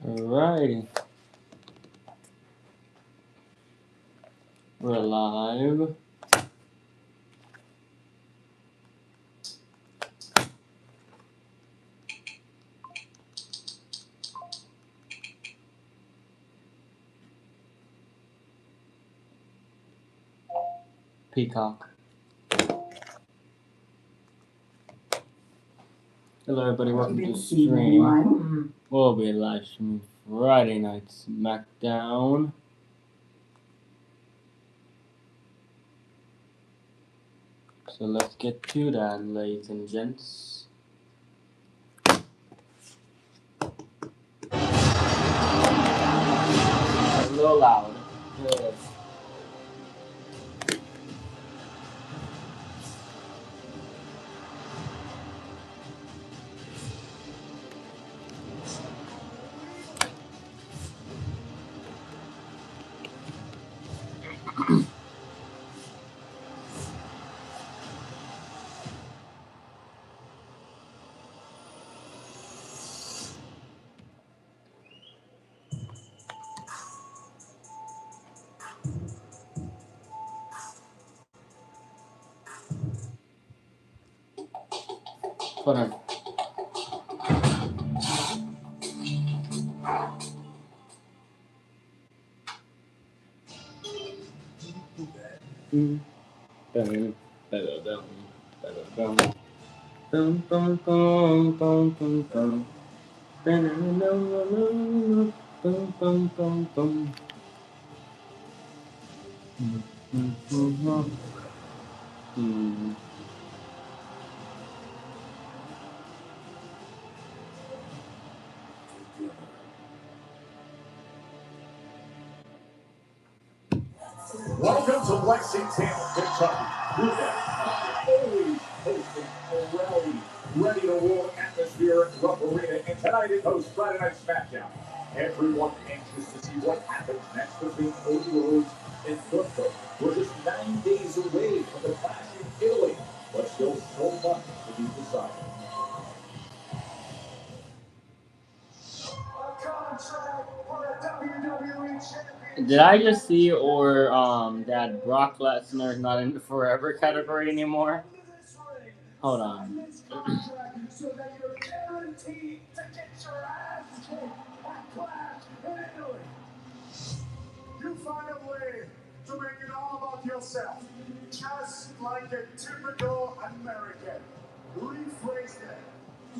Alrighty. We're live. Peacock. Hello everybody, welcome to the stream. We'll be live streaming Friday Night Smackdown. So let's get to that, ladies and gents. A little loud. Good. Hold on. Welcome to Lexington, Kentucky. Always hosting a rowdy, ready-to-roll atmosphere at Rupp Arena, and tonight it hosts Friday Night Smackdown. Everyone anxious to see what happens next between Cody Rhodes and Gunther. We're just 9 days away from the clash in Italy, but still so much to be decided. Did I just see that Brock Lesnar is not in the forever category anymore? Hold on. So that you're guaranteed to get your ass kicked at Clash in Italy. You find a way to make it all about yourself, just like a typical American. Rephrase that,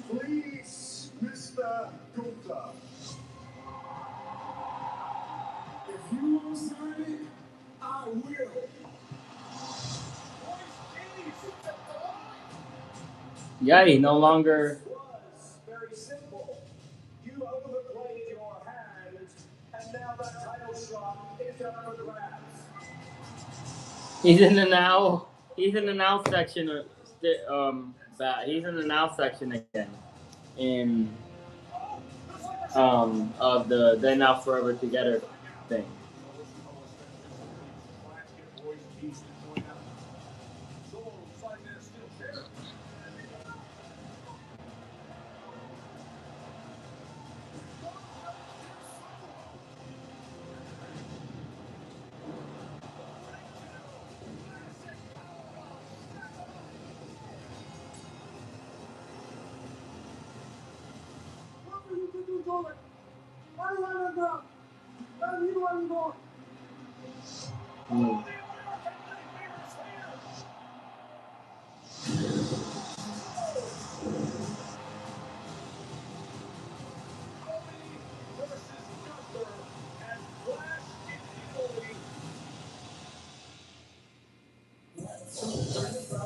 please, Mr. Gunther. If you won't sign it, I will. Yeah, he no longer. Very simple. You overplayed your hand, and now that title shot is up for grabs. He's in the now. He's in the now section. He's in the now section again. In of the They're Now Forever Together thing.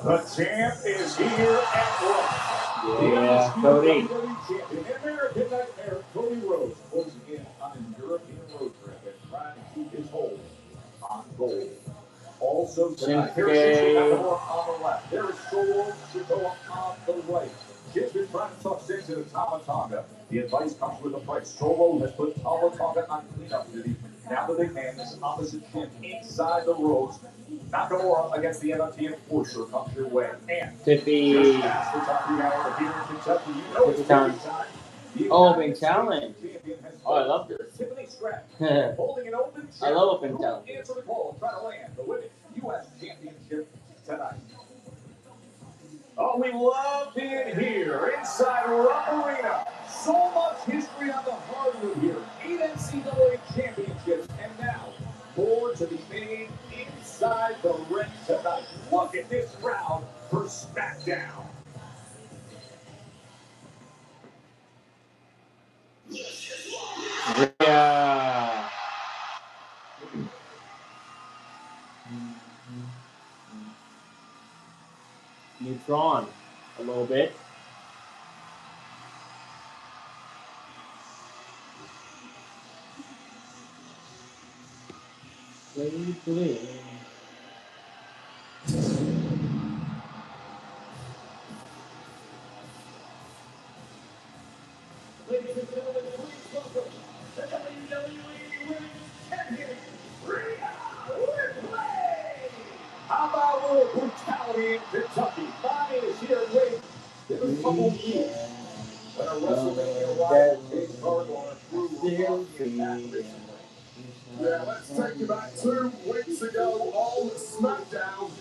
The champ is here at last. Yeah, Cody. Champion, American Nightmare, Cody Rhodes, closing in on a European road trip and trying to keep his hold on gold. Also tonight, here's Nakamura on the left. There is Solo Sikoa on the right. Kid's been trying to talk sense into Tama Tonga. The advice comes with a price. Solo has put Tama Tonga on cleanup duty. Now the big man is opposite him inside the ropes. Nakamura against the MLT enforcer comes your way. And Tippy. past the top of the hour here in Kentucky, you know it's time. The Open challenge. Oh, I love this. Tiffany Stratton holding an open challenge. I love open challenge. Answer the call and try to land the Women's U.S. Championship tonight. Oh, we love being here inside Rupp Arena. So much history on the hardwood here. 8 NCAA championships, and now more to be made inside the ring tonight. Look at this crowd for SmackDown. Yeah. Neutron a little bit. Play. Ladies and gentlemen, please welcome the WWE Women's Champion, Rhea Ripley. How about a little brutality in Kentucky? Bonnie is here waiting. It was a couple of years when a WrestleMania rival came Gargano through the attack recently. Yeah, let's take you back 2 weeks ago on SmackDown.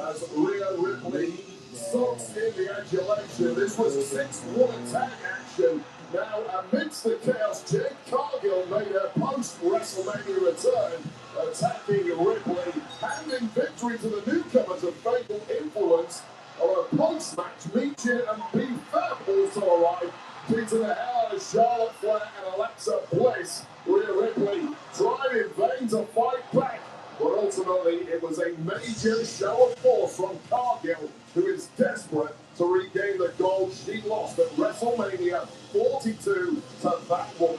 As Rhea Ripley soaks in the adulation. This was a 6-woman tag action. Now, amidst the chaos, Jade Cargill made her post-WrestleMania return, attacking Ripley, handing victory to the newcomers of Fatal Influence. On a post-match, Meechin and B-Fab also arrived, beating the hell out of Charlotte Flair and Alexa Bliss. Rhea Ripley tried in vain to fight back, but ultimately it was a major show of force from Cargill, who is desperate to regain the gold she lost at WrestleMania 42 to that woman.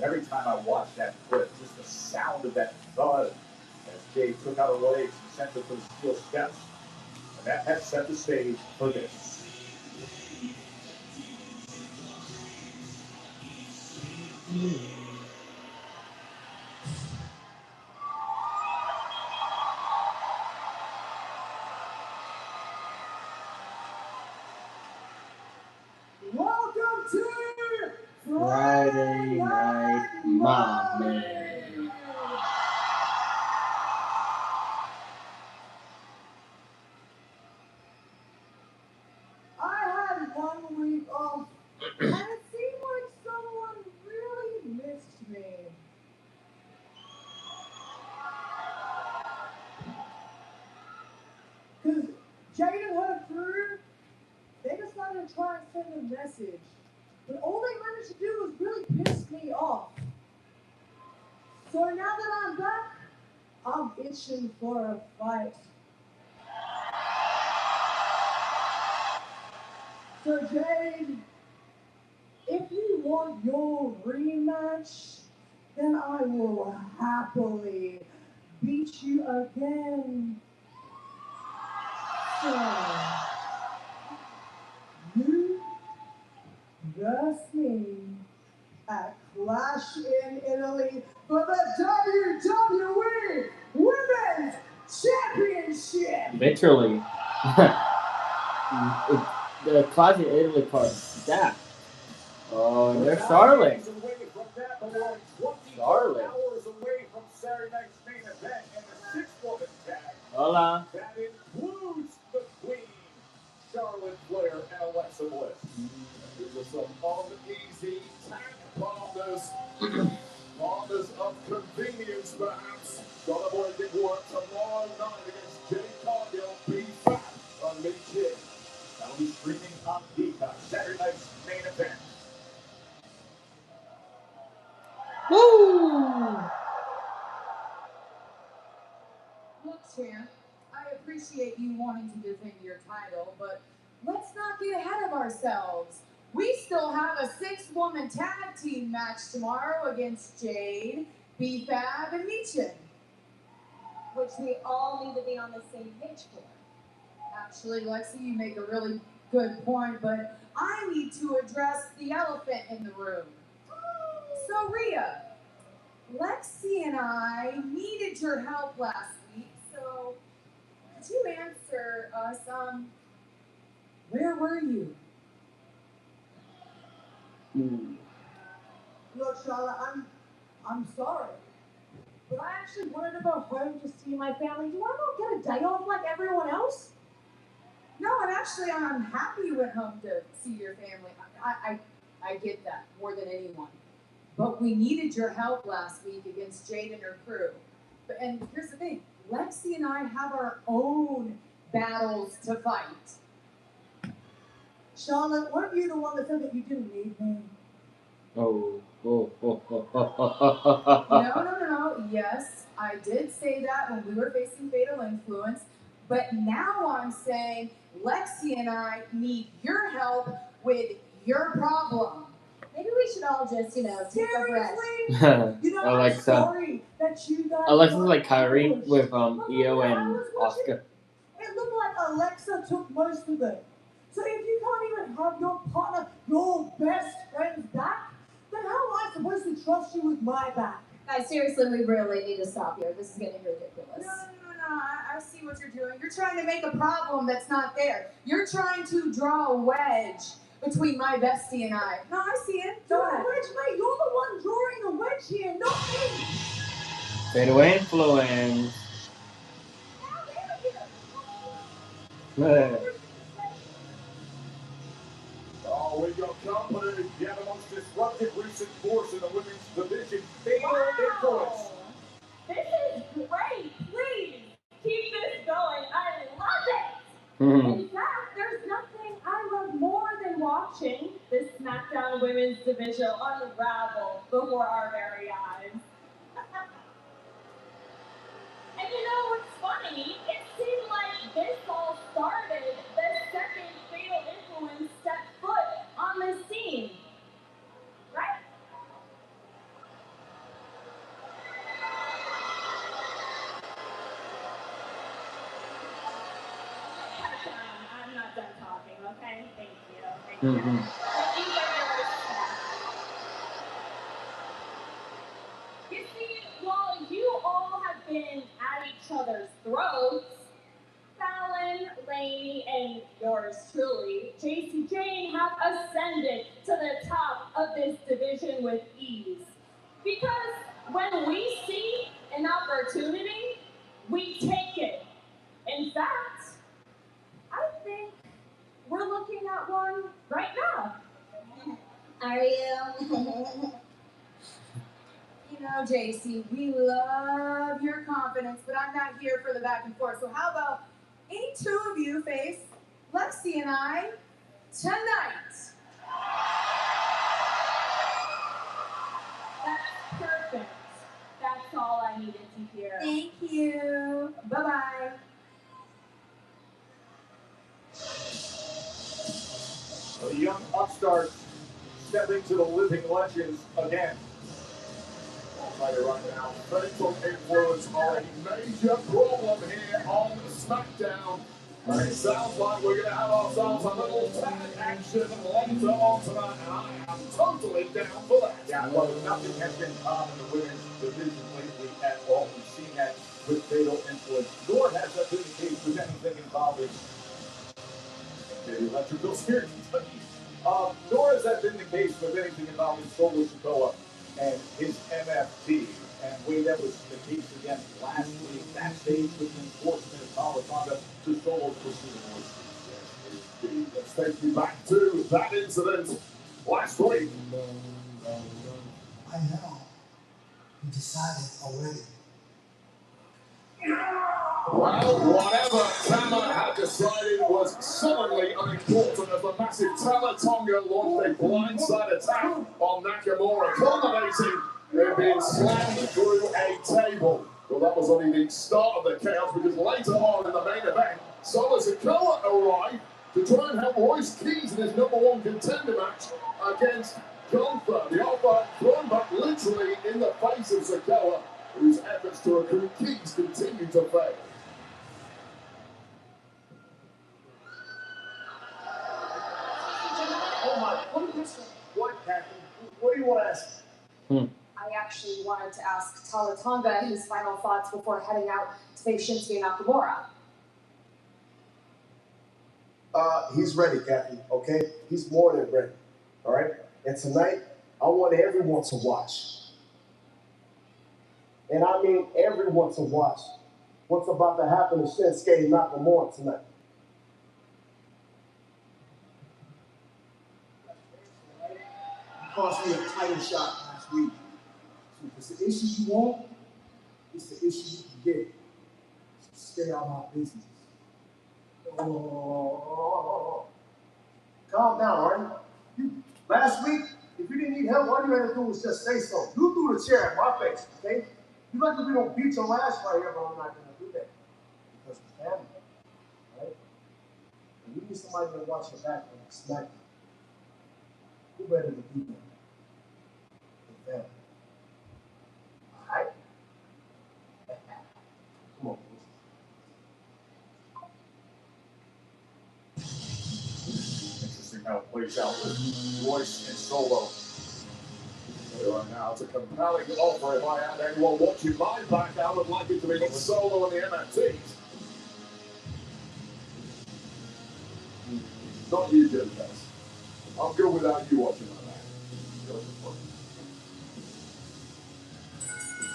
Every time I watch that clip, just the sound of that thud as Jade took out her legs and sent her to the steel steps. And that has set the stage for this. Welcome to Friday Night Mommy. I had 1 week off, and it seemed like someone really missed me. Because Jade and her crew, they decided to try and send a message. But all they managed to do was really piss me off. So now that I'm back, I'm itching for a fight. So Jade, if you want your rematch, then I will happily beat you again. So, you versus me at Clash in Italy for the WWE Women's Championship. Literally. The Closet Italy card stacked. Oh, and there's Charlotte. Charlotte. Hours away from Saturday night's main event and the 6-woman tag. Hola. That includes the Queen, Charlotte Flair, and Alexa Bliss. These are some uneasy tag partners. Partners of convenience, perhaps. Got a boy get work tomorrow night against Jade Cargill, B-Fab on Meechin. That'll be streaming on Peacock. Saturday night's main event. appreciate you wanting to defend your title, but let's not get ahead of ourselves. We still have a 6-woman tag team match tomorrow against Jade, B-Fab, and Meechin. Which we all need to be on the same page for. Actually, Lexi, you make a really good point, but I need to address the elephant in the room. So, Rhea, Lexi and I needed your help last week, so could you answer us, where were you? Look, Charlotte, I'm sorry, but I actually wanted to go home to see my family. Do I not get a day off like everyone else? No, and actually, I'm happy you went home to see your family. I get that more than anyone. But we needed your help last week against Jade and her crew. And here's the thing, Lexi and I have our own battles to fight. Charlotte, weren't you the one that said that you didn't need me? Oh. No. Yes, I did say that when we were facing Fatal Influence. But now I'm saying Lexi and I need your help with your problem. Maybe we should all just, take a breath. You know, Alexa. I'm sorry that you guys Alexa's got like Kyrie pushed. with But EO when I and was watching, Oscar. It looked like Alexa took most of it. So if you can't even have your partner, your best friend's back, then how am I supposed to trust you with my back? Guys, seriously, we really need to stop here. This is getting ridiculous. No. I see what you're doing. You're trying to make a problem that's not there. You're trying to draw a wedge between my bestie and I. No, I see it. Go ahead. Wedge, mate, you're the one drawing the wedge here, not me. Fatal Influence. Oh, with your company, you have the most disruptive recent force in the women's division, Fatal Influence. This is great. Please keep this going. I love it. In fact, there's nothing I love more than watching this SmackDown women's division unravel before our very eyes. And you know what's funny? It seemed like this all started the second Fatal Influence stepped foot on the scene. Right? I'm not done talking, okay? Thank you. Thank you. Thank you for your respect. You see, while you all have been at each other's throats, Fallon, Lainey, and yours truly, JC Jane, have ascended to the top of this division with ease. Because when we see an opportunity, we take it. In fact, I think we're looking at one right now. Are you? You know, JC, we love your confidence, but I'm not here for the back and forth. So how about any two of you face Lexi and I tonight? That's perfect. That's all I needed to hear. Thank you. Bye-bye. The young upstarts stepping to the living legends again. I'll tell you right now, Fatal Influence are a major problem here on SmackDown. And it sounds like we're going to have ourselves a little tag action later on tonight, and I am totally down for that. Yeah, well, nothing has been calm in the women's division lately at all. We've seen that with Fatal Influence. Nor has that been the case with anything involving electrical here in Kentucky. Nor has that been the case with anything involving Solo Sikoa and his MFT. And the way that was the case again last week, backstage with the enforcement of California to Solo's proceeding. Let's take you back to that incident last week. I know. You decided already. Well, whatever Tama had decided was suddenly unimportant as the massive Tama Tonga launched a blindside attack on Nakamura, culminating in being slammed through a table. Well, that was only the start of the chaos, because later on in the main event, Solo Sikoa arrived to try and help Royce Keys in his #1 contender match against Gunther. The offer thrown back literally in the face of Sikoa, whose efforts to recruit Keys continue to fail. Oh my, what, Captain? What do you want to ask? I actually wanted to ask Tala Tonga his final thoughts before heading out to face Shinsuke Nakamura. He's ready, Captain, okay? He's more than ready, all right? And tonight, I want everyone to watch. And I mean everyone to watch what's about to happen to Shinsuke Nakamura tonight. You cost me a title shot last week. So if it's the issue you want, it's the issue you can get. So stay out of my business. Oh. Calm down, all right? Last week, if you didn't need help, all you had to do was just say so. You threw the chair at my face, okay? You like if we don't beat your ass right here, but I'm not gonna do that. Because it's family, right? And you need somebody to watch your back when you smack you. Who better to do that than family? All right? Come on, boys. Interesting how it plays out with Royce and Solo. Right now, it's a compelling offer. If I had anyone watching my back, I would like it to be Solo and the MFTs. Not you, Jim Tess. I'm good without you watching my back.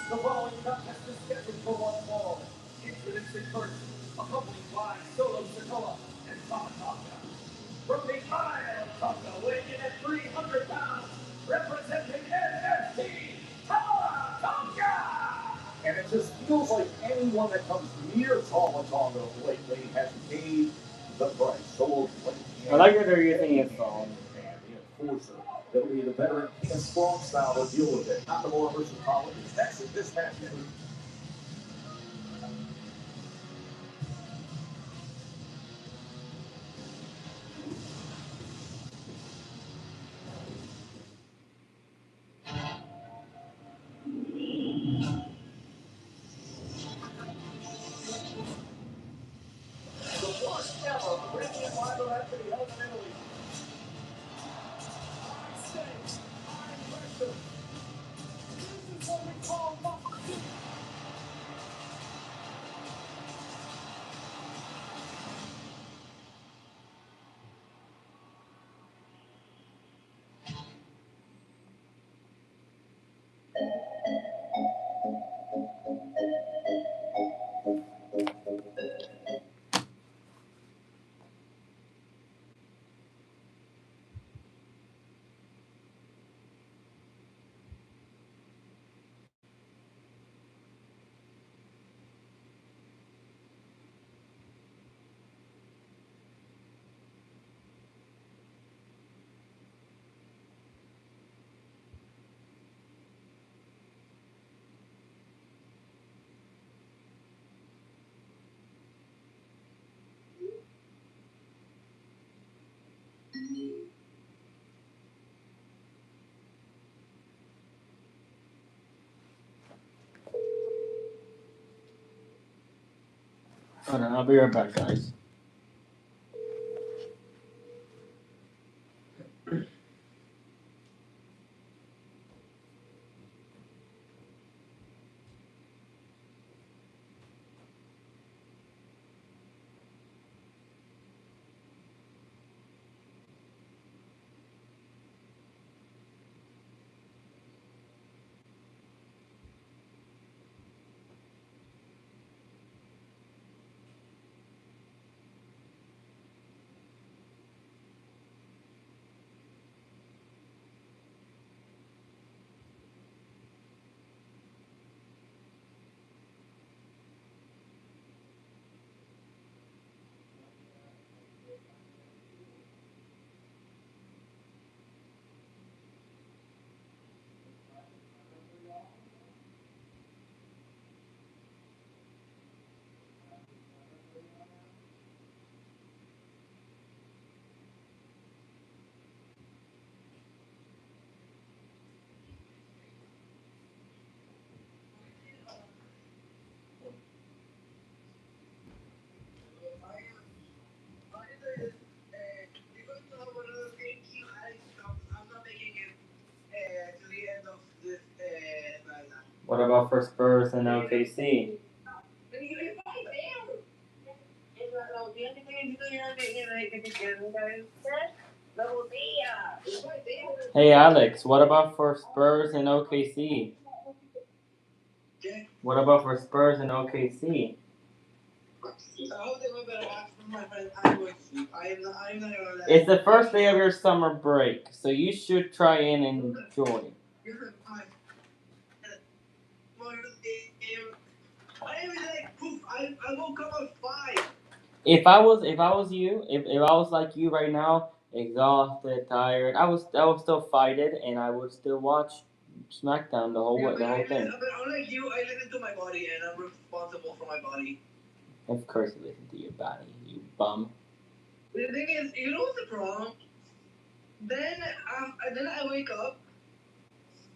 The following contest is scheduled for one fall. Introducing first, accompanied by Solo Sikoa and Tama Tonga. From the Isle of Tonga, weighing in at 300 pounds, representing NFT, Tama Tonga! And it just feels like anyone that comes near Tama Tonga lately has paid the price. Solo's I like that they're using his phone. and the enforcer. That'll be the veteran and strong style to deal with it. Nakamura versus Pabon is next in this match. The first ever Brazilian rival match to be held in Italy. High stakes, high pressure. This is what we call boxing. Hold on, I'll be right back, guys. What about for Spurs and OKC? Hey Alex, what about for Spurs and OKC? What about for Spurs and OKC? It's the first day of your summer break, so you should try and enjoy. I woke up at 5. If I was you, if I was like you right now, exhausted, tired, I would still fight it, and I would still watch SmackDown the whole thing. But unlike you, I listen to my body, and I'm responsible for my body. Of course, you listen to your body, you bum. The thing is, you know what's the problem? Then I wake up,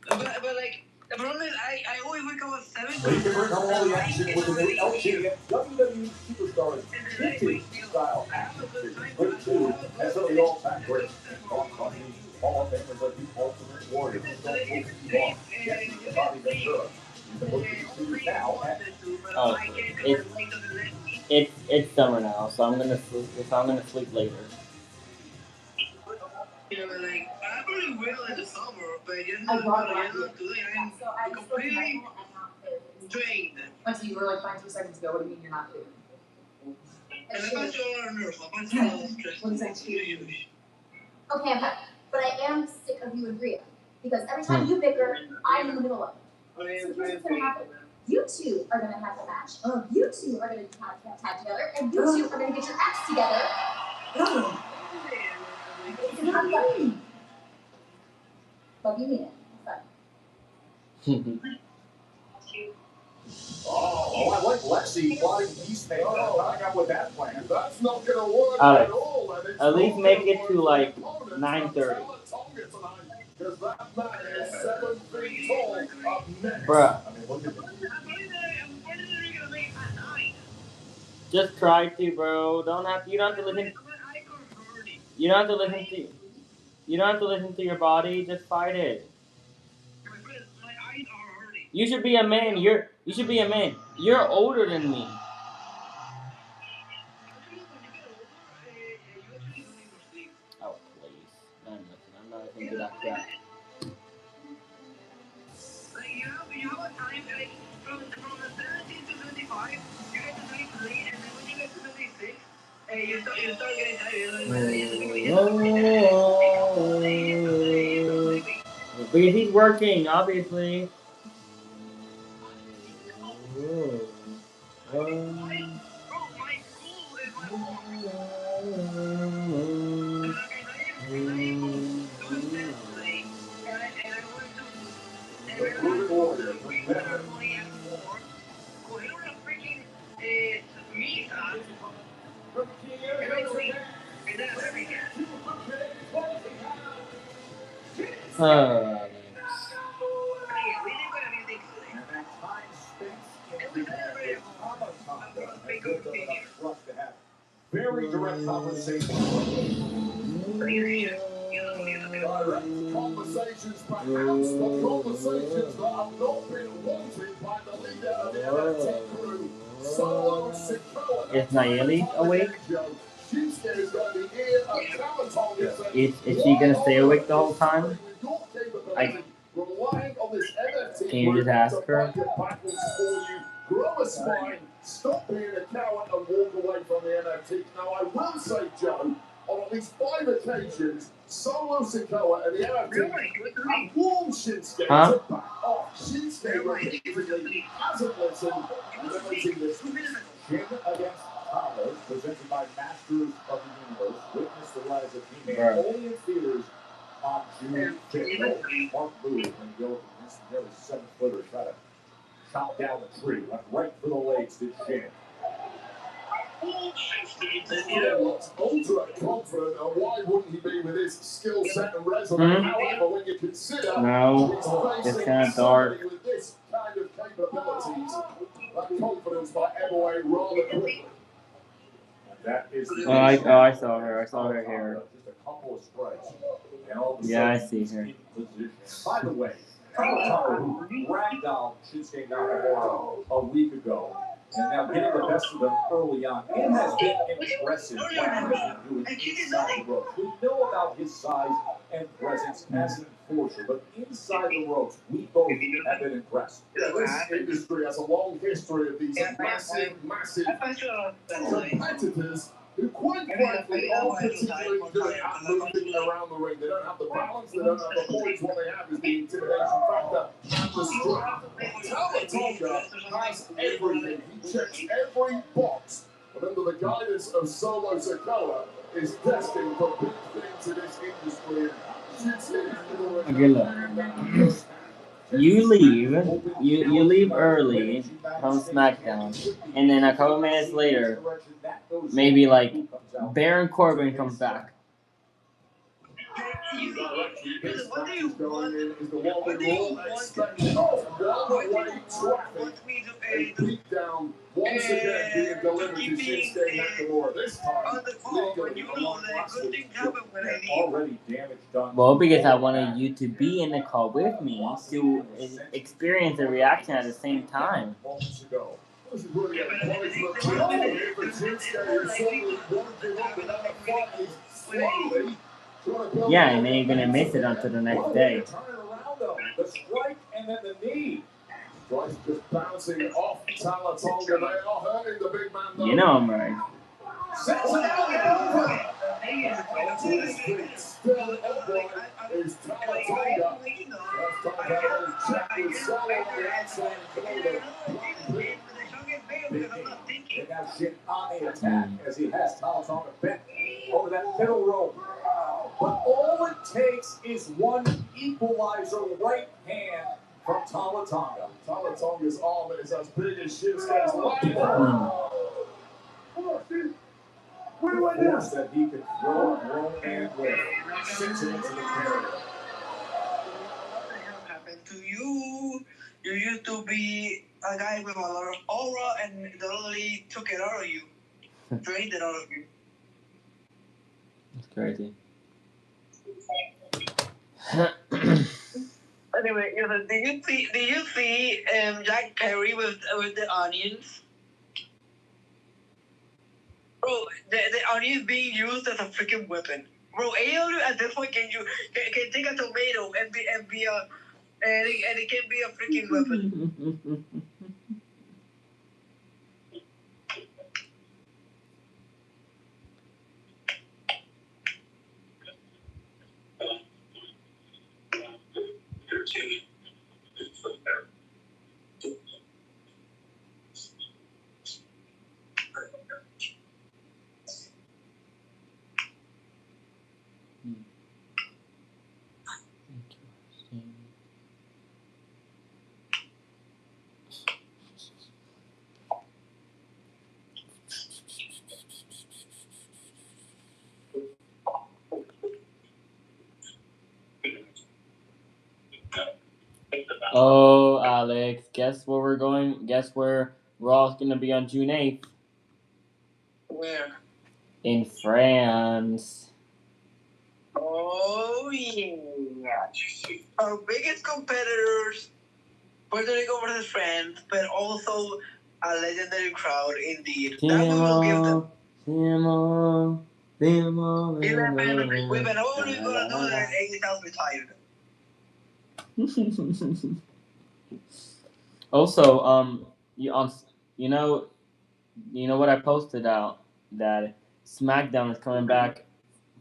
but like the problem is I always wake up at 7. Ready to bring home all the action with the new LG WWE Superstars 50 style action figures. Great too, and some of the all-time greats. Hall of Famers like the Ultimate Warrior, Stone Cold Steve Austin, Jesse and Bobby Ventura. You can look at these figures now at It's summer now, so I'm gonna sleep later. You know, like I probably will in the summer, but you're not doing. I'm completely drained. What, so you were like 5 seconds ago? What do you mean you're not doing? And I'm not sure I'm nervous. I'm not sure What is that? Okay, but I am sick of you and Rhea. Because every time you bicker, I'm in the middle of it. So here's what's gonna happen. You two are gonna have a match. You two are gonna tag together, and you two are gonna get your acts together. It's not funny. But you mean it. It's fun. Oh, I like Lexi plotting Peacemaker. I got with that plan. That's not gonna work Alex, at all. at least make it to like 9:30. Because that man is 7 feet tall up next. Bruh. I mean, look at this. Just try to, bro. You don't have to listen. You don't have to listen to your body. Just fight it. You should be a man. You should be a man. You're older than me. Oh please. I'm not listening to that crap. You have a time like from the 17 to 25, you get to 23, and then when you get to 26, you start getting tired. Because he's working, obviously. Very direct conversation. Conversations, perhaps, but conversations that have not been wanted by the leader of the NFT crew, Solo Sikoa. Is Nayeli awake? Is she gonna stay awake the whole time? Can you just ask her? Grow a spine, stop being a coward and walk away from the NFT. Now I will say, Joe, on at least 5 occasions, Solo Sikoa and the NFT have warned Shinsuke to back off. Shinsuke repeatedly hasn't listened, limiting this Shin against Pabon, presented by Masters of the Universe. Witness the rise of He-Man only in theaters on June 5th. Mark Booth and go against nearly 7-footer try to chop down the tree. Left right for the legs to Shin. Ultra confident, and why wouldn't he be with his skill set and resume? However, when you consider it's kind of dark. with this kind of capabilities, that confidence might ebb away rather quickly. And that is I saw her. I saw her hair. Just a couple of strikes. And all of a Yeah, I sudden, see he's her. in position. By the way, Tamataro, who ragdolled Shinsuke Nakamura a week ago, and now getting the best of them early on. It has been impressive what he has been doing inside the ropes. We know about his size and presence as an enforcer, but inside the ropes, we both have been impressed. Yeah, this industry has a long history of these massive competitors who, quite frankly, aren't particularly good at moving around the ring. They don't have the balance, they don't have the poise. What they have is the intimidation factor and the strength. Tamatonga has everything. He checks every box. But under the guidance of Solo Sikoa, is destined for big things in this industry. Okay, look. You leave early from SmackDown, and then a couple minutes later, maybe like Baron Corbin comes back. What do you want? What do you want me to Beat down once again being delivered to Shinsuke Nakamura. This time, on the call when you know that good things happen when I leave? already damage done. Well, because I wanted you to be in the call with me to experience the reaction at the same time. Moments ago. This is really a punishment for Shinsuke, who certainly won't give up without a fight. He's slowly trying to build. Yeah, and then you're gonna miss it until the next day. Turn it around though. The strike and then the knee. Strike's just bouncing off Talatonga. They are hurting the big man though. You know I'm right. Sets it out. Onto his feet. Still upright is Talatonga. Last time that was checked with Solo on the outside shoulder. They got shit on the attack as he has Talatonga bent over that middle rope. But all it takes is one equalizer right hand from Talatonga. Talatonga's arm is as big as Shinsuke's leg. Force that he could throw, roll, and lift. 6 into the barrier. What happened to you? You used to be a guy with a lot of aura, and it only took it out of you. Drained it out of you. That's crazy. Anyway, did you see Jack Perry with the onions? Bro, the onions being used as a freaking weapon. Bro, AEW at this point can take a tomato and be a and it can be a freaking weapon. Oh, Alex, guess where we're going? Guess where Raw's gonna be on June 8th? Where? In France. Oh yeah. Our biggest competitors, Puerto Rico versus France, but also a legendary crowd indeed. That we will give them. We've been always gonna do that. AEW retired. Also, you know what I posted out, that SmackDown is coming back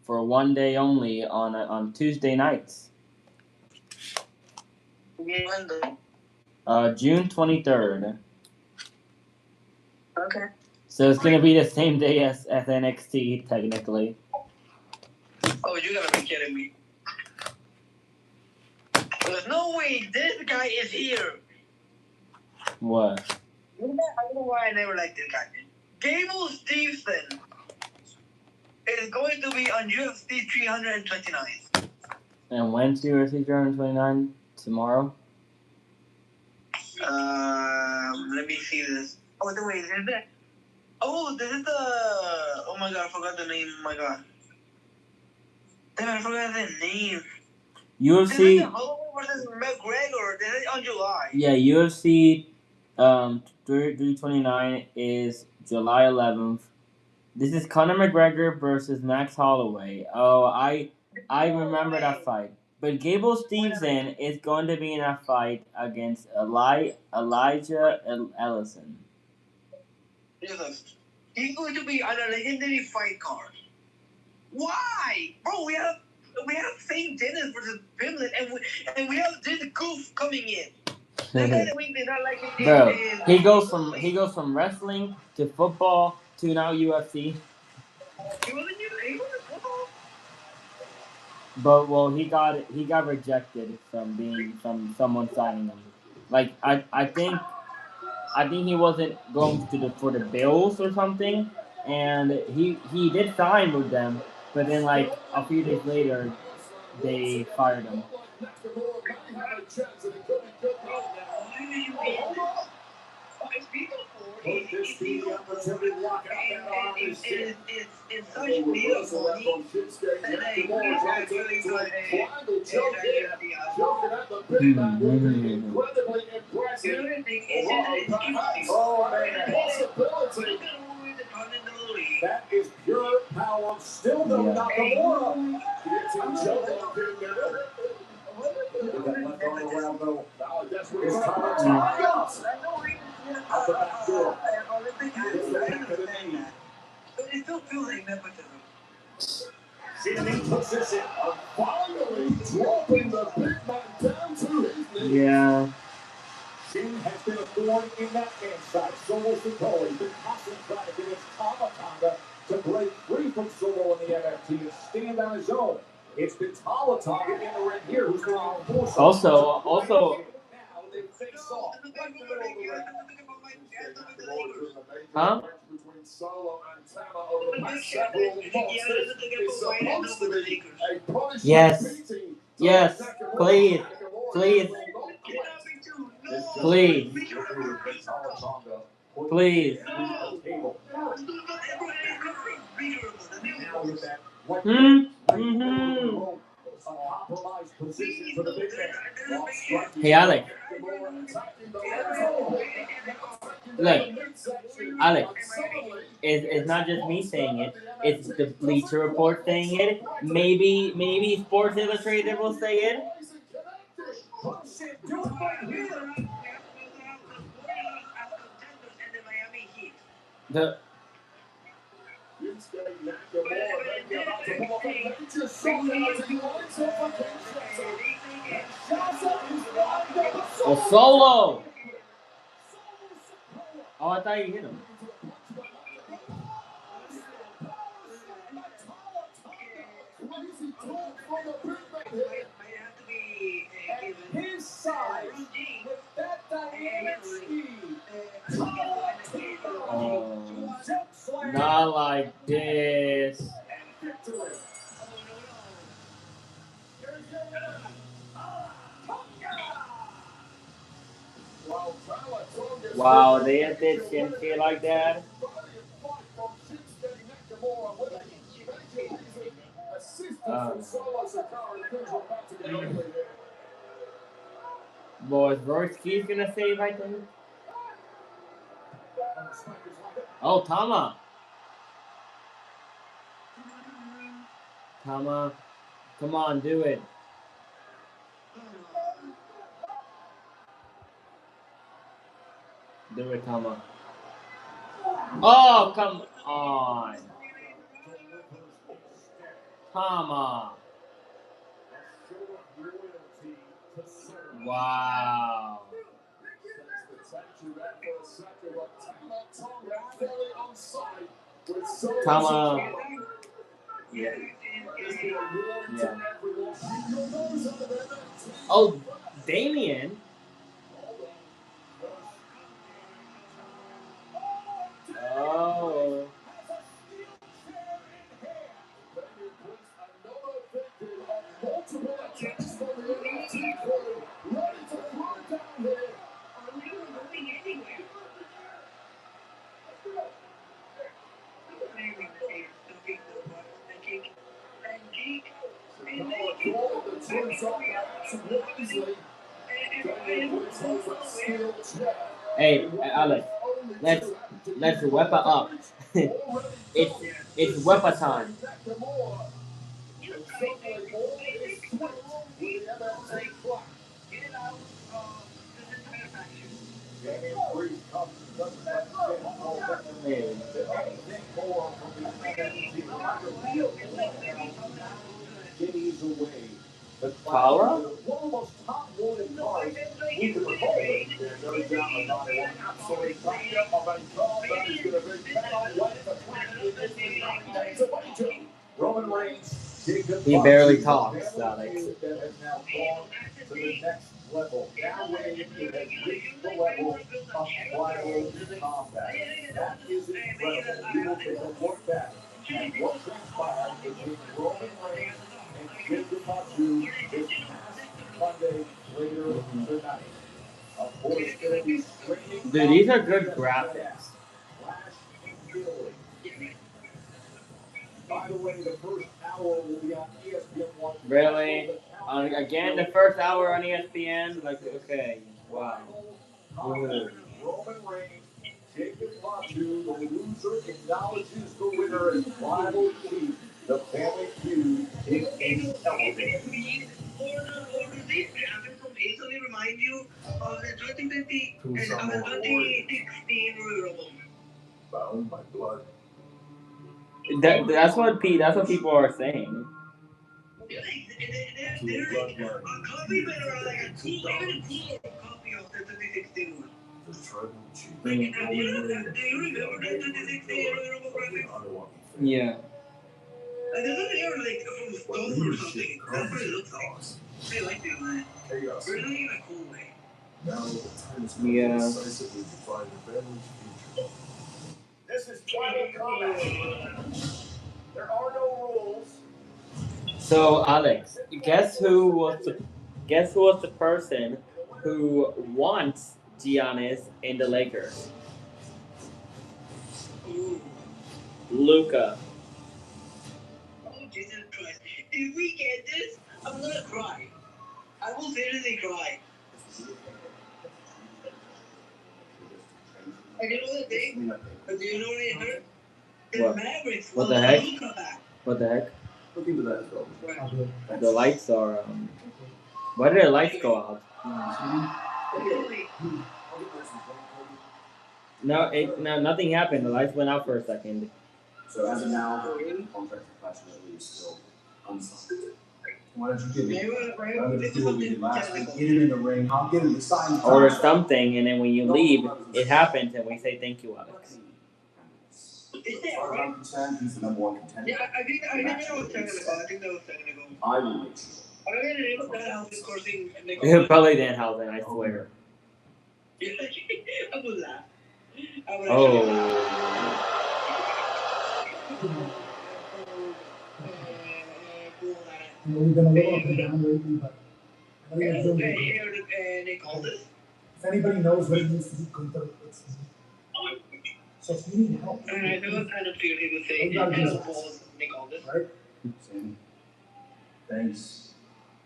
for one day only on Tuesday nights. June 23rd. Okay. So it's gonna be the same day as NXT technically. Oh, you gotta be kidding me. There's no way this guy is here. What? I don't know why I never liked this guy. Gable Stevenson is going to be on UFC 329. And when's UFC 329? Tomorrow? Let me see this. Oh, wait, is that? Oh, this is the. Oh my god, I forgot the name. Oh my god. Damn, I forgot the name. UFC. This is the Holloway versus McGregor. This is on July. Yeah, UFC 329 is July 11th. This is Conor McGregor versus Max Holloway. Oh, I remember that fight. But Gable Stevenson is going to be in that fight against Elijah Ellison. Yes, he's going to be on a legendary fight card. Why, bro? We have St. Dennis versus Finland, and we have this goof coming in. Bro, he goes from wrestling to football to now UFC. He wasn't in football. But well, he got rejected from someone signing him. Like I think he wasn't going to for the Bills or something, and he did sign with them, but then like a few days later, they fired him. Could this be the opportunity to lock out that arm and shit? It's such reversal left on Shinsuke Nakamura trying to turn into a triangle choke here. Choking at the big man will be incredibly impressive. Oh, and a possibility. That is pure power. Still though, Nakamura gets him choked up in there. With that left arm around though. Now that's where it's time. Out the back door. Gets the back of the knee. But it still feels like nepotism. Snme position of finally dropping the big man down to his knees. Yeah. Shin has been a thorn in that man's side. Solo Sikoa has been constantly trying to get his Tamatanga to break free from Solo in the MFT and stand on his own. It's been Tamatanga in the ring here who's been forced. Also. Now they face off. Huh? Between Solo and Tama over the past several months. It's supposed to be a punishment Yes. beating. Yes. Please. Please. Please. Please. Hey, Alex. Look, Alex, it's not just me saying it. It's the Bleacher Report saying it. Maybe Sports Illustrated will say it. The Solo. Oh, I thought you hit him. His side with that dynamic speed. Oh, not like this. Wow, they did Shinsuke like that. Boys, Royce Keith's gonna save, I think. Oh, Tama. Tama. Come on, do it. Do it, Tama. Oh, come on. Tama. Wow. Tama. Yeah. Yeah. Oh, Damien. Oh. Hey, Alex, let's whip it up. it's whip time. Power? One of the most top-wanted cards we could recall. There's no doubt about it. One absolute knockout of a draw that is going to be cannot wait to play in 9 days away to Roman Reigns. He barely talks, Alex. That has now gone to the next level. Now when it has reached the level of rival combat. That is incredible. We will take a look back at what transpired between Roman Reigns and Jacob Fatu this past Monday later tonight. Of course, it'll be streaming. Dude, these are good graphics. Flash and Billy. By the way, the first hour will be on ESPN1. Really? Again, the first hour on ESPN? Like, okay. Wow. Roman Reigns, Jacob Fatu, the loser acknowledges the winner and rival chief. The family feud is elevated. Easily remind you of the 2020 and 2016 Royal Rumble. Bound by blood. That's what people are saying. There's a copy better, like a cool, even a cooler copy of the 2016 one. The tribal chief. Do you remember the 2016 Royal Rumble graphic? Yeah. There's nothing ever like from Stone or something. That's what it looks like. I like that, man. Chaos. But it's not in a cool way. Now the time is Yeah. decisively define the family's future. This is tribal combat. There are no rules. So, Alex, guess who was the person who wants Giannis in the Lakers? Ooh. Luka. Oh, Jesus Christ. If we get this, I'm gonna cry. I will seriously cry. And you know the thing? Do you know what I heard? The What? Mavericks What will the heck? come back. What the heck? Look into that as well. Right. The lights are. Why did the lights go out? No, nothing happened. The lights went out for a second. So as of now, the contract professionally is still unsigned. Why don't you give me? Rather than do what we did last week, get him in the ring. I'll get him to sign. Or something, and then when you leave, it happens, and we say thank you, Alex. Is that As far as I'm concerned, he's the number one contender. Yeah, I think that was technical. I think that was technical. I will make sure. I mean, it was that house coursing. Probably Danhausen, I swear. I would laugh. Oh. We've been a little up and down lately, but I know you're doing it. If anybody knows what it means to be good, it's me. So if you need help, I was kind of figured he would say, you gotta do as that. opposed to Nick Aldis. Right? Sammy, thanks.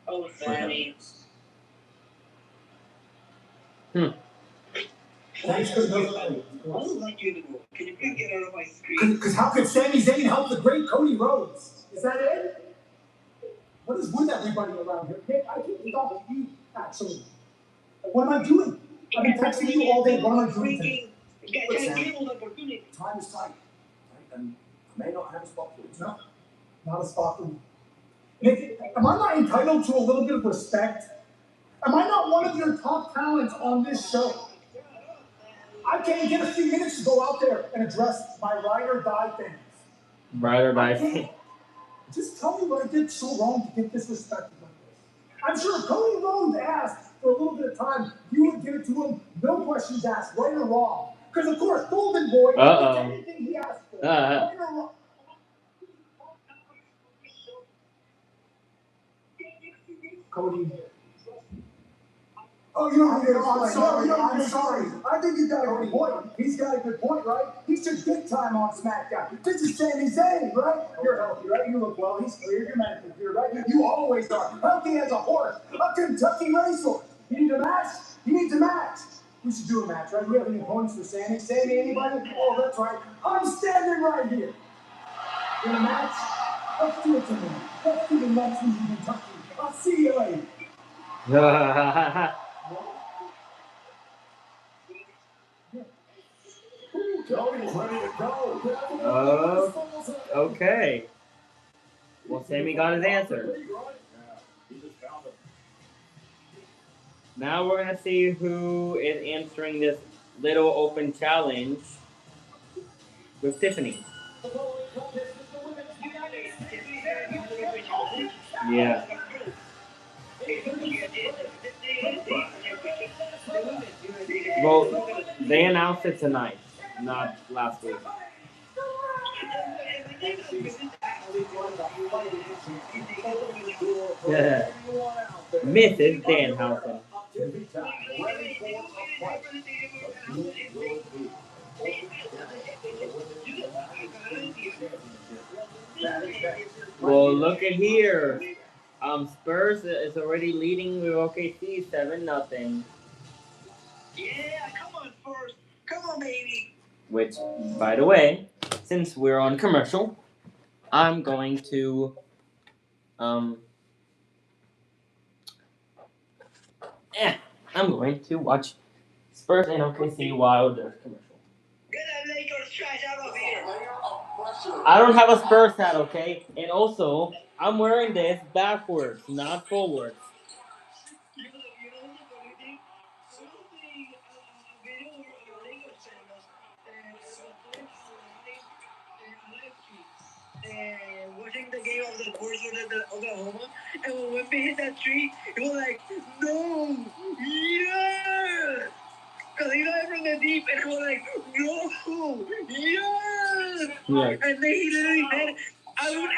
Oh, Sammy. Thanks for the I don't like you anymore. Can you please get out of my screen? Because how could Sami Zayn help the great Cody Rhodes? Is that it? What is with everybody around here? I can't stop you, actually. What am I doing? I've been texting you all day. What am I doing today? Time is tight, right? And I may not have a spot for you. No, not a spot for me. Nick, am I not entitled to a little bit of respect? Am I not one of your top talents on this show? I can't get a few minutes to go out there and address my ride or die fans. Ride or die. Just tell me what I did so wrong to get disrespected like this. I'm sure if Cody Rhodes asked for a little bit of time, you would give it to him, no questions asked, right or wrong. Because of course, Golden Boy gets anything he asked for, right or wrong. Cody, Oh, you don't need to explain. I'm sorry. I think he's got a good point. He's got a good point, right? He should get time on SmackDown. This is Sami Zayn, right? You're healthy, right? You look well. He's clear. You're medically clear, right? You always are. Healthy as a horse. A Kentucky racehorse. You need a match? You need to match. We should do a match, right? We have any opponents for Sami? Sami, anybody? Oh, that's right. I'm standing right here. In a match? Let's do it tonight. Let's do the next week in Kentucky. I'll see you later. Cody's ready to go. Okay. Well, Sami got his answer. Now we're gonna see who is answering this little open challenge with Tiffany. Yeah. Well, they announced it tonight, not last week. Yeah. Mrs. Danhausen. Well, look at here. Spurs is already leading with OKC 7-0. Yeah, come on, Spurs. Come on, baby. Which, by the way, since we're on commercial, I'm going to watch Spurs and OKC while there's commercial. Get that Lakers trash out of here. I don't have a Spurs hat, okay? And also, I'm wearing this backwards, not forwards. You know the funny thing? We're playing a video where a Lakers fan was playing live stream, watching the game of the Spurs with Oklahoma, and when Wemby hit that tree, he was like, no, yes! Because he got it from the deep, and he was like, no, yes! Yeah. And then he literally said, I would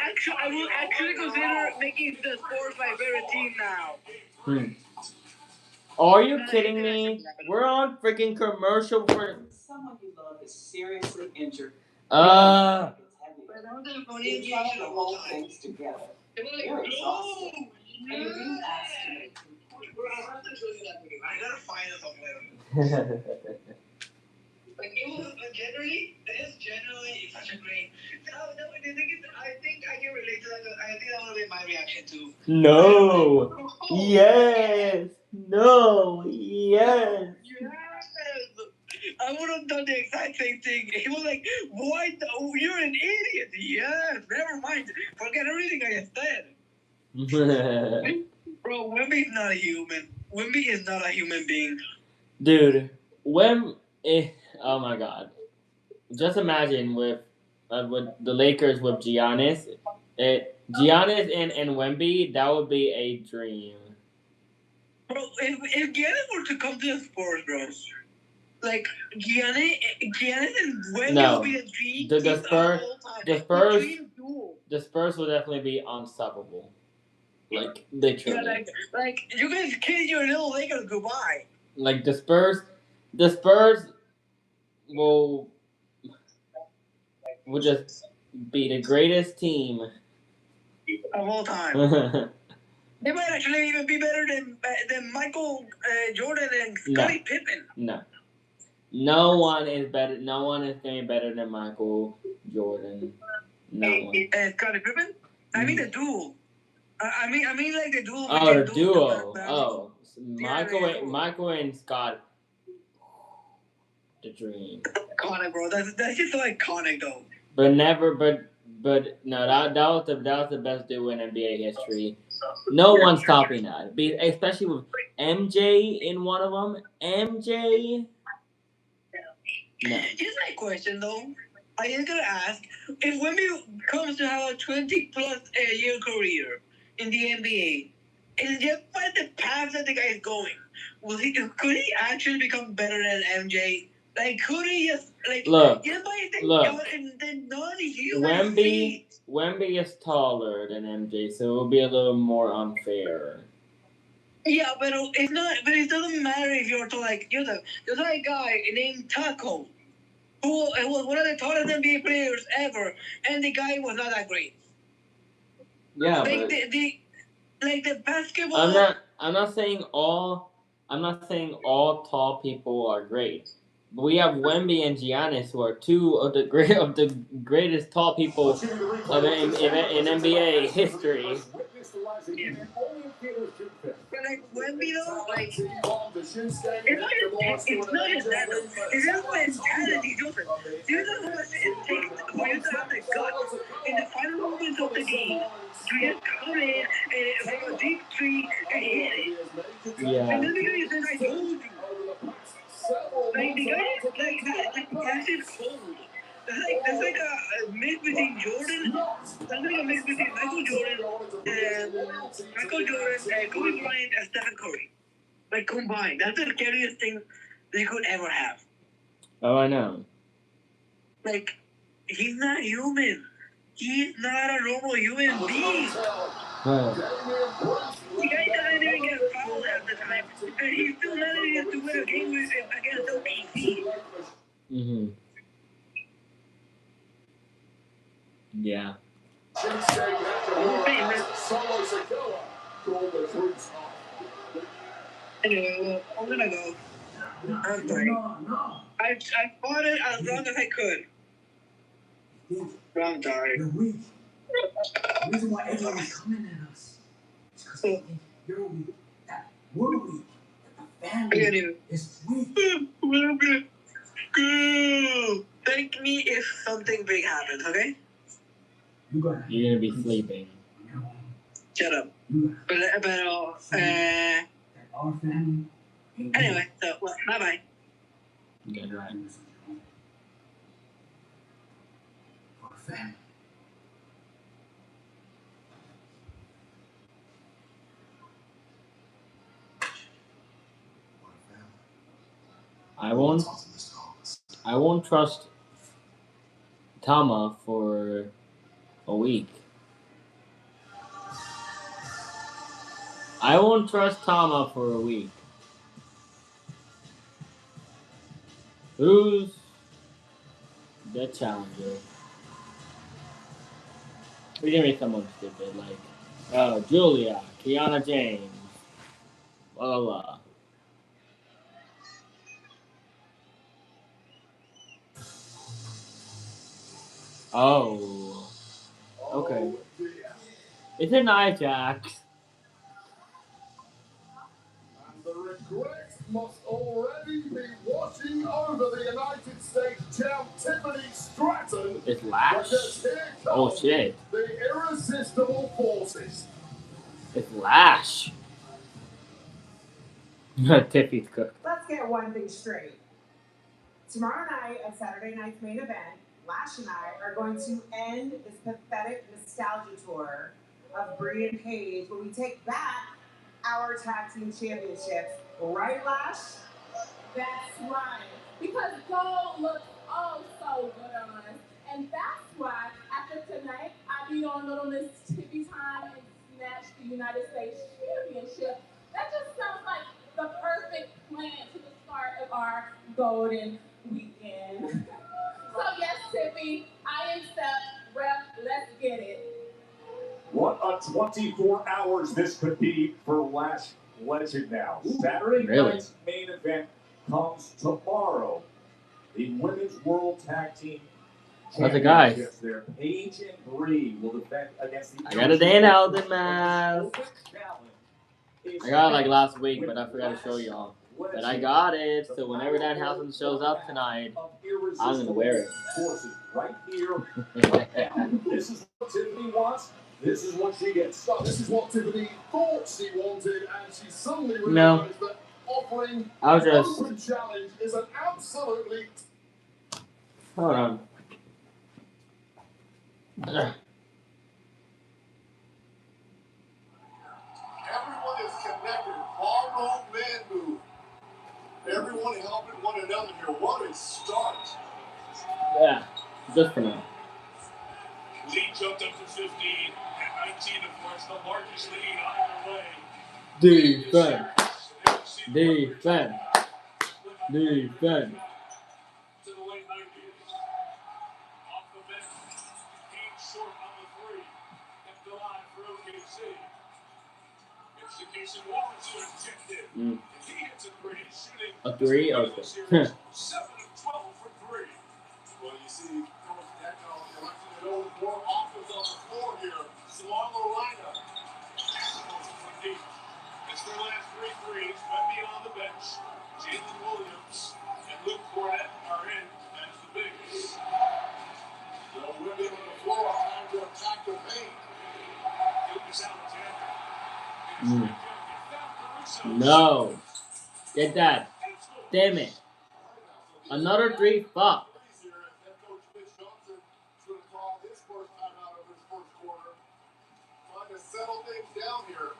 actually consider making the Spurs my favorite team now. Are you kidding me? We're on freaking commercial for someone you love is seriously injured. But that was the funniest You're trying reaction to of all hold time. things together. It was like, You're no, exhausted. And you're being asked to make Bro, I have to show you that video. I gotta find it somewhere. Like, it was generally, that is generally such a great. I think I can relate to that. I think that would be my reaction too. No. Yes. No. Yes. Yes. I would have done the exact same thing. He was like, "Why? You're an idiot." Yes. Never mind. Forget everything I just said. Bro, Wemby is not a human. Wemby is not a human being. Dude, oh my god. Just imagine with the Lakers with Giannis. Giannis and Wemby, that would be a dream. Bro, if Giannis were to come to the Spurs, bro, like Giannis and Wemby would be a dream. The Spurs will definitely be unstoppable. Like literally. Yeah, like you guys kiss your little Lakers goodbye. Like the Spurs will just be the greatest team of all time. They might actually even be better than Michael Jordan and Scottie Pippen. No. No one is better. No one is going to be better than Michael Jordan. No one. And Scottie Pippen? I mean the duel. I mean like the duel. Oh, the duo. Oh, Michael and Scott. The dream. Iconic, bro. That's just so iconic, though. But no, that was the best duo in NBA history. No one's topping that. Especially with MJ in one of them. MJ. No. Here's my question, though. I just gotta ask, if Wemby comes to have a 20-plus year career in the NBA, and just by the path that the guy is going, could he actually become better than MJ? Like, could he just, like, look. Wemby is taller than MJ, so it will be a little more unfair. Yeah, but it's not. But it doesn't matter if you're you're the guy named Taco, who was one of the tallest NBA players ever, and the guy was not that great. Yeah, like but the basketball. I'm not saying all tall people are great. But we have Wemby and Giannis, who are two of the greatest tall people of in NBA history. But Wemby though, it's not just that though. It's just mentality, Joseph. You know how much it takes for you to have the guts in the final moments of the game to just come in and from a deep three and hit it. Yeah. And then because I told you, the guy that's just cold. That's like a mix between Jordan. That's like a mix between Michael Jordan and Kobe Bryant and Stephen Curry. Like combined. That's the scariest thing they could ever have. Oh, I know. Like, he's not human. He's not a normal human being. The guy doesn't even get fouled half the time, and he's still managing to win a game against OKC. Mm-hmm. Yeah. Anyway, well, I'm gonna go. I'm sorry. I fought it as long as I could. I'm sorry. You're weak. The reason why everyone's coming at us is because they think you're weak, that we're weak, that the family is weak. Thank me if something big happens, okay? You're gonna be sleeping. Shut up. Anyway, so, well, bye-bye. Good night. I won't trust Tama for a week. I won't trust Tama for a week. Who's the challenger? Give me someone stupid like Julia, Kiana James, blah blah blah. Oh. Okay. It's an Ajax. And the regret must already be watching over the United States champ Tiffany Stratton. It's Lash. Oh shit. The irresistible forces. It's Lash. Tiffy's cooked. Let's get one thing straight. Tomorrow night at Saturday night's main event, Lash and I are going to end this pathetic nostalgia tour of Bree and Paige where we take back our tag team championships. Right, Lash? That's right. Because gold looks oh so good on us. And that's why after tonight, I'll be on Little Miss Tippy time and snatch the United States Championship. That just sounds like the perfect plan to the start of our golden weekend. So yes, Tippy, I accept. Ref, let's get it. What a 24 hours this could be for Lash Legend now. Saturday night's main event comes tomorrow. The Women's World Tag Team That's a guy. Their Paige and Bree will defend against the. I got a Dan Alden mask. I got it like last week, but I forgot to show y'all. But I got it, so whenever Dan Alden shows up tonight, I'm gonna wear it. Right here. This is what Tiffany wants. This is what she gets. So this is what Tiffany thought she wanted, and she suddenly realized that offering an open challenge is an absolutely. Hold on. Everyone is connected. All road man move. Everyone helping one another here. What a start. Yeah, just for now. Lead jumped up to 15 and 19, of course, the largest lead either way. Defense. Defense. Defense. To the late 90s. Off the bench. Came short on the three. Kept alive for OKC. Execution Lawrence was tipped in. He hits a three, shooting A three? Okay. 7 of 12 for three. Well, you see, Coach Deco electing to go with more offense on the floor here. Smaller lineup. It's their last 3 threes. Wemby on the bench. Jalen Williams and Luke Cornett are in as the bigs. So Wemby on the floor, trying to attack the paint. Lucas Alexander. No. Get that. Damn it. Another 3. Fuck. Trying to settle things down here.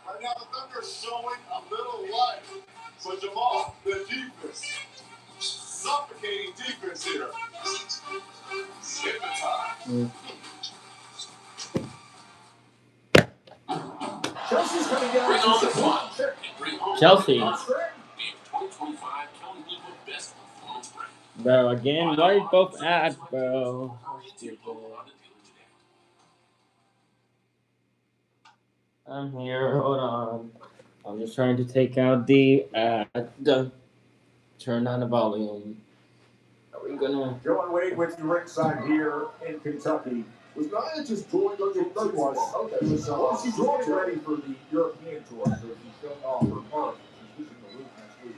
Right now the Thunder showing a little life. But Jamal, the defense. Suffocating defense here. Hypnotized. Chelsea's coming down. Bring on the fun. Chelsea. 2025 Kelly Blue Best Performance Brand. Bro, again, why you both at, bro? I'm here. Hold on. I'm just trying to take out the ad. Turn on the volume. Are we gonna? Joe and Wade with you ringside here in Kentucky. Was Nia just joined on your third one? Okay, so she's getting ready for the European tour, so she's showing off her part. She's using the loop next week.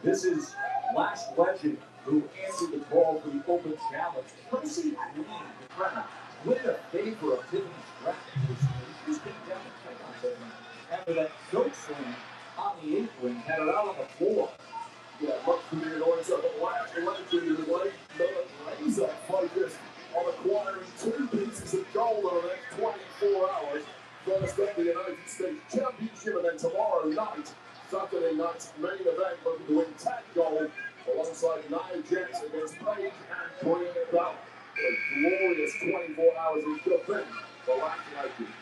This is Lash Legend, who answered the call for the Open Challenge. Tracy Green to try to win the favor of Tiffany Stratton. She's been down the check after that choke slam on the apron, had it out on the floor. Yeah, much to the annoyance of the Lash Legend, who lays up focus on acquiring 2 pieces of gold over the next 24 hours. First up, the United States Championship, and then tomorrow night, Saturday night's main event, looking to win tag gold alongside Nia Jax against Paige and Green Bell. A glorious 24 hours it should have been for Lash Legend.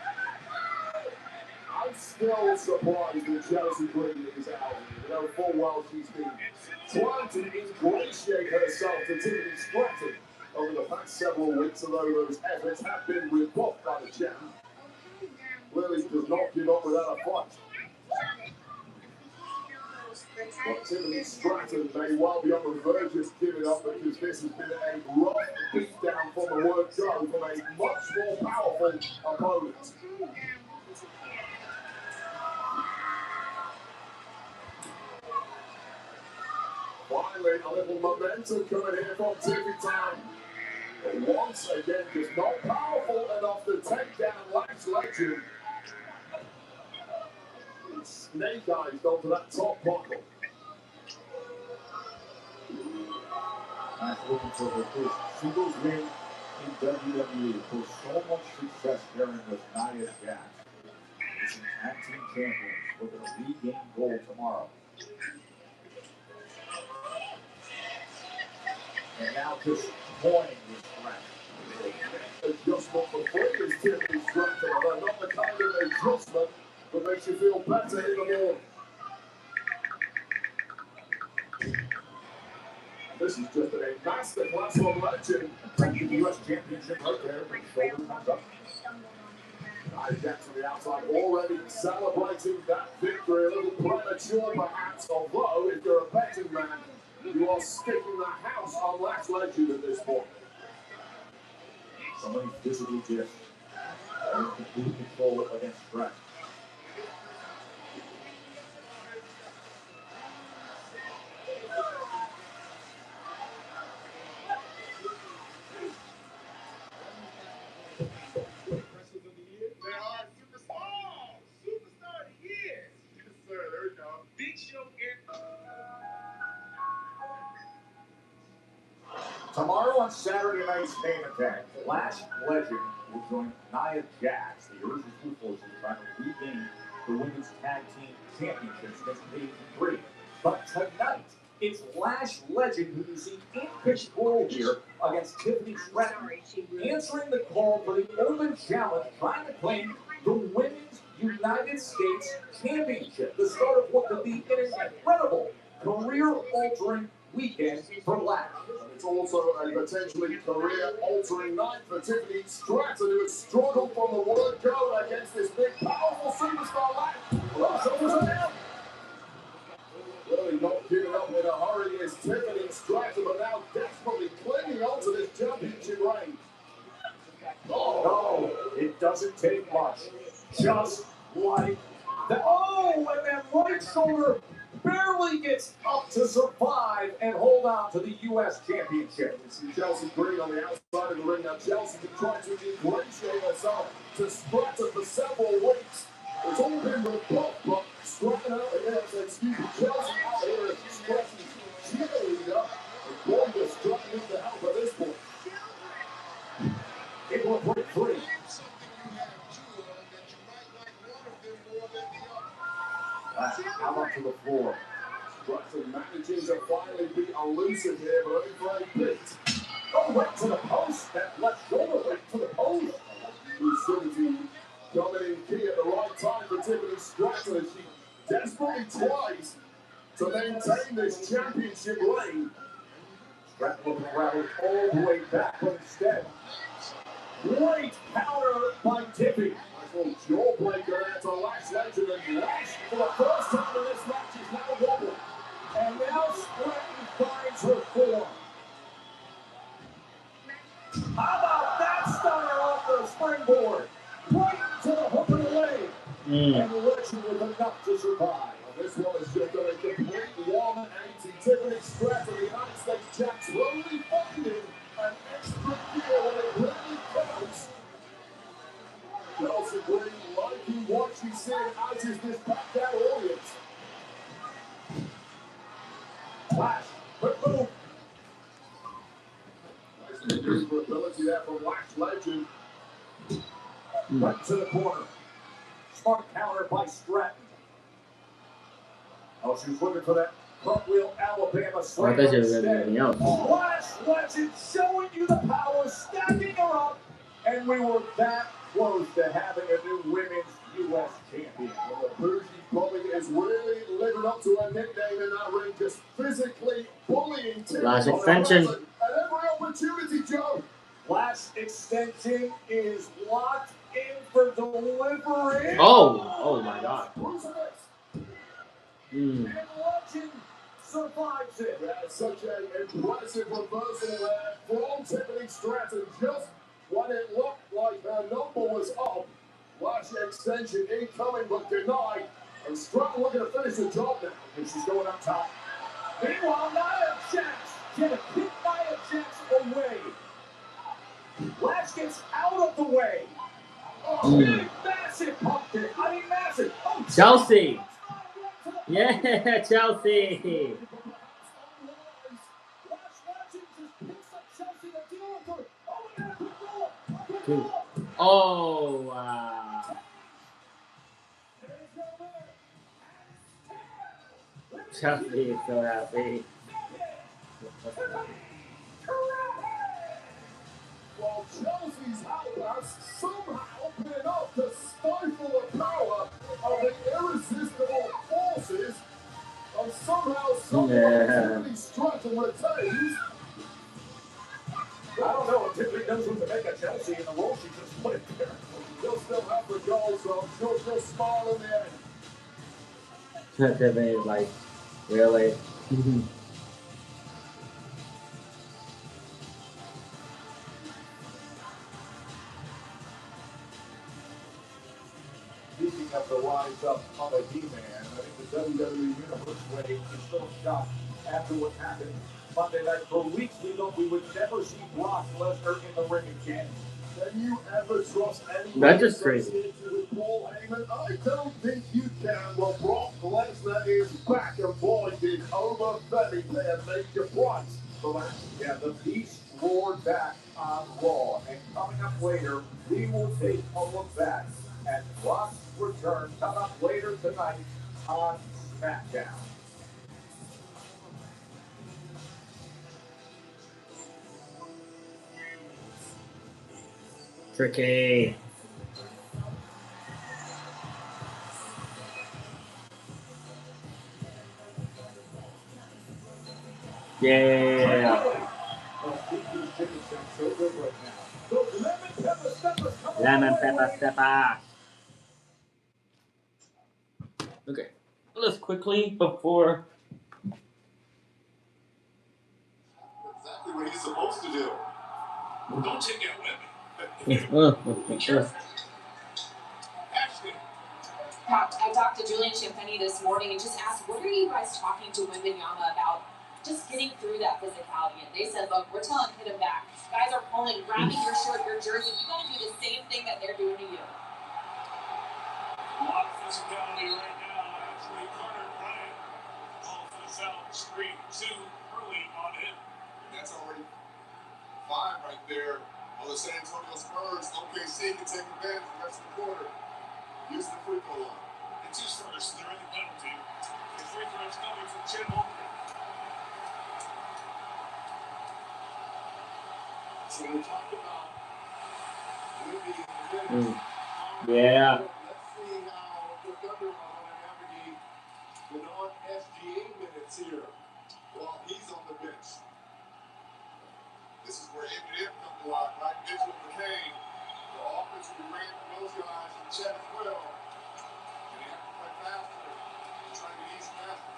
I'm still surprised that Chelsea Green is out. You know full well she's been trying to ingratiate herself to Tiffany Stratton over the past several weeks, although those efforts have been rebuffed by the champ. Clearly does not give up without a fight. But Tiffany Stratton may well be on the verge of giving up, because this has been a rough beatdown from the word go from a much more powerful opponent. Finally, a little momentum coming here from Tiffy Town. But once again, just not powerful enough to take down Lash Legend. Snake eyes onto that top buckle. Lash looking for the first singles win in WWE. For so much success pairing with Nia Jax. It's an tag team champions looking to regain gold tomorrow. And now just pointing this strength. Adjustment for players, Tiffany Stratton. Not the kind of adjustment that makes you feel better in the morning. This is just a masterclass from Legend. Taking the US Championship right there. Shoulder comes up. Nia Jax on the outside, already celebrating that victory. A little premature perhaps, although if you're a betting man, you are sticking the house on Lash Legend at this point. So many physical gifts. And complete control against Stratton. Superstar of the year. Yes, sir. There we go. Big Show here. Tomorrow on Saturday night's main event, Lash Legend will join Nia Jax, the original two forces, trying to regain the women's tag team championships against Paige and Green. But tonight, it's Lash Legend who you see in pitch role here against Tiffany Stratton, answering the call for the Open Challenge, trying to claim the women's United States Championship, the start of what could be an incredible career-altering weekend for Lash. It's also a potentially career-altering night for Tiffany Stratton, who has struggled from the word go against this big, powerful superstar Lash. Well, shoulders are down. Really not giving up in a hurry is Tiffany Stratton, but now desperately clinging onto this championship reign. Oh, no, it doesn't take much. Just like that. Oh, and that right shoulder barely gets up to survive and hold on to the U.S. Championship. We see Chelsea Green on the outside of the ring. Now Chelsea can try to ingratiate herself to Stratton for several weeks. It's all been rebuffed, but Stratton out here, excuse me, Chelsea out here is Stratton's cheerleader. And boy, does Stratton need the help at this point. It will break free. Out onto the floor. Stratton managing to finally be elusive here, but only for a bit. Oh, right to the post. That left shoulder right to the post. Lucidity coming in key at the right time for Tiffany Stratton as she desperately tries to maintain this championship reign. Stratton looking around all the way back, but instead, great counter by Tiffy. Nice little jawbreaker there to Lash Legend, and Lash for the first time in this match is now wobbling. And now Stratton finds her form. How about that stunner off the springboard? Right to the hook of the leg. And Legend with enough to survive. This one is just going to complete 180. Tiffany Stratton, the United States champs, slowly finding an extra gear when it really counts. Chelsea Green liking what she's seeing, as is this back-down audience. Lash, quick move. Nice maneuverability there from Lash Legend. Right to the corner. Smart counter by Stratton. Oh, she's looking for that cartwheel Alabama slam. Lash Legend showing you the power, stacking her up, and we were that close to having a new women's U.S. champion. Well, the bougie Bobby is really living up to her nickname in that ring, just physically bullying Tiffany. Last extension. At every opportunity, Joe. Last extension is locked in for delivery. Oh my God. And Legend survives it. That's such an impressive reversal there from Tiffany Stratton. Just when it looked like her number was up, Lash extension incoming but denied. And Stratton looking to finish the job now. And she's going up top. Meanwhile, Nia Jax can kick Nia Jax away. Lash gets out of the way. Oh, big, massive pump kick. I mean, massive. Oh, Chelsea. Yeah, Chelsea. Oh, wow. Chelsea is so happy. While Chelsea's outburst somehow been enough to stifle the power of the irresistible forces of somehow Tiffany Stratton retains. I don't know if Tiffany knows what to make of Chelsea in the role she just put there. She'll still have the goal, so I'm sure she'll smile in the end. Tiffany is like, really? Speaking of the rise up of a D-Man, I think the WWE Universe way is still shocked after what happened Monday night. For weeks we thought we would never see Brock Lesnar in the ring again. Can you ever trust anyone? That's just crazy. With Paul Heyman? I don't think you can. Well, Brock Lesnar is back, and boy, did Over Femi pay a major price for that. Yeah, the Beast roared back on Raw, and coming up later, we will take a look back at Brock's return coming up later tonight on SmackDown. Tricky. Yeah. Lemon pepper stepper. Okay. Let's quickly before. Exactly what he's supposed to do. Don't take that with me. Be careful. Ashley. I talked to Julian Champagny this morning and just asked, what are you guys talking to Wembanyama about? Just getting through that physicality. And they said, look, we're telling hit him back. Guys are pulling, grabbing your shirt, your jersey. You got to do the same thing that they're doing to you. A lot of physicality right now. Actually, Carter Bryant calls this out. Screen 2 early on him. And that's already 5 right there on the San Antonio Spurs. OKC can take advantage the rest of the quarter. Use the free throw line. It's his first. They're in the penalty. The free throw's coming from Chet Holmgren. So we talked about Wemby in the minutes. Yeah. Let's see how the Thunder are going to navigate the non-SGA minutes here while he's on the bench. This is where Eminem comes to life, right? Mitchell McCain. The offense will be ran from those guys and Chet as well. And they have to play faster. Try to get easy faster.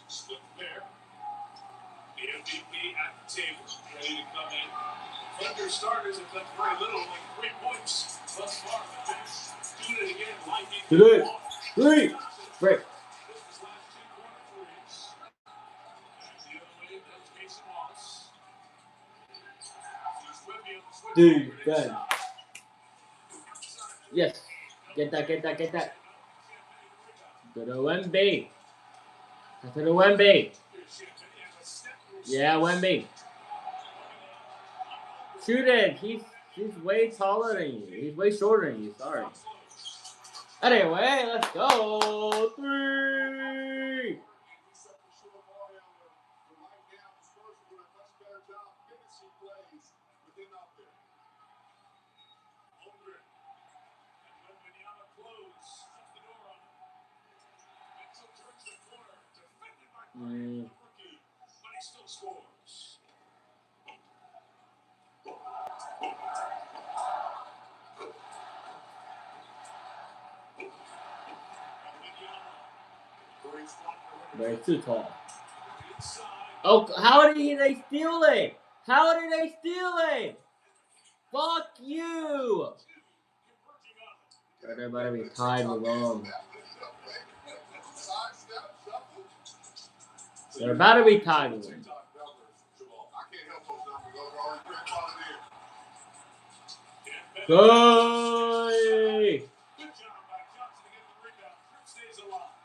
Split there. The MVP at the table, ready to come in. Thunder starters have done very little, like 3 points thus far. But doing it again, like it. Do it. 3. Break. This was last 2 corner threes. And the other way, that's Jason Wallace. He's Wemby on the switch. Dude, good. Yes. Get that. Go to Wemby. To the Wemby. Yeah, Wemby. Shoot it. He's way taller than you. He's way shorter than you. Sorry. Anyway, let's go. 3. But he still scores. They're too tall. Oh, how did they steal it? How did they steal it? Fuck you! They're about to be tied with wrong. They're about to be tied with them. Good! Good job by Johnson to get the rebound. Crip stays alive.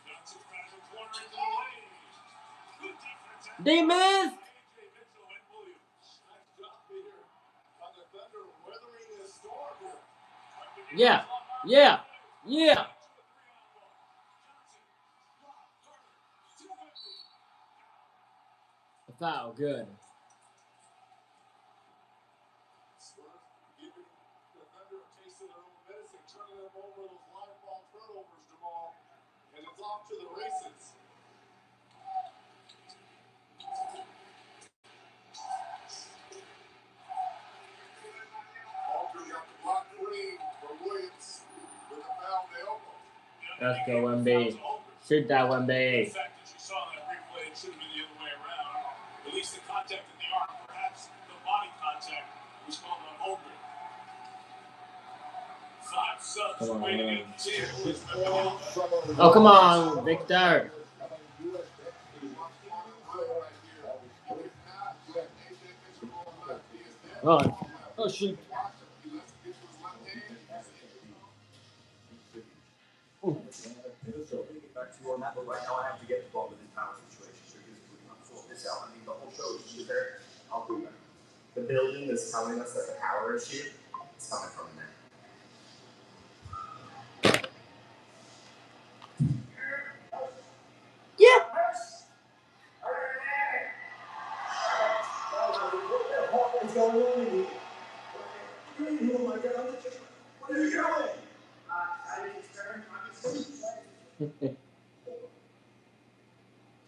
Johnson's back to the corner into the lane. Good defense. They missed! Yeah. A foul, good. Giving the Thunder a taste of their own medicine, turning them over those live ball turnovers, Jamal, and it's off to the races. Walker got the block free for Williams with a foul on the elbow. Let's go, Wemby. Shoot that, Wemby. The fact that you saw that replay, it should have been the other way around. At least the contact in the arm, perhaps the body contact was called on Holmgren. 5 subs waiting at the table. Oh, come on, Victor. Oh, shoot. But right now I have to get involved in this power situation. So I'm sort this out. I mean, the whole show is there. I'll do that. The building is telling us that the power issue is coming from there. Yeah. What's going on with you? Oh my God, what are you doing? I didn't turn. I'm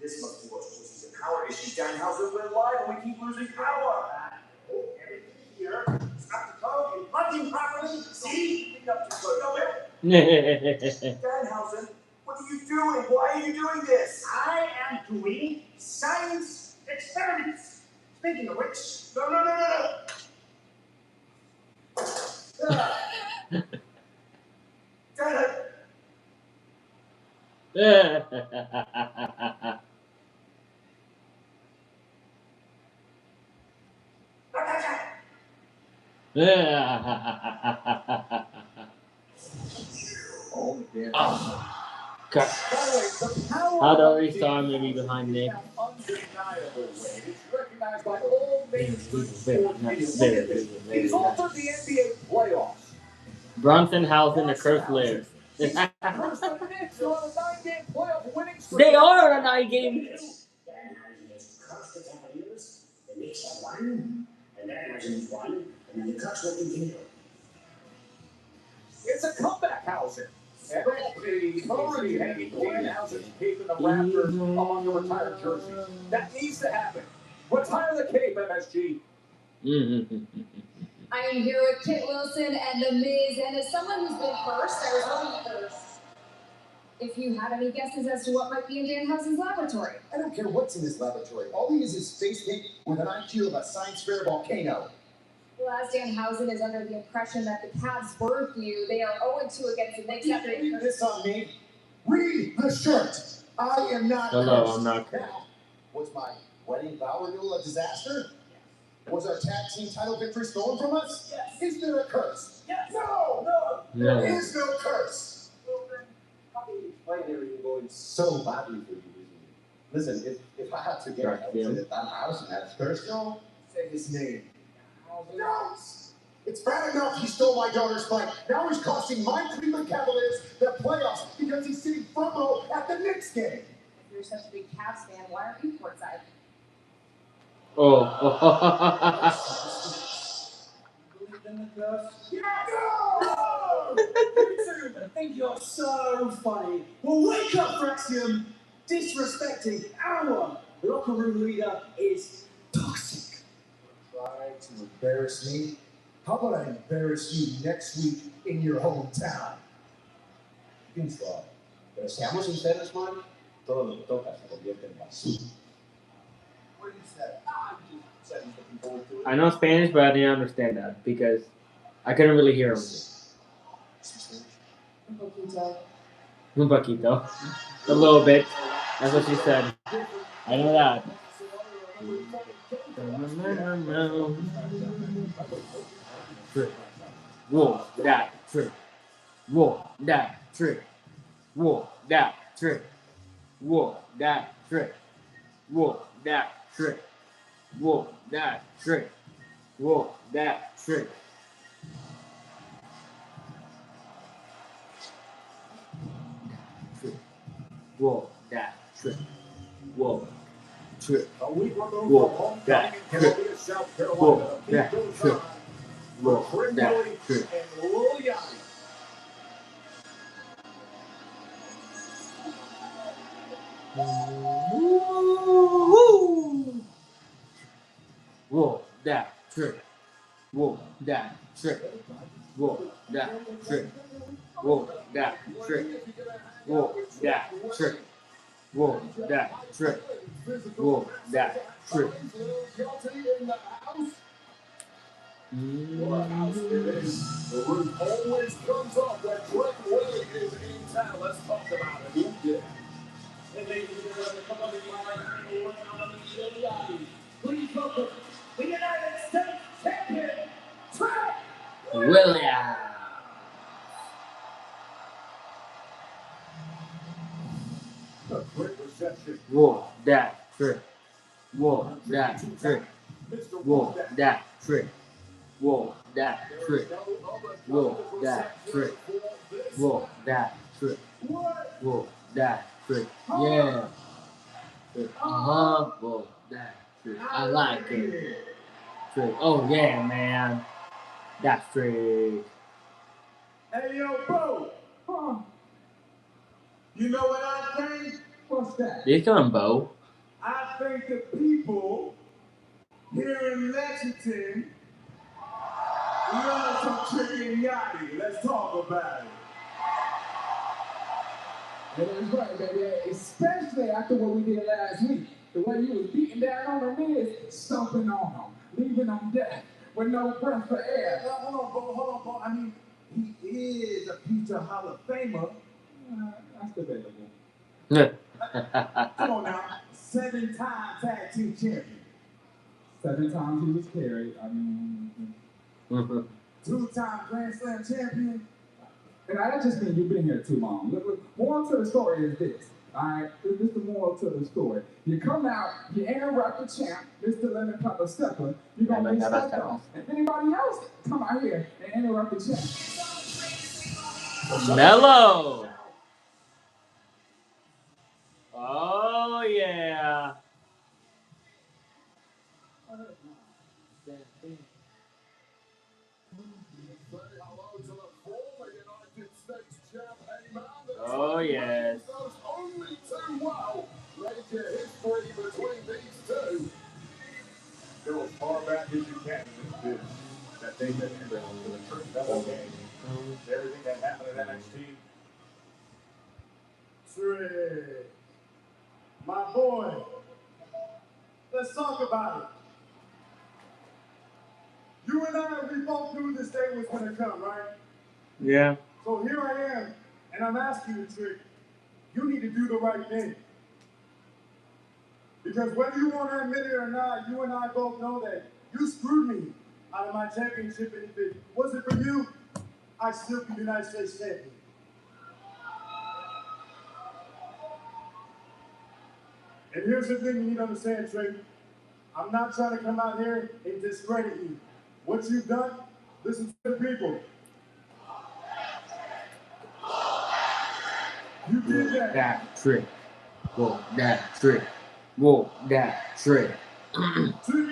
This must be what's causing the power issue. Danhausen, we're live and we keep losing power. Everything here is up to code and punching properly. See? Pick up to code. Danhausen, what are you doing? Why are you doing this? I am doing science experiments. Speaking of which, no. Oh, God. How do we saw maybe behind Nick? Undeniable way. It's recognized by all mainstream sports media. He's altered the NBA playoffs. Bronson Housen, the curse lives. They are on a 9-game playoff winning streak. They are on a 9-game. The Knicks have won, and Danhausen's won, and then the Cubs will continue. It's a comeback housing. And the already hanging Danhausen's cape in the rafters among the retired jerseys. That needs to happen. Retire the cape, MSG. I am here with Kit Wilson and The Miz, and as someone who's been first, I was hoping first if you had any guesses as to what might be in Danhausen's laboratory. I don't care what's in his laboratory. All he is face paint with an IQ of a science fair volcano. Well, as Danhausen is under the impression that the Cavs birthed you, they are 0-2 against the Knicks after they Read this on me. Read the shirt. I am not Hello, cursed. I'm not cursed. Now, was my wedding vow renewal a disaster? Was our tag team title victory stolen from us? Yes. Is there a curse? Yes. No. No. There is no curse. How can you explain everything going so badly for you recently? Listen, if I had to get out to the house and that's cursed, no, say his name. No. It's bad enough he stole my daughter's fight. Now he's costing my Cleveland Cavaliers the playoffs because he's sitting front row at the Knicks game. If you're such a big Cavs fan, why aren't you courtside? Oh. Believe in the curse? Yeah. No! You two think you're so funny. Well, wake up, Fraxium! Disrespecting our locker room leader is toxic. Try to embarrass me? How about I embarrass you next week in your hometown? Bien suave. Pero seamos sinceros, man. Todo lo que toca se convierte en basura. What did you say? I'm just saying looking forward to it. I know Spanish, but I didn't understand that because I couldn't really hear him. Un poquito. A little bit. That's what she said. I know that. Whoa, that trick. Whoa, that trick. Whoa, that trick. Whoa, that trick. Whoa, that trick. Whoa, that trick. Whoa, that trick. Whoa, that trick. Whoa, trick. A week removed Whoa, from homecoming that in trick. Columbia, South Carolina. Whoa, The that beat goes trick. on Whoa, for Trent that Willie trick. and Liliani. Whoa, that trick. Whoa, that trick. Whoa, that trick. Whoa, that trick. Whoa, that trick. Whoa, that trick. Whoa, that trick. What a house it is. The roof always comes up when Trent Willie is in town. Let's talk about it. Who did? And ladies and gentlemen, come on in line. Please welcome the United States champion, Trent William. A great reception. Whoa, that trick. Whoa, that trick. Mr. Whoa, that trick. Whoa, that trick. Whoa, that trick. Whoa, that trick. Whoa, that trick. Yeah. Whoa, that trick. I like it. Trick. Oh yeah, man. That trick. Hey, yo, bro. You know what I think? Well, What's that? He's coming, Bo. I think the people here in Lexington love some chicken yachty. Let's talk about it. That is right, baby. Especially after what we did last week. The way you was beating down on them is stomping on them, leaving them dead with no breath for air. Hold on, Bo. I mean, he is a future Hall of Famer. That's debatable. Come on now. 7-time tag team champion. 7 times he was carried. I mean, 2-time Grand Slam champion. and that just means you've been here too long. Look, moral to the story is this. Alright, this is the moral to the story. You come out, you interrupt the champ, Mr. Lemon Pepper Stepper, you're gonna be stepped on. If anybody else come out here and interrupt the champ. Mellow. Oh yeah. Oh yes. Only too well. Major history between these two. Go as far back as you can in this business. That they did for the first double game. Everything that happened at NXT. Trick. My boy. Let's talk about it. You and I, we both knew this day was going to come, right? Yeah. So here I am, and I'm asking you, Trick, you need to do the right thing. Because whether you want to admit it or not, you and I both know that you screwed me out of my championship, and if it wasn't for you, I'd still be United States champion. And here's the thing you need to understand, Trick. I'm not trying to come out here and discredit you. What you've done, listen to the people. You did that. That trick. Whoa, that trick. Whoa, that trick. Trick,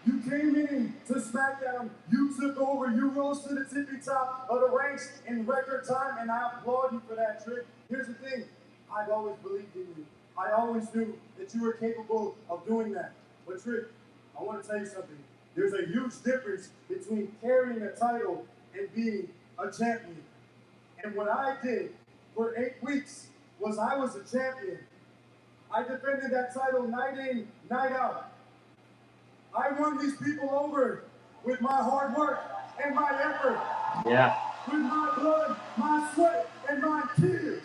you came in to SmackDown, you took over, you rose to the tippy top of the ranks in record time, and I applaud you for that, Trick. Here's the thing, I've always believed in you. I always knew that you were capable of doing that. But Trick, I want to tell you something. There's a huge difference between carrying a title and being a champion. And what I did for 8 weeks was I was a champion. I defended that title night in, night out. I won these people over with my hard work and my effort. Yeah. With my blood, my sweat, and my tears.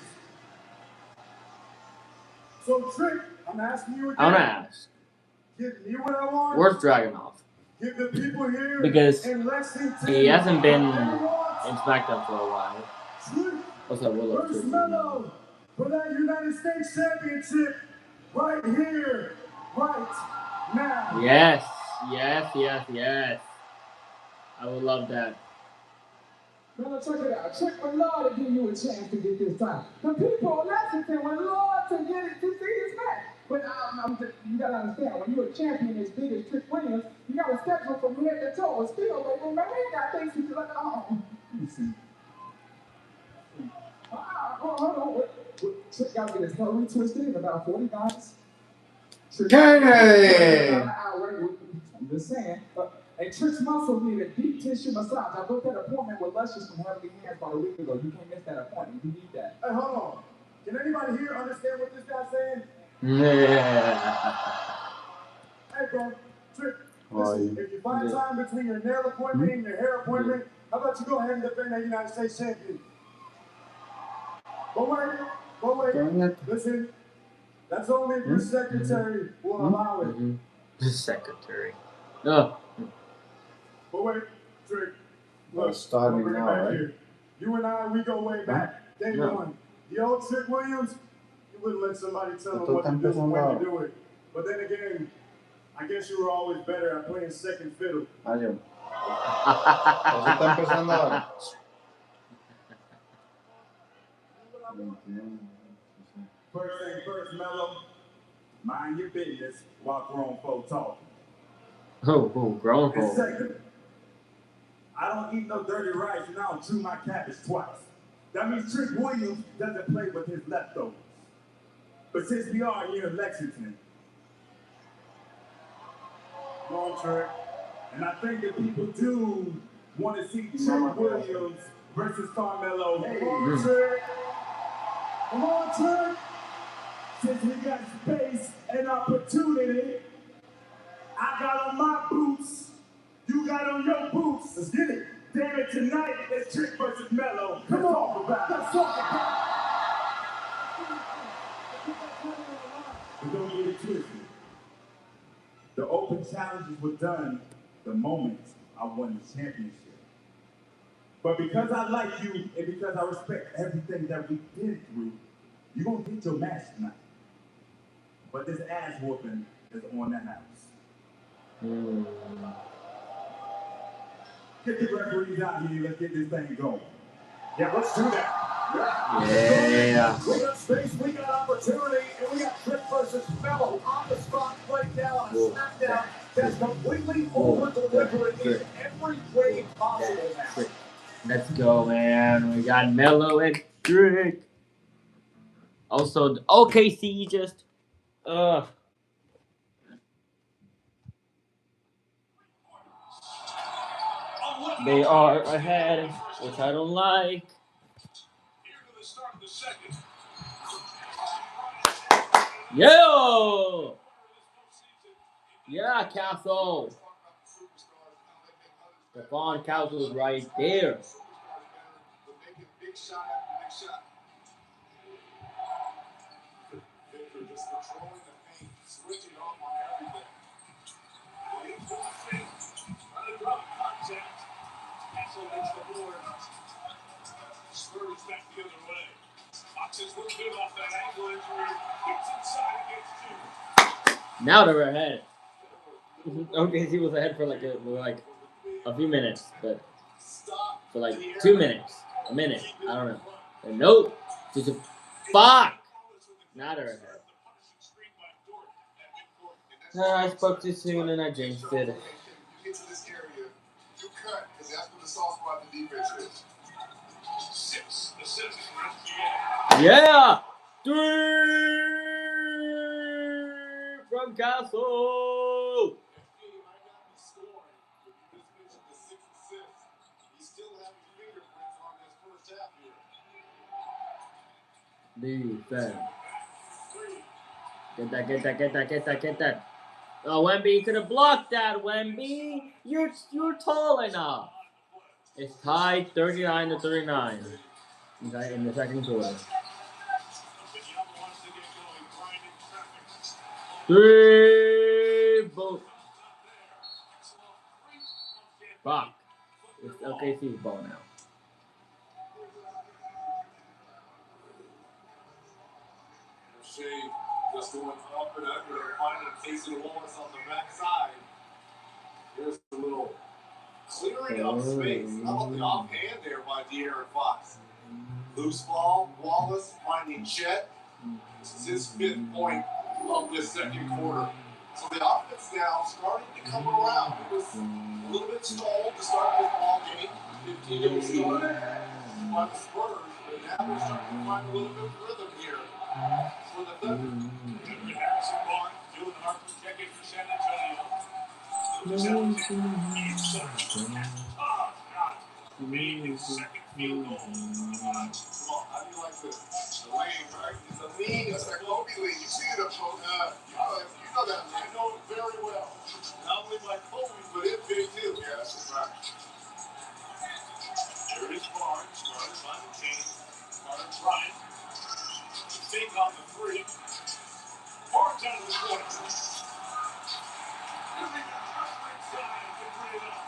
So, Trick, I'm asking you again. I want to ask. Give me what I want. Where's Dragunov? Give the people here Because in Lexington he hasn't been what they in want. SmackDown for a while. Trick, What's that? Willow First Mellow for that United States Championship right here, right now. Yes. Yes, yes, yes. I would love that. Brother, check it out. Check with Lord to give you a chance to get this time. The people of Lexington with Lord to get it to see his match. But you gotta understand, when you're a champion as big as Trick Williams, you gotta schedule from head to toe. Still, baby, man, we got things to do. Like, let me see. Hold on. What? Trick gotta get his hair retwisted in about 40 minutes. Hey! I'm just saying. And Trick's muscles need a deep tissue massage. I booked that appointment with Luscious from Heavenly Hands about a week ago. You can't miss that appointment. You need that. Hey, hold on. Can anybody here understand what this guy's saying? Yeah. Hey, bro. Trick, listen, if you find time between your nail appointment and your hair appointment, how about you go ahead and defend that United States champion? But wait. Listen, that's only if your secretary will allow it. The secretary. No. But wait, Trick. Look, starting bring it now, back right? here. You and I, we go way back. Day one. The old Trick Williams, you wouldn't let somebody tell him what to do and when to do it. But then again, I guess you were always better at playing second fiddle. Adiós. Eso está empezando ahora. First thing first, Mello. Mind your business while grown folk talking. Oh, grown And folk. second, I don't eat no dirty rice and I don't chew my cabbage twice. That means Trick Williams doesn't play with his leftovers. But since we are here in Lexington, long term, and I think that people do want to see Trick Williams versus Carmelo. Hey, Trick. Come on, Trick. Since we got space and opportunity, I got on my boots. You got on your boots. Let's get it. Damn it, tonight it's Trick versus Melo. Come on, let's talk about it. But don't get it twisted. The open challenges were done the moment I won the championship. But because I like you and because I respect everything that we've been through, you're going to get your match tonight. But this ass whooping is on the house. Get the referees out here. Let's get this thing going. Yeah, let's do that. Yeah. We got space, we got opportunity, and we got Trick versus Melo on the spot right now on a SmackDown that's completely over-delivering in every way possible now. Let's go, man. We got Melo and Trick. Also, OKC just, they are ahead, which I don't like. Yo! Yeah, Castle. Pabon Castle is right there. Just controlling the paint, switching off on everything. Drop contact. Castle makes the board. Spurs back the other way. Foxes look good off that ankle injury. Gets inside and gets two. Now they're ahead. OKC was ahead for like a few minutes, but for like 2 minutes, a minute, I don't know. And nope, just a fuck. Now they're ahead. I spoke too soon and I jinxed it. You get to this area, you cut, because that's what the soft spot the defense is. 6 assists. Yeah! 3 from Castle! Defense. Get that. Oh, Wemby, you could have blocked that, Wemby. You're tall enough. It's tied 39-39 in the second quarter. 3 both. Fuck. It's OKC's ball now. Shea just going up and under, finding Casey Wallace on the backside. Here's a little clearing up space. How about the offhand there by De'Aaron Fox? Loose ball, Wallace finding Chet. This is his 5th point of this second quarter. So the offense now starting to come around. It was a little bit stalled to start this ball game. 15-0 start by the Spurs, but now they're starting to find a little bit of rhythm here for the Thunder. Henry Harrison Barnes doing Harper checking for San Antonio. Second field goal. Come on, how do you like this? The lane, right? It's a lean. It's like Kobe lean. You see it up close. You know that. I know it very well. Not only by Kobe, but it's big too. Yeah, that's a fact. There it is, Barnes. Barnes on the chain. Barnes right. Fake on the 3. Barnes out of the corner. Using the right side to bring it up.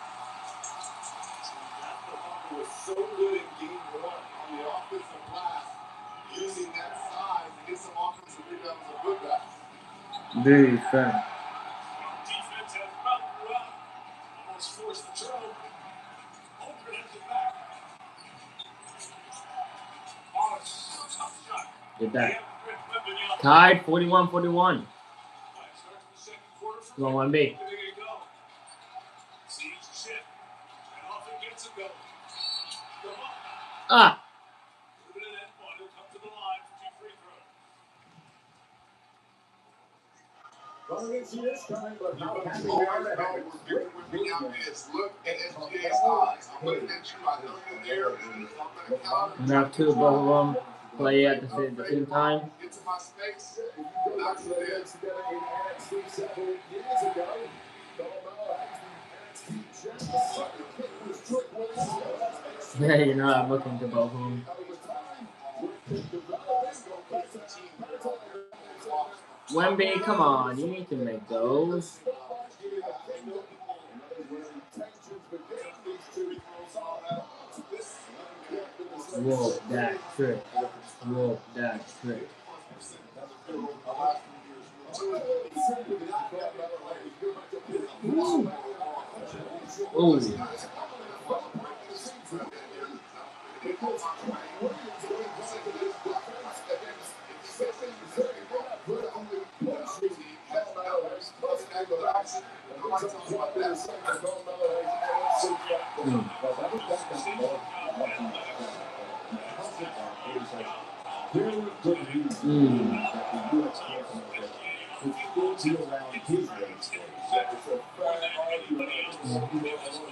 Was so good in game 1 on the offensive glass, using that side to get some offensive rebounds and putbacks. Defense. Defense has run throughout. Almost forced the turnover. Over at the back. Tough shot. Get that. Tied 41-41. Come on, 1B. Ah! Well, didn't see this coming, but how happy we are to have a great video. Look at SGA's eyes. I'm looking at you. I know you're there. I'm going to count. Now two, both of them play at the same time. Get to my space. If you go back to the days together in NXT several years ago, Carmelo has the NXT champion. Kick was Trick Williams. Yeah, you know I'm looking to both of them. Wemby, come on, you need to make those. Whoa, that trick. Whoa, that trick. Ooh. Ooh. Very good reason that the U.S. championship would still be around his race. It's a fair argument.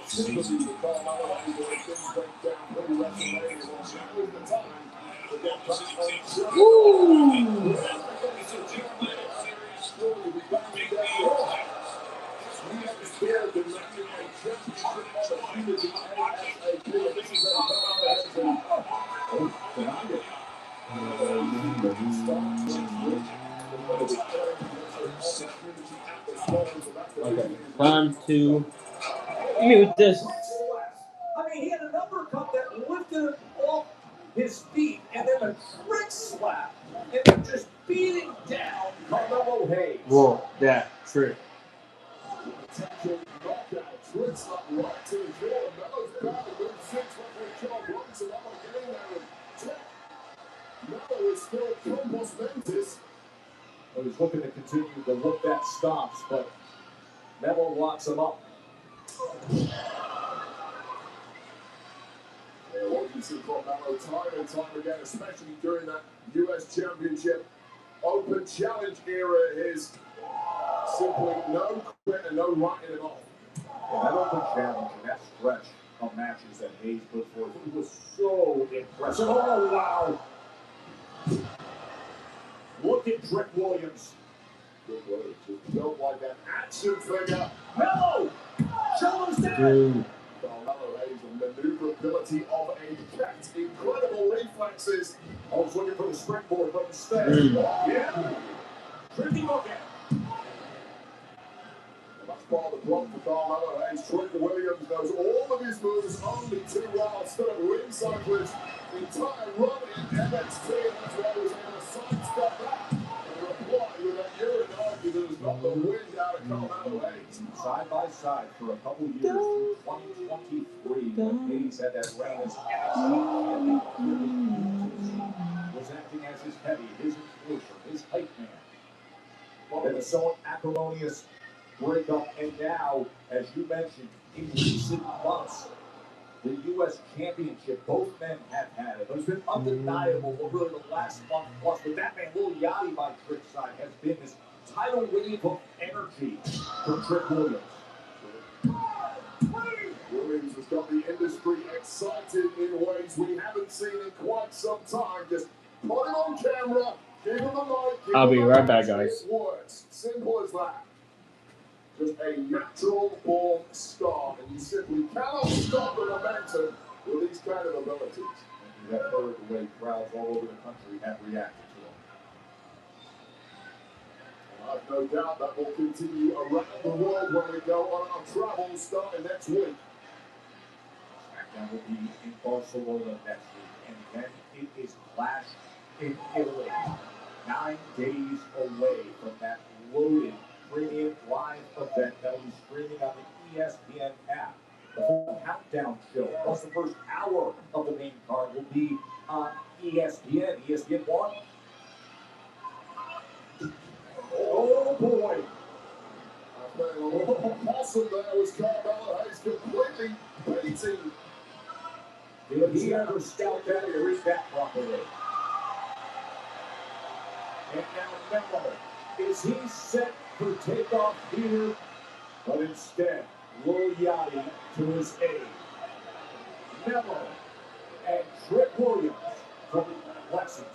Sympathy with Carmelo as things break down pretty WrestleMania. Now is the time to get back on track. We have the spirit of demanding a championship opportunity ASAP. This is a behind it. Okay, time to mute this. I mean, he had an uppercut that lifted him off his feet, and then a trick slap, and then just beating down Carmelo Hayes. Whoa, that trick. Potential knockout, trick slap right to the jaw. Melo's back, good 6 1 Charles Robinson. I'm getting there with check. Melo is still Campos Mentis. He's looking to continue the look that stops, but Melo locks him up. What you see from Melo time and time again, especially during that U.S. Championship Open Challenge era, is simply no quit and no writing him off. That Open Challenge and that stretch of matches that Hayes put forth, it was so impressive. Oh, wow. Look at Trick Williams. Trick Williams just built like that action figure. Melo! Show us that! Carmelo Hayes, the maneuverability of a cat. Incredible reflexes. I was looking for the springboard, but instead, yeah. Tricky look at. That's part of the block for Carmelo Hayes. Trick Williams knows all of his moves only too well. Stood at ringside for his entire run in NXT, and that's why he was able to sidestep that and reply with that Uranagi that has got the wind out of Carmelo Hayes. Side by side for a couple years through 2023, when Hayes had that reign as was acting as his heavy, his enforcer, his hype man. Then a somewhat acrimonious breakup, and now, as you mentioned, in recent months, the U.S. Championship, both men have had it. But it's been undeniable for really the last month plus. But that man, Lil Yachty by Trick's side, has been this tidal wave of energy for Trick Williams. Williams has got the industry excited in ways we haven't seen in quite some time. Just put him on camera, give him the mic. I'll be right back, guys. It works. Simple as that. Just a natural born star, and you simply cannot stop the momentum with these kind of abilities. And you have heard the way crowds all over the country have reacted to him. I've no doubt that will continue around the world when we go on our travel starting next week. SmackDown will be in Barcelona next week, and then it is Clash in Italy. 9 days away from that loaded premium live event that will be streaming on the ESPN app. The whole countdown show, plus the first hour of the main card, will be on ESPN, ESPN 1. Oh boy! I'm playing a little possum there was Carmelo Hayes completely beating. Did he ever scout that and read that properly? And now Melo, is he set for takeoff here, but instead, Lil Yachty to his aid. Neville and Trick Williams from Lexington.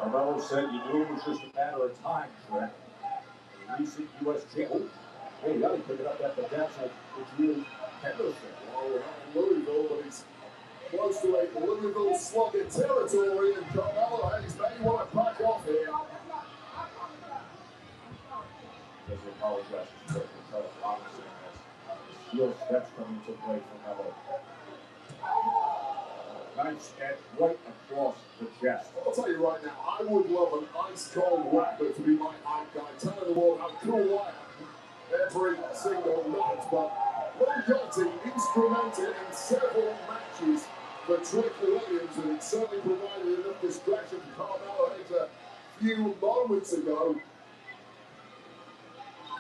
Carmelo said you knew it was just a matter of time, Trick. The recent U.S. champ. Oh, hey, Yachty picking up that potential, which is Henderson. Well, we're not in Louisville, but he's close to a Louisville slugging territory, and Carmelo Hayes may want to back off here. As he apologizes to Charles Robinson as heel steps coming to play for Melo. Nice and right across the chest. I'll tell you right now, I would love an ice-cold rapper to be my hype guy, telling the world how cool I am every single night. But Lil Yachty instrumented in several matches for Trick Williams, and it certainly provided enough distraction for Carmelo Hayes a few moments ago.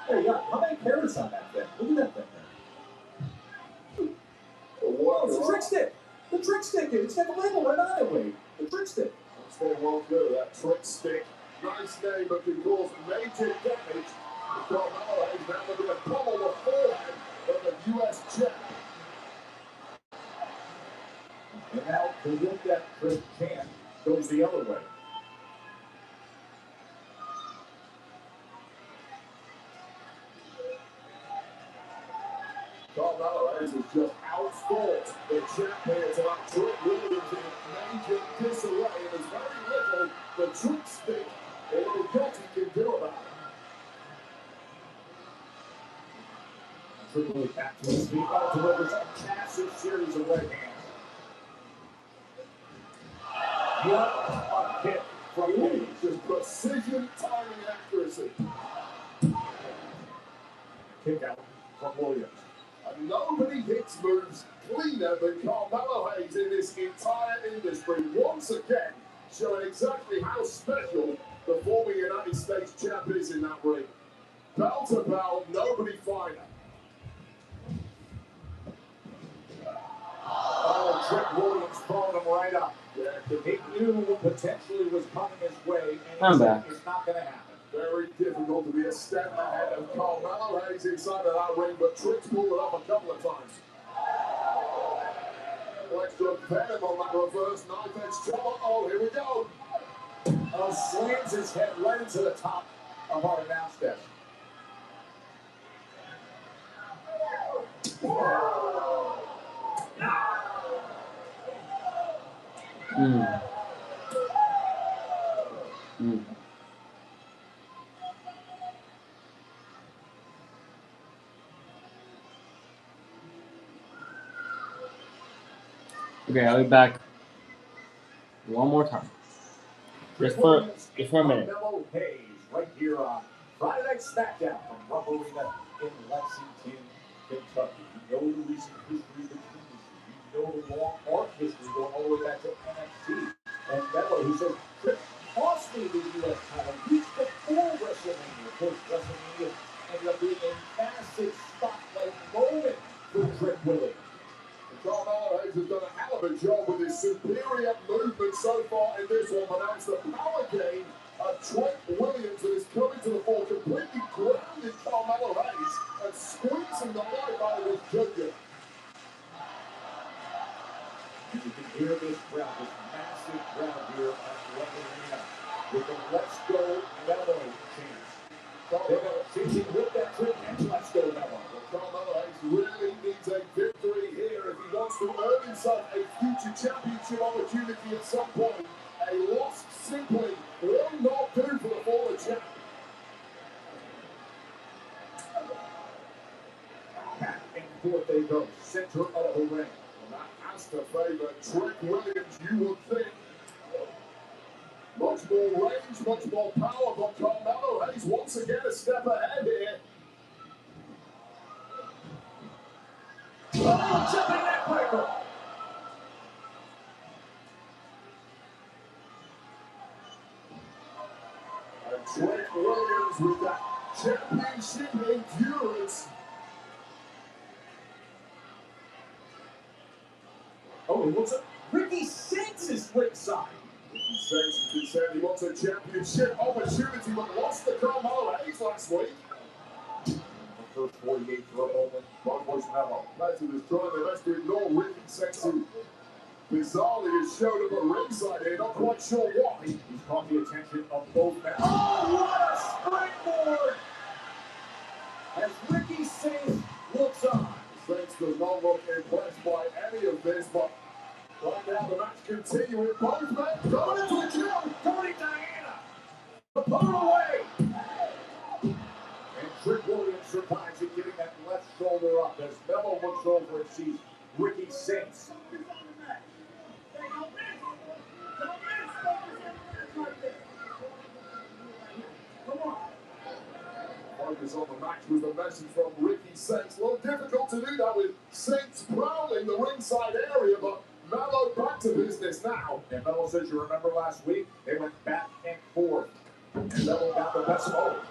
Hey, yeah, how many carrots on that thing? Look at that thing. Whoa, It's a trick stick. The trick stick. It's got the label right on it, Wade. The trick stick. That's very well good, that trick stick. Nice name, but can cause major damage. Carmelo Hayes now looking to pummel the forehead of the U.S. champ. And now to look that trick champ goes the other way. Carmelo Hayes has just outfought the champ here tonight. Trick Williams in major disarray, and there's very little the trick stick or Lil Yachty can do about it. Trick Williams back to his feet. Oh, delivers a massive series of right hands. What a hit from Hayes. Just precision, timing, accuracy. Kick out from Williams. And nobody hits moves cleaner than Carmelo Hayes in this entire industry. Once again, showing exactly how special the former United States champ is in that ring. Bell to bell, nobody finer. Oh, Trick Williams throwing him right up. Yeah, he knew what potentially was coming his way, and he said it's not going to happen. Very difficult to be a step ahead of Carmelo Hayes inside of that ring, but Trick's pulled it up a couple of times. Extra venom on that reverse knife edge chopper. Oh, here we go. Slams his head right into the top of our announce desk. Okay, I'll be back one more time. Just for a minute. Carmelo Hayes right here on Friday Night Smackdown from Rumble Arena in Lexington, Kentucky. You know the recent history between the two. You know the long arc history going all the way back to NXT. And Melo, who said, Trick cost me the U.S. title weeks before WrestleMania. Of course, WrestleMania ended up being a massive spotlight moment for Trick Williams. Carmelo Hayes has done a hell of a job with his superior movement so far in this one, but now it's the power game of Trick Williams that is coming to the fore, completely grounded Carmelo Hayes and squeezing the life out of his junior. And you can hear this crowd, this massive crowd here at Rumble Arena with the Let's Go Melo chants. They're going to chase with that Trick and Let's Go Melo. Carmelo Hayes really needs a victory here if he wants to earn himself a future championship opportunity at some point. A loss simply will not do for the former champ. Back and forth they go, center of the ring. Well, that has to favor Trick Williams, you would think. Much more range, much more power, but Carmelo Hayes once again a step ahead here. Oh, jumping neck breaker. Spurs with that championship endurance. Oh, he looks at Ricky Saints is ringside. Ricky Saints has been saying he wants a championship opportunity, but lost the Carmelo Hayes last week. The first 48 for a moment. Wrong voice Melo. United is trying their best to ignore Ricky Saints, who bizarrely has showed up at ringside here, not quite sure why. He's caught the attention of both men. Oh, what a springboard! As Ricky Saints looks on. Saints does not look impressed by any of this, but right now the match continuing. Both men going into the kill. Tony Diana. The put away. And Trick Williams survives it, getting that left shoulder up as Melo looks over and sees Ricky Saints. Focus on the match was the message from Ricky Saints. A little difficult to do that with Saints prowling the ringside area, but Melo back to business now. And Melo says, you remember last week, they went back and forth. And Melo got the best of it.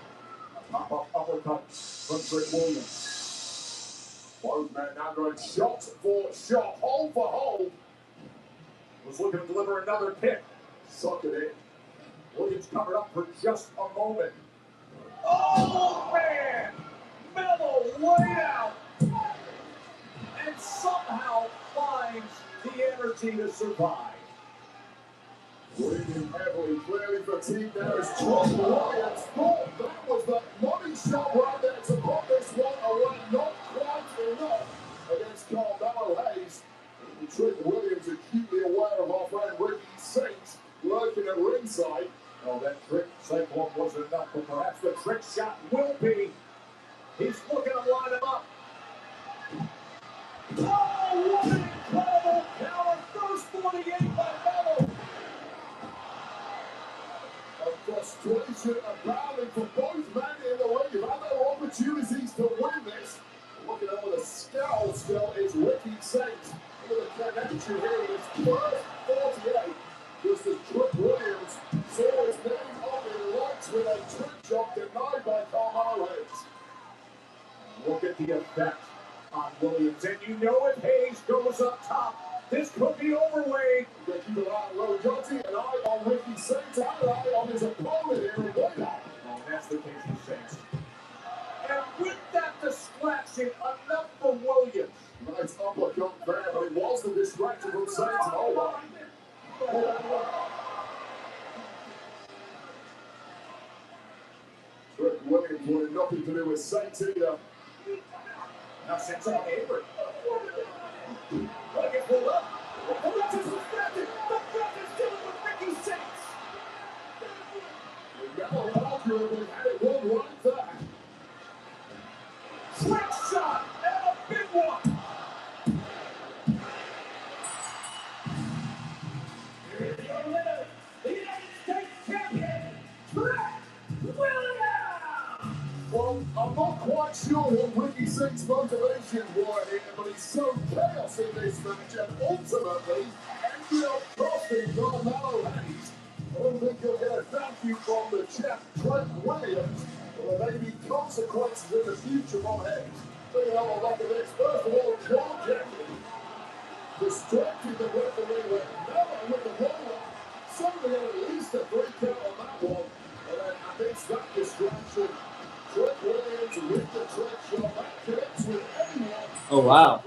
Pop-up uppercut from Trick Williams. Both men now going shot for shot, hold for hold. Was looking to deliver another kick. Suck it in. Williams covered up for just a moment. Oh, man! Melo way out! And somehow finds the energy to survive. Breathing heavily, clearly fatigued now as Trick Williams thought that was the money shot right there to put this one away. Not quite enough against Carmelo Hayes. Trick Williams acutely aware of our friend Ricky Saints lurking at ringside. Oh, that trick cyclone wasn't enough, but perhaps the trick shot will be. He's looking to line him up. Oh, what an incredible counter. First 48 by Melo. A frustration abounding for both men in the ring. You've had their opportunities to win this. Looking at with a scowl still is Ricky Saints. Look at the connection here with his first 48. Just as Trick Williams saw his name up in lights with a trick shot denied by Carmelo Hayes. Look at the effect on Williams. And you know if Hayes goes up top, this could be overweight. They keep an eye on Low Johnson, an eye on Ricky Saints, and an eye on his opponent here in Whiteout. Oh, that's the case with Saints. And with that distraction, enough for Williams. Nice uppercut there, but it was the distraction from Saints. Oh, Trick Williams wanted nothing to do with Saints either. Now Saints on the apron. What gets pulled up? The ref is suspended. The ref is dealing with Ricky Saints. Melo arguably had it one right there. Trick shot and a big one. Here's your winner, the United States champion, Trick Williams. Well, I'm not quite sure what Ricky Saints' motivations were here, but he's so chaos in this match and ultimately ended up costing Carmelo Hayes. I don't think he'll get a thank you from the champ, Trick Williams. Well, there may be consequences in the future from Hayes. So you have a look at this. First of all, John Jackie distracted the referee with Melo with the roll-up. Somebody had at least a 3 count on that one. And then against that distraction, Trick Williams with the trick shot. That connects with anyone. Oh, wow.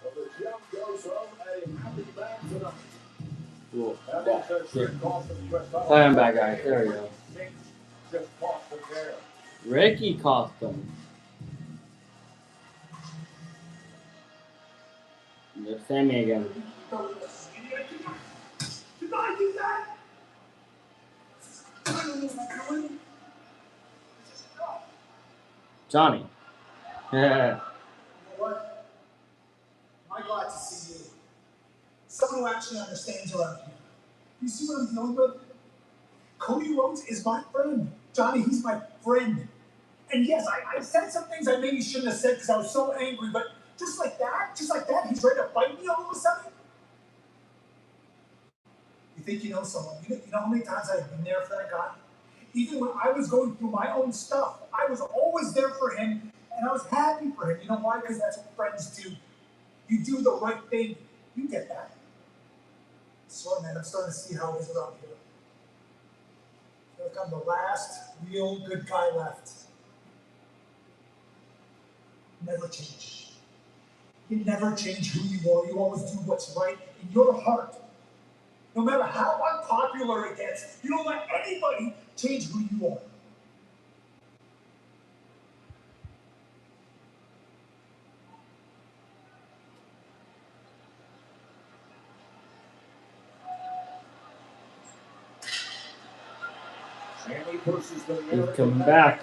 So the champ goes home a happy man tonight. Cool. That says Trick cost him the US title. Play him back, guys. There we go. Saints just cost him there. Ricky cost him. There's Snme again. Did I do that? Johnny. Yeah. You know what? I'm glad to see you. Someone who actually understands around here. You see what I'm dealing with? Cody Rhodes is my friend. Johnny, he's my friend. And yes, I said some things I maybe shouldn't have said because I was so angry, but just like that, he's ready to fight me all of a sudden? You think you know someone. You know how many times I've been there for that guy? Even when I was going through my own stuff, I was always there for him, and I was happy for him. You know why? Because that's what friends do. You do the right thing. You get that. So, man, I'm starting to see how it is around here. I feel like I'm the last real good guy left. Never change. You never change who you are. You always do what's right in your heart. No matter how unpopular it gets, you don't let anybody change who you are. He's coming back.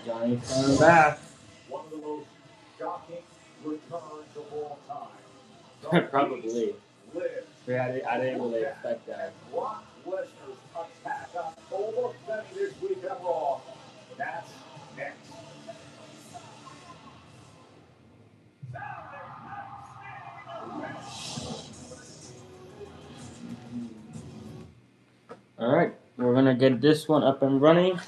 Johnny's coming back. One of the most shocking returns of all time. Probably. Yeah, I didn't really expect that. Brock Lesnar's attack on almost Benny this week at Raw. That's next. Alright, we're gonna get this one up and running.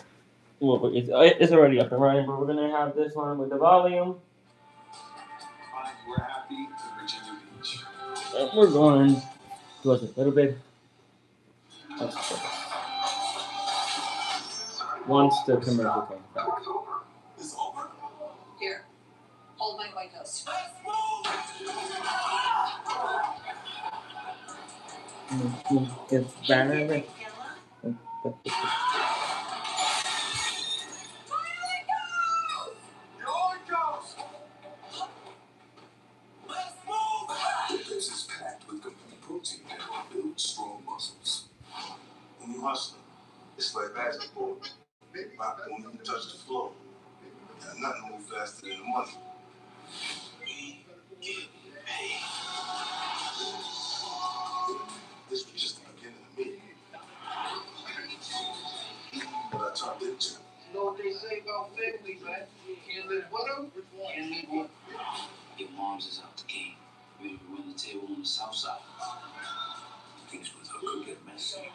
Well, it's already up and running, but we're gonna have this one with the volume. We're happy in Virginia Beach. And we're going to us a little bit. Once the commercial comes back. It's over. Here, hold my white house. It's banner. This is packed with complete protein that builds strong muscles. When you hustle, it's like basketball. But when you touch the floor, there's nothing moves faster than the money. We get paid. This was just the beginning of me. What I turned into. You know what they say about family, man? Can't live with them, can't live with them. Your mom's is out the game. Maybe we run the table on the south side. Things with her could get messy.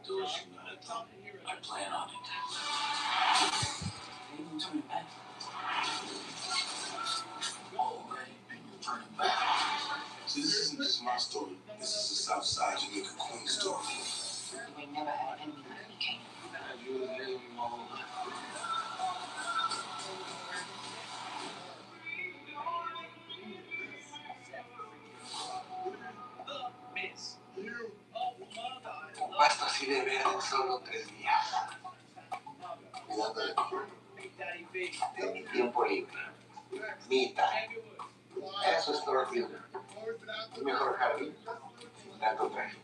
Those you I plan on it. Ain't no turning back. Already, and you're turning back. See, this isn't just my story. This is the South Side Jamaica Queen story. We never had an enemy like we came. You was an enemy my whole life. Basta si le vean en solo 3 días. Cuidado de mi tiempo libre. Me time. Eso es Thor Fielder. El mejor jardín. Tanto traje.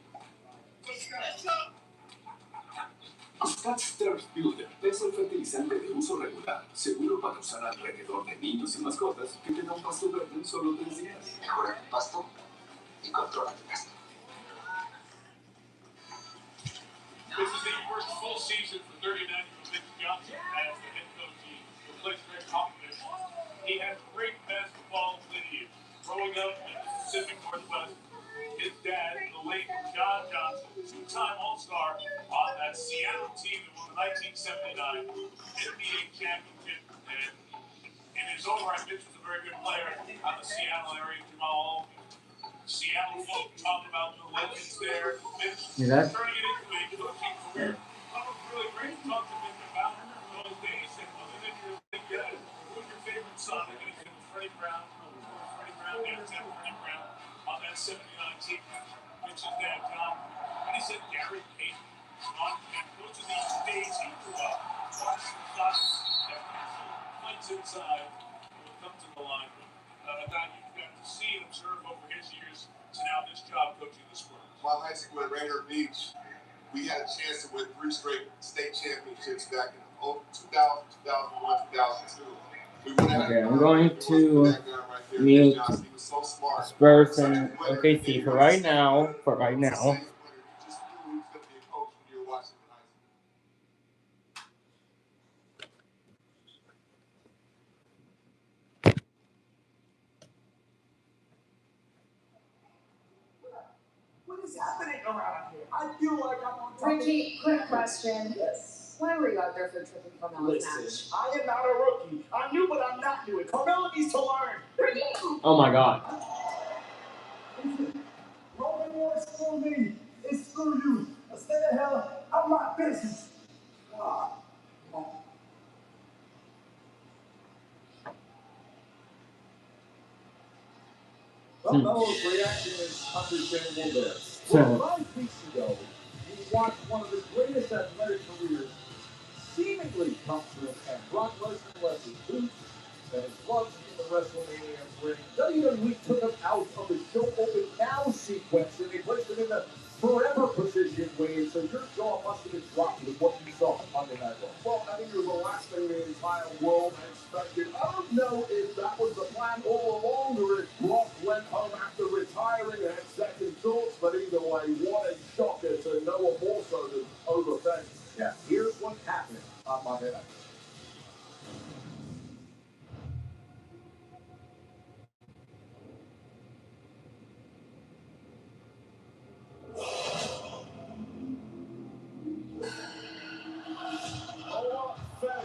Stats Turf Builder es el fertilizante de uso regular, seguro para usar alrededor de niños y mascotas que te da un pasto verde en solo 3 días. Mejora tu pasto y controla tu gasto. This is the first full season for 39-year-old Mitch Johnson as the head coach. He replaced Greg Popovich. He has great basketball lineage. Growing up in the Pacific Northwest, his dad, the late John Johnson, two-time All-Star on that Seattle team that won the 1979 NBA championship. And in his own right, Mitch was a very good player out of the Seattle area. Jamal, Seattle folk talk about the legends there. Mitch turning it into a coaching career. That was really great to talk to Mitch about those days. And other than your league guy, who's your favorite son? And he said Freddie Brown. Freddie Brown, Freddie Brown on that 79 team. Mitch's dad, John. And he said Gary Payton. And those are the days he grew up. Watching the Sox and fights inside when it comes to the line. A guy you've got to see and observe over his years to now this job coaching the Spurs. My high school at Rainier Beach, we had a chance to win 3 straight state championships back in 2000, 2001, 2002. Okay, I'm going to mute Spurs and OKC for right now. What is happening around here? I feel like I'm on Ricky, quick question. Yes. Why were you out there for tripping Carmelo's match? Listen, I am not a rookie. I'm new, but I'm not new. And Carmelo needs to learn. Ricky! Oh my god. Roman wars screw me. It's screw you. Now stay the hell out of my business. Carmelo's reaction is understandable there. Well, 5 weeks ago, we watched one of the greatest athletic careers seemingly come to an end. Brock Lesnar left his boots and his gloves in the WrestleMania ring. WWE took him out of the show open now sequence and they placed him in the forever position, Wade. So your jaw must have been dropped with what you saw on Monday Night Raw. Well, I think it was the last thing the entire world expected. I don't know if that was the plan all along or if Brock went home after retiring and had second thoughts, but either way, what a shocker to no one more so than over things. Yeah, here's what happened on Monday Night. Set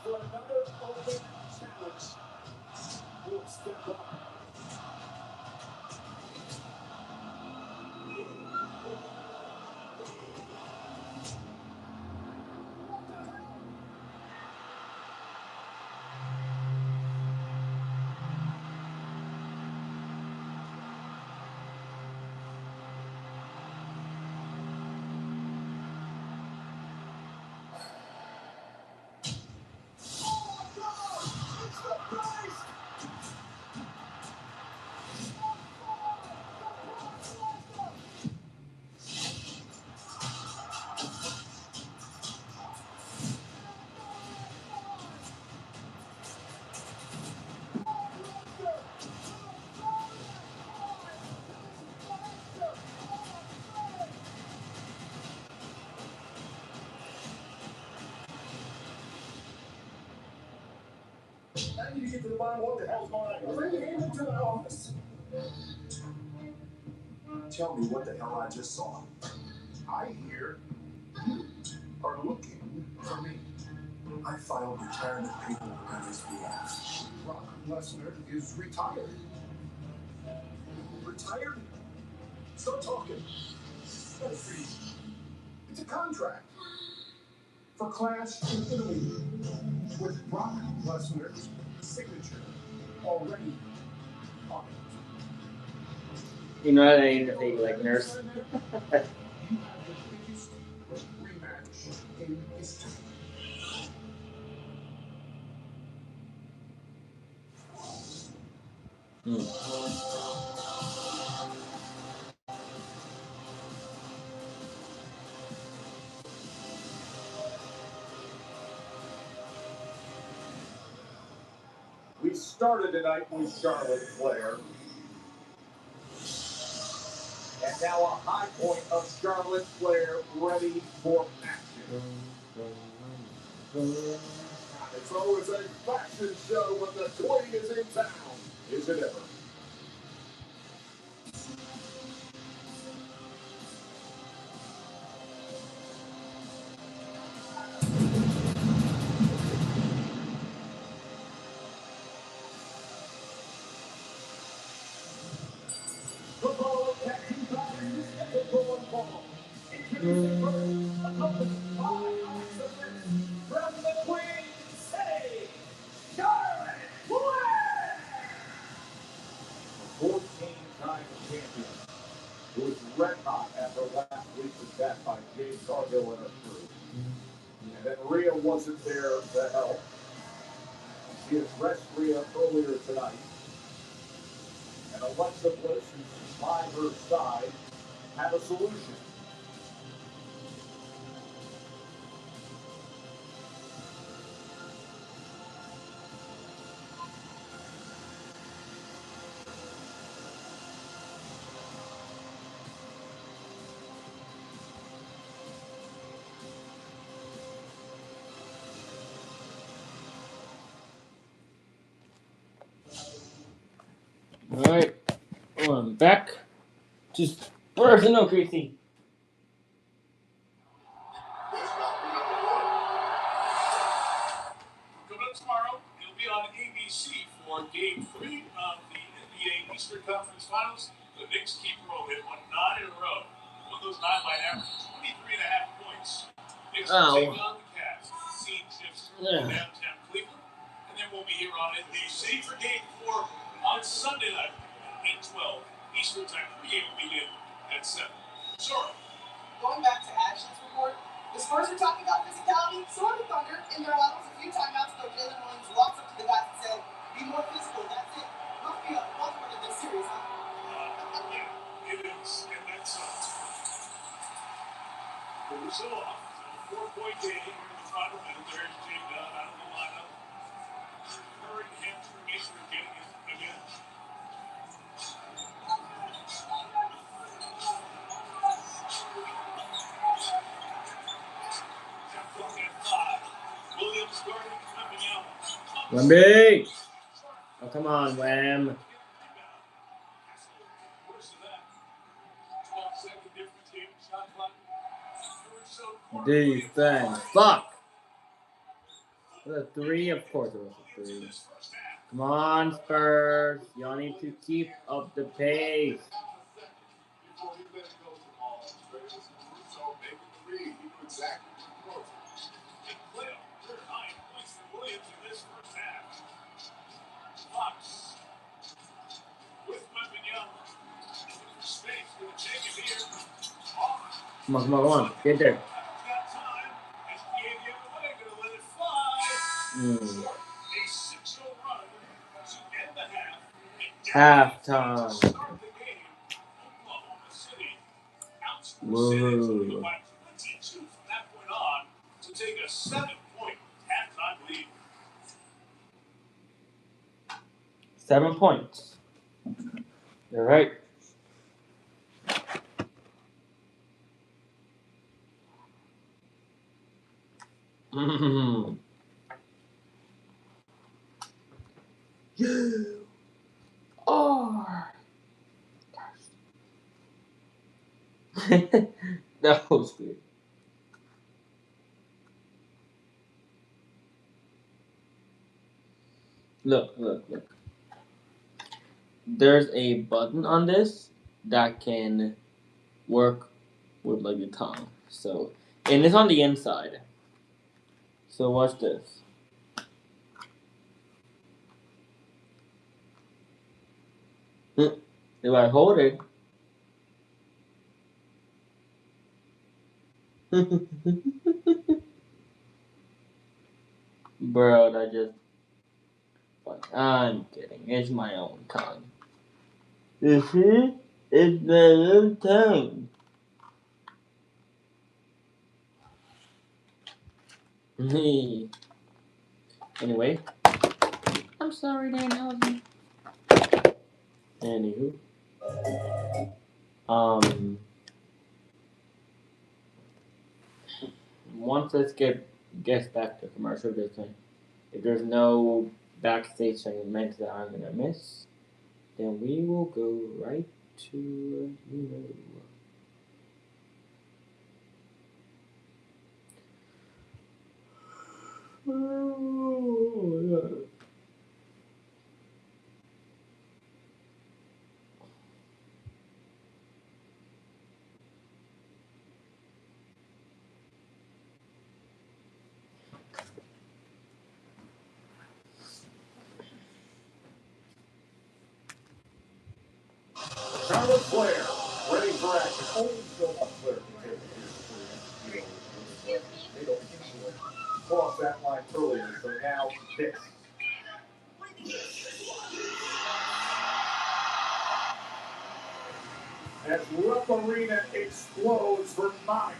for another open challenge. Will step up. I need to get to the bottom of what the hell's going on. Bring him into the office. Tell me what the hell I just saw. I hear you are looking for me. I filed retirement paperwork on his behalf. Brock Lesnar is retired. Retired? Start talking. Let's see. It's a contract for Clash in Italy with Brock Lesnar's signature already on it. You know that ain't a thing like nurse. You have the biggest rematch in history. We started tonight with Charlotte Flair. And now a high point of Charlotte Flair ready for action. It's always a fashion show when the queen is in town. Is it ever? The ball catching passes at the goal ball. Introducing first, accompanied by excellence from the Queen City, Charlotte Flair! 14-time champion, who was red hot after last week's attack by James Cargill and her crew. And then Rhea wasn't there to help. She has rested Rhea earlier tonight. And Alexa Bliss, who's by her side, have a solution. Alright. Back to Spurs and OKC. Eastern Conference Finals, the Knicks keep rolling. Won 9 in a row. Won those 9 by an average of 23.5 points. Knicks will take on the Cavs. Scene shifts to downtown Cleveland. And then we'll be here on NBC for Game 4 on Sunday night, 8/12 Eastern Time. Pregame will begin at 7. Sorry. Going back to Ashley's report, the Spurs are talking about physicality, so are the Thunder. In their huddles a few timeouts ago, Jalen Williams walks up to the guys and said, be more physical, that's it. Must be a fun part of this series, huh? Yeah, it is. And that's so off. 4-point game here in the final minute. There's Jay Dunn out of the lineup. Curry hamstring issue getting it again. Williams guarding coming out. Wemby! Oh, come on, Wem. Defense. Fuck! Was it 3? Of course it was a 3. Come on, Spurs. Y'all need to keep up the pace. Come on, come on, come on. Get there. Halftime. Whoa. 7 points. You're right. You are. That was weird. Look. There's a button on this that can work with like the tongue. So, and it's on the inside. So watch this. If I hold it, bro, that just. I'm kidding. It's my own tongue. You see? It's my own tongue. Anyway. I'm sorry, Danhausen. Anywho. Once this gets back to commercial business, if there's no backstage segments that I'm gonna miss, then we will go right to Charlotte Flair, ready for action. Only Charlotte Flair can take it. They don't usually cross that line earlier, so now this. As Rupp Arena explodes for 9.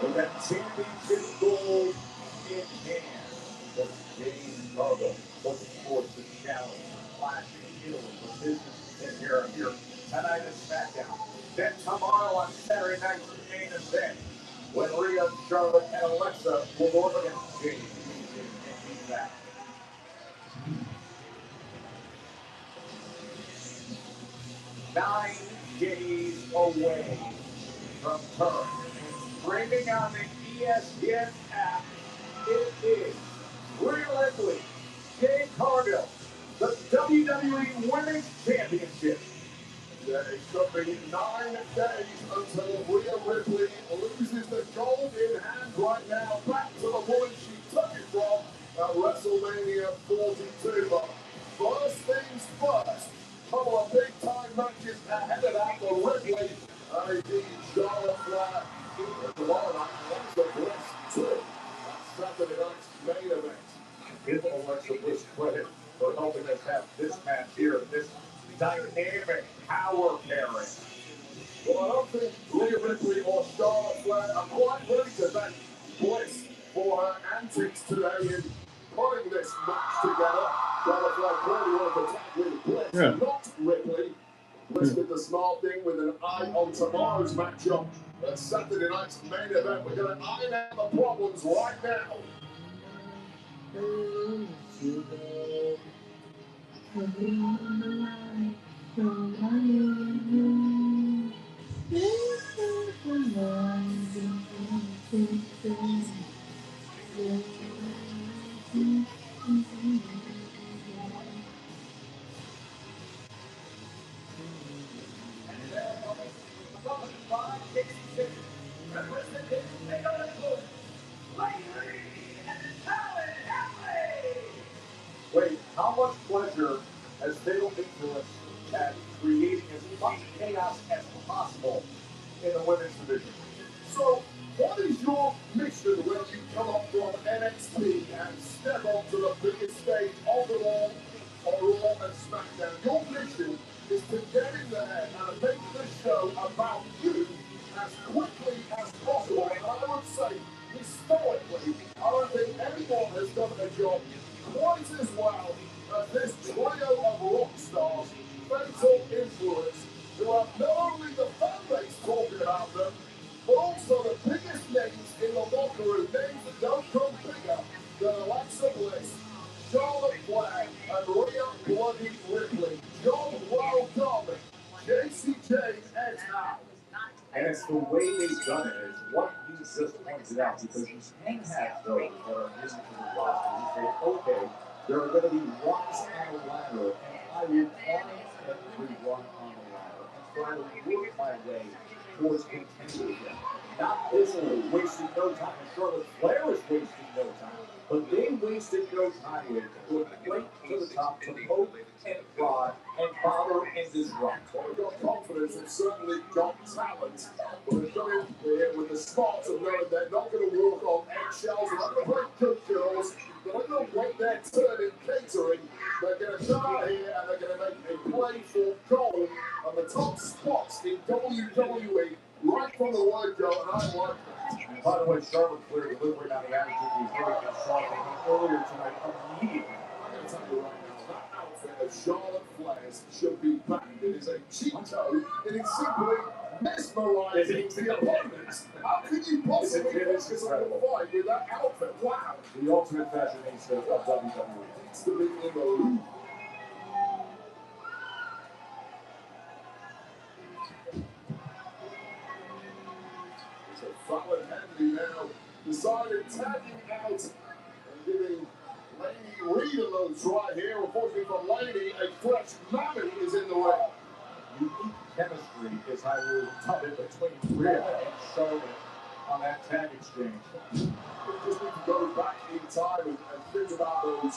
With that championship gold in hand, the James Pabon looking forward to the challenge. 9 days away from Turk. Streaming on the ESPN app, it is Rhea Ripley, Jade Cargill, the WWE Women's Championship. Yeah, it could be 9 days until Rhea Ripley loses the gold in hand right now. Back to the woman she took it from at WrestleMania 42. But first things first, couple of big-time matches ahead of that for Ripley. The Charlotte Flair tomorrow night, Alexa Bliss 2. That's Saturday night's main event. Give Alexa Bliss credit for helping us have this match here, this dynamic power pairing. Well, I don't think Rhea Ripley or Charlotte Flair are quite ready to thank Bliss for her antics today in putting this match together. Charlotte Flair clearly wanted to tag with Bliss, not Ripley. Bliss did the smart thing with an eye on tomorrow's matchup. At Saturday night's main event, we're going to iron out the problems right now. Wait, how much pleasure has Fatal Influence at creating as much chaos as possible in the women's division? So, what is your mission when you come up from NXT and step onto the biggest stage of them all on Raw and SmackDown? Your mission is to get in there and make the show about you as quickly as possible. And I would say, historically, I don't think anyone has done a job quite as well as this trio of rock stars, Fatal Influence, who have not only the fan base talking about them, but also the biggest names in the locker room, names that don't come bigger than Alexa Bliss, Charlotte Flair, and Rhea Bloody Ripley. John, well done. JC Jane and Al. And it's the way they've done it, is what you just pointed out, because you can have those that are new to the roster who say, okay, there are going to be runs on the ladder, and I will climb every run on the ladder and try to work my way towards contention. Not this way, wasting no time. And Charlotte Flair is wasting no time, but they wasted no time with going right to the top to poke and prod and bother and disrupt. They've got confidence, they've certainly got talent. But they've come in here with the smarts of knowing they're not going to walk on eggshells, they're not going to play good girls, they're not going to wait their turn in catering. They're going to come out here and they're going to make a play for gold on the top spots in WWE right from the word go, and I like that. By the way, Charlotte Flair delivering on the attitude we heard against Charlotte earlier tonight immediately. I'm going to tell you right now, that outfit of Charlotte Flair's should be banned. It is a cheat code. It is simply mesmerizing the opponents. How could you possibly focus on the fight with that outfit? Wow. The ultimate fashionista of WWE. Needs to be in the loop. So Fallon Henley now decided tagging out and giving Lady Reed a little try here. Unfortunately for Lady, a fresh mammoth is in the way. Unique chemistry is how you tub it between Rhea and Charlotte on that tag exchange. We just need to go back in time and think about those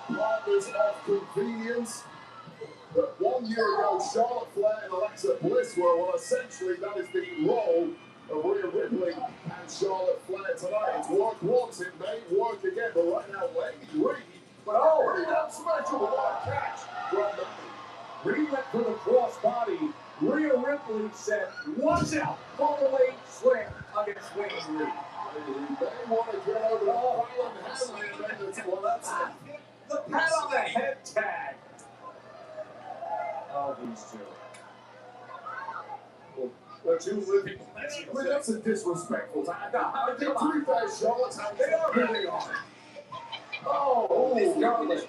partners of convenience. That 1 year ago, Charlotte Flair and Alexa Bliss were, well, essentially that is the role of Rhea Ripley and Charlotte Flair tonight. It's worked once, it may work again, but right now, Lady Reed, but already that smash of a wide catch from the Reed went for the crossbody. Rhea Ripley said, watch out, fadeaway slam against Lady Reed. They want to get over to Fallon Henley, and then it's, well, that's it. The pat on the head tag. Oh, these two. The two living legends. I mean, that's a disrespectful tag. I think to be fair, Charlotte's how they are really on. Oh, Charlotte.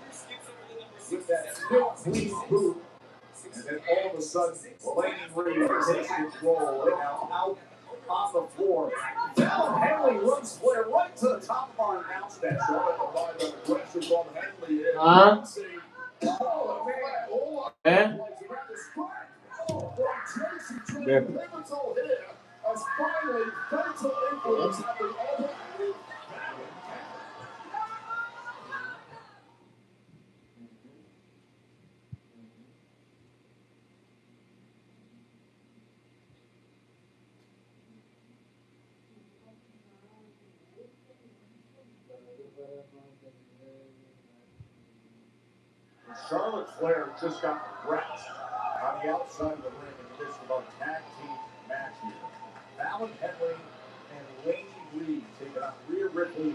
With that still clean boot. And then all of a sudden, Lady Reed takes control and now out on the floor. Fallon Henley runs Flair right to the top of our announce that. Charlotte applied the pressure from Henley here. Oh, man. Oh, Yeah. pivotal here as finally fatal influence have been overhanded. Charlotte Flair just got wrecked on the outside of the ring in the midst of our tag team match here. Fallon Henley and Lady Reed taking on Rhea Ripley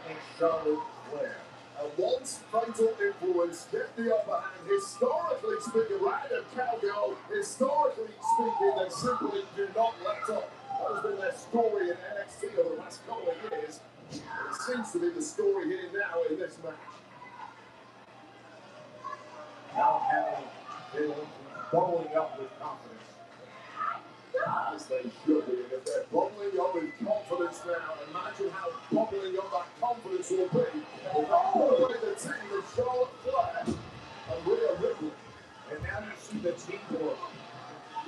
and Charlotte Flair. And once fatal influence get the upper hand, historically speaking, right at Cowgirl, historically speaking, they simply do not let up. That has been their story in NXT over the last couple of years. It seems to be the story here now in this match. Now Henley bubbling up with confidence. As they should be. And if they're bubbling up with confidence now, imagine how bubbling up that confidence will be. All the way the team of Charlotte Flair and Rhea Ripley. And now you see the teamwork.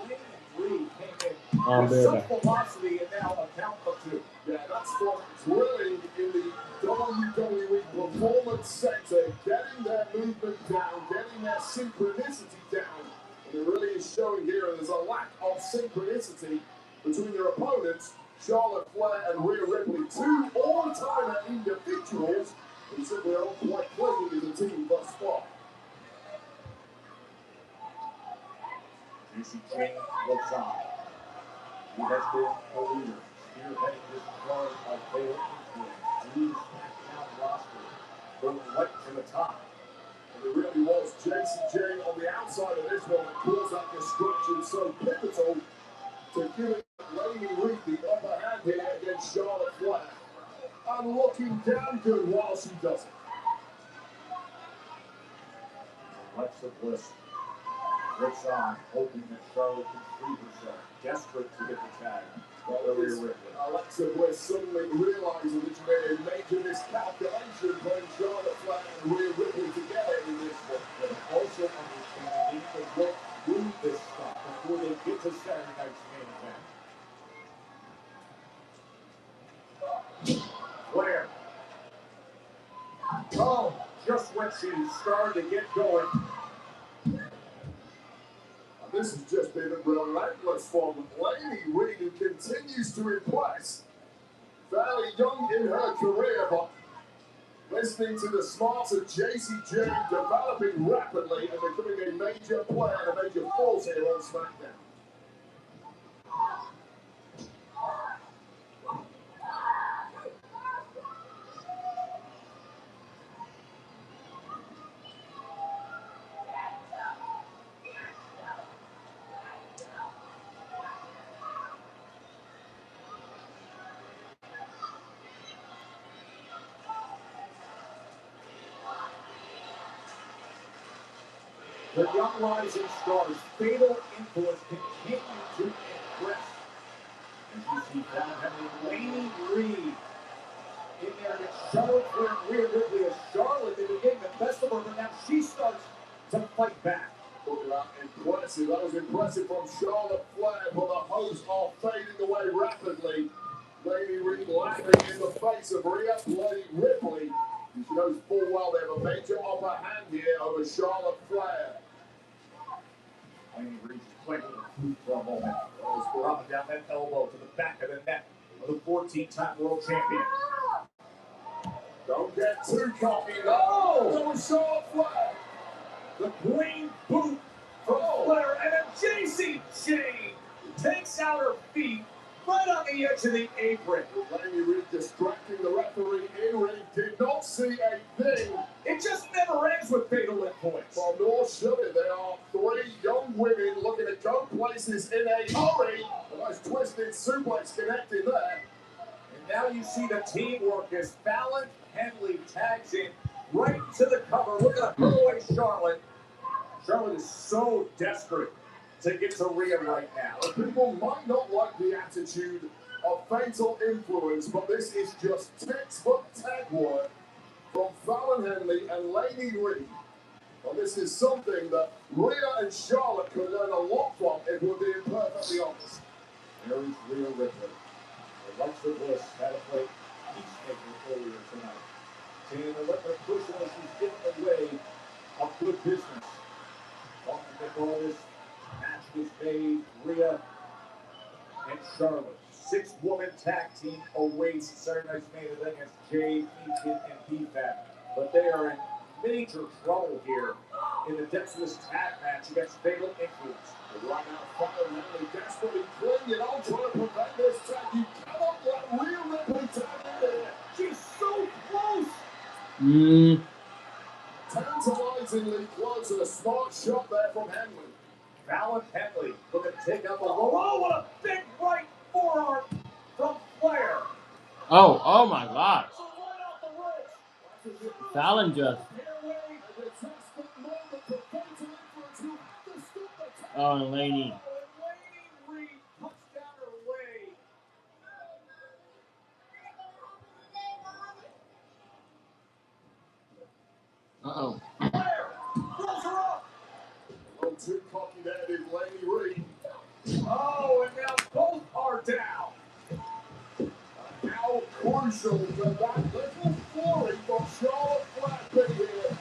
Lady Reed came in with such velocity and now a count of 2. Yeah, that's what drilling in the WWE Performance Center, getting their movement down, getting their synchronicity down. And it really is showing here there's a lack of synchronicity between their opponents, Charlotte Flair and Rhea Ripley, 2 all-timer individuals, who simply aren't quite clicking as a team thus far. Jacy Jayne looks on. He has been a leader, spearheading this run of fatal influence through the SmackDown roster, going right to the top. And it really was Jacy Jayne on the outside of this one that caused that destruction so pivotal to giving Lady Reed the upper hand here against Charlotte Flair. And looking damn good while she does it. Alexa Bliss looks on, hoping that Charlotte can free herself, desperate to get the tag. Alexa Bliss suddenly realizing that she made a major miscalculation putting Charlotte Flair and Rhea Ripley together in this one. But also understanding they need to work through this stuff before they get to Saturday night's main event. Flair. Oh, just when she started to get going. This has just been relentless from Lady Reed, who continues to impress. Fairly young in her career, but listening to the smarts of Jacy Jayne developing rapidly and becoming a major player and a major force here on SmackDown. The young rising stars' fatal influence continue to impress. As you see Fallon Henley, Lady Reed in there against Charlotte Flair and Rhea Ripley as Charlotte, they were getting the best of her, but now she starts to fight back. Impressive. That was impressive from Charlotte Flair, but the hopes are fading away rapidly. Lady Reed laughing in the face of Rhea Ripley. She knows full well they have a major upper hand here over Charlotte Flair. Lady Reed is playing with the foot for a moment. Goes up and down that elbow to the back of the neck of the 14-time world champion. Don't get too cocky. Oh! That was Charlotte Flair. The green boot from Flair, and a Jacy Jayne takes out her feet right on the edge of the apron. Lady Reed distracting the referee in ring, did not see a thing. It just never ends with fatal influence. Well, nor should it. There are 3 young women looking to go places in a hurry. A nice twisted suplex connected there. And now you see the teamwork as Fallon Henley tags in right to the cover. Look at her away, Charlotte. Charlotte is so desperate to get to Rhea right now. People might not like the attitude of fatal influence, but this is just textbook tag work from Fallon Henley and Lady Reed. Well, this is something that Rhea and Charlotte could learn a lot from if we're being perfectly honest. There is Rhea Ripley. Alexa Bliss had a play peacemaker earlier tonight. Seeing Alexa push as she's giving away a good business. Talking before this match was made, Rhea and Charlotte. 6-woman tag team awaits Saturday Night's main event against Jade, Eaton, and P-Fab. But they are in major trouble here in the depths of this tag match against Fatal Influence. The right now, Fallon Henley desperately clinging on, trying to prevent this tag. You cannot let Rhea Ripley tag in there. She's so close. Tantalizingly close, and a smart shot there from Henley. Fallon Henley looking to take out the low. Oh, what a big right forearm from Flair. Oh my God. Fallon just. Oh, and Lady. Uh-oh. A little too cocky there, is Lady Reed. Oh, and now both are down. How crucial that little flurry from Charlotte Flair be here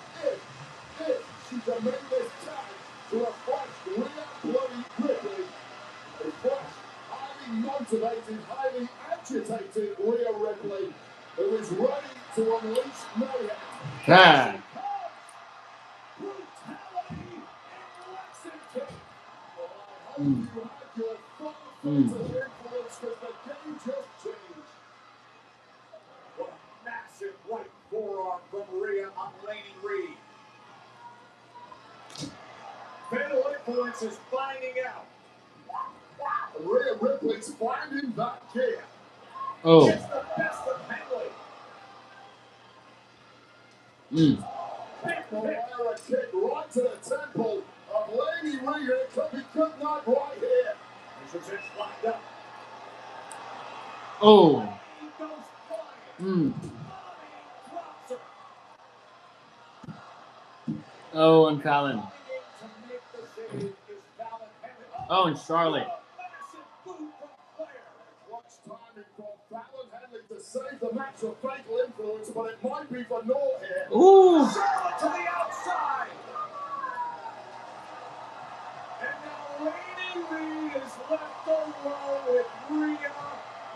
if she can make this tag to a fresh Rhea bloody Ripley. A fresh, highly motivated, highly agitated Rhea Ripley who is ready to unleash mayhem. Yeah. What a massive right forearm from Rhea on Lady Reed. Fatal Influence is finding out. Rhea Ripley's finding that gear. Oh. It's the best of Henley. A kick right to the temple of Lady Reed. It could be good night right here. This is it lined up. Oh. Oh, and Fallon. Oh, and Charlotte. Clutch timing from Fallon Henley to save the match of Fatal Influence, but it might be for naught here. Ooh. Charlotte to the outside. And now Lady Reed is left alone with Rhea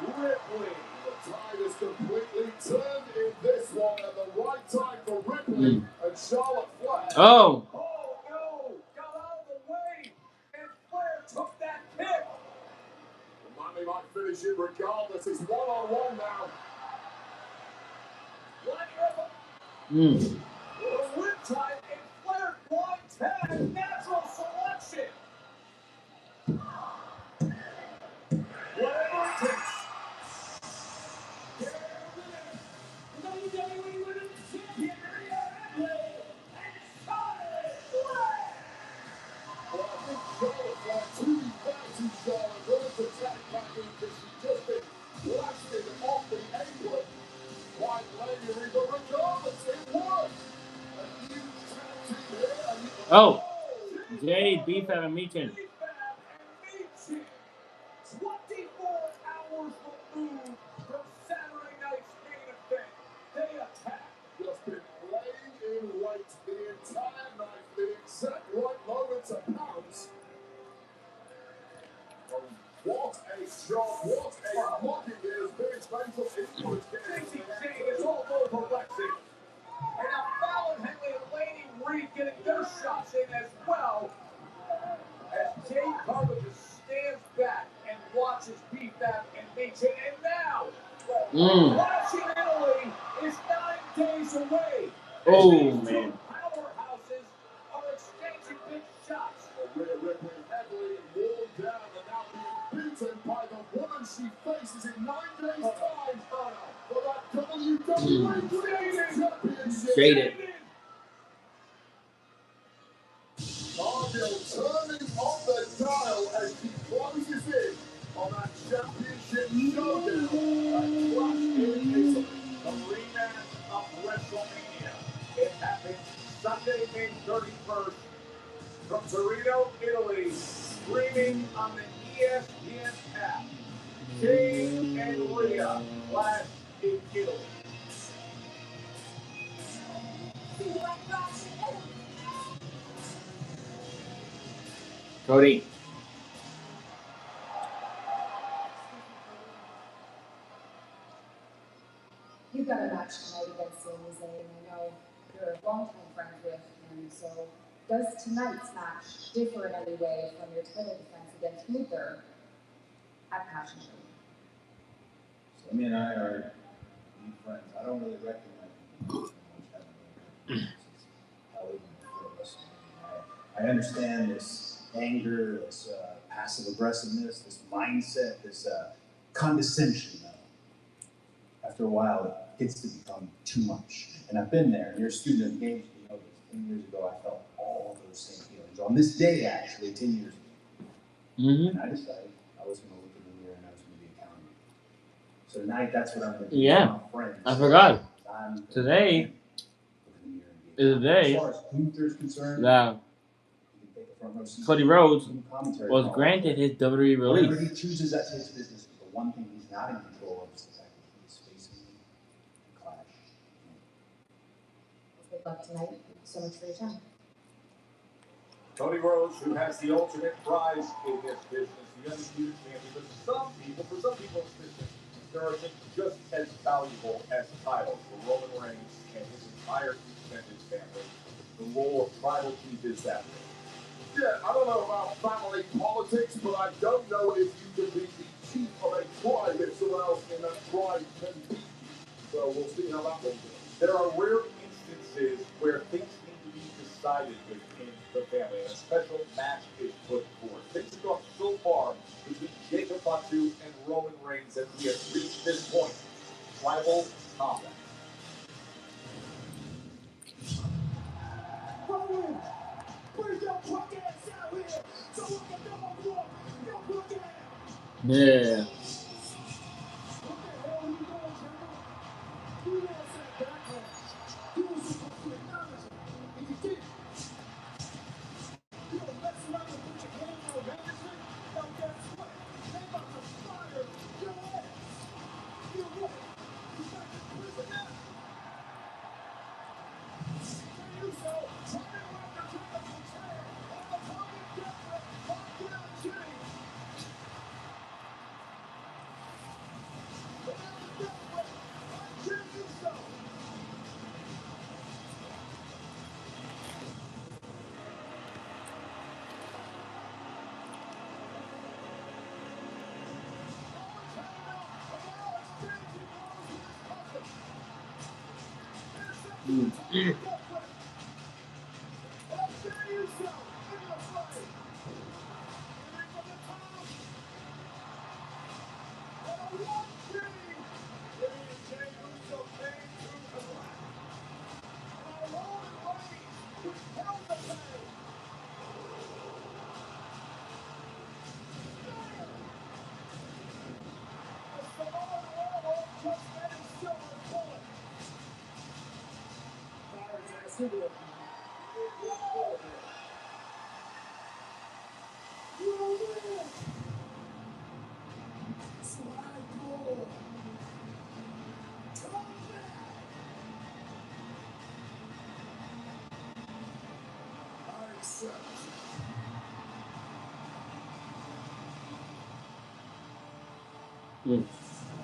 Ripley. The tide is completely turned in this one, and the right time for Ripley and Charlotte Flair. Oh. Oh no! Got out of the way, and Flair took that kick. Miami might finish it regardless. It's one-on-one now. The riptide and Flair blind tag, natural selection. Whatever it takes. WWE Women's Champion Rhea Ripley and Charlotte Flair. Well, I think Charlotte Flair, to be fair to Charlotte, goes to tag back in because she's just been blasted off the apron. White Lady Reed, but regardless, it works. A huge tag team here. Oh. Jade, B-Fab, and Meechin. 24 hours removed from Saturday night's main event. They attack. Just been laying in wait the entire night, the exact right moment to pounce. What a shot, what a mocking it has been. Fatal Influence Casey Jane is all over Lexi. And now Fallon Henley and Lady Reed getting their shots in as well. As Jade Carter just stands back and watches B-Fab and Meechin. And now, Flashing Italy is 9 days away. Oh, these man. two powerhouses are exchanging big shots. Rhea Ripley heavily worn down and now being beaten by the woman she faces in 9 days' time for that WWE Championship. Jaded. still turning on the dial as she closes in on that championship showdown at Clash in Italy. The rematch of WrestleMania. It happens Sunday, May 31st from Torino, Italy, streaming on the ESPN app. Shane and Rhea Clash in Italy. Cody. You've got a match tonight against Sami Zayn. I know you're a longtime friend with him, so does tonight's match differ in any way from your title defense against Luther at Passion Show? Sammy and I are new friends. I don't really recognize him so much. I understand this anger, this passive aggressiveness, this mindset, this condescension. After a while, it gets to become too much. And I've been there. You're a student of the game. You know this. 10 years ago, I felt all those same feelings. On this day, actually, 10 years ago. And I decided I was going to look in the mirror and I was going to be accountable. So tonight, that's what I'm going to do. Yeah, friends. I forgot. Today is the day as far as Luther's concerned, that Cody Rhodes was granted his WWE release. Whatever he chooses, that's his business. But the one thing he's not in control of is the fact that he's facing Clash. Good luck tonight. Thank you so much for your time. Cody Rhodes, who has the ultimate prize in this business, the undisputed champion. But for some people in this business, there are things just as valuable as titles. For Roman Reigns and his entire extended family, the role of tribal chief is that way. Yeah, I don't know about family politics, but I don't know if you can be the chief of a tribe if someone else in that tribe can beat you. So we'll see how that one goes. There are rare instances where things need to be decided within the family, and a special match is put forth. Things have gone so far between Jacob Fatu and Roman Reigns that we have reached this point. Tribal combat. Roman, bring your punk ass out here so we can double walk your punk ass. Yeah. What the hell are you doing, Jimmy? You lost that backlash. You were supposed to acknowledge it, and you didn't. You don't mess around and put your hand on management? Now guess what? They about to fire your ass. You what? You back in prison now? Say you so.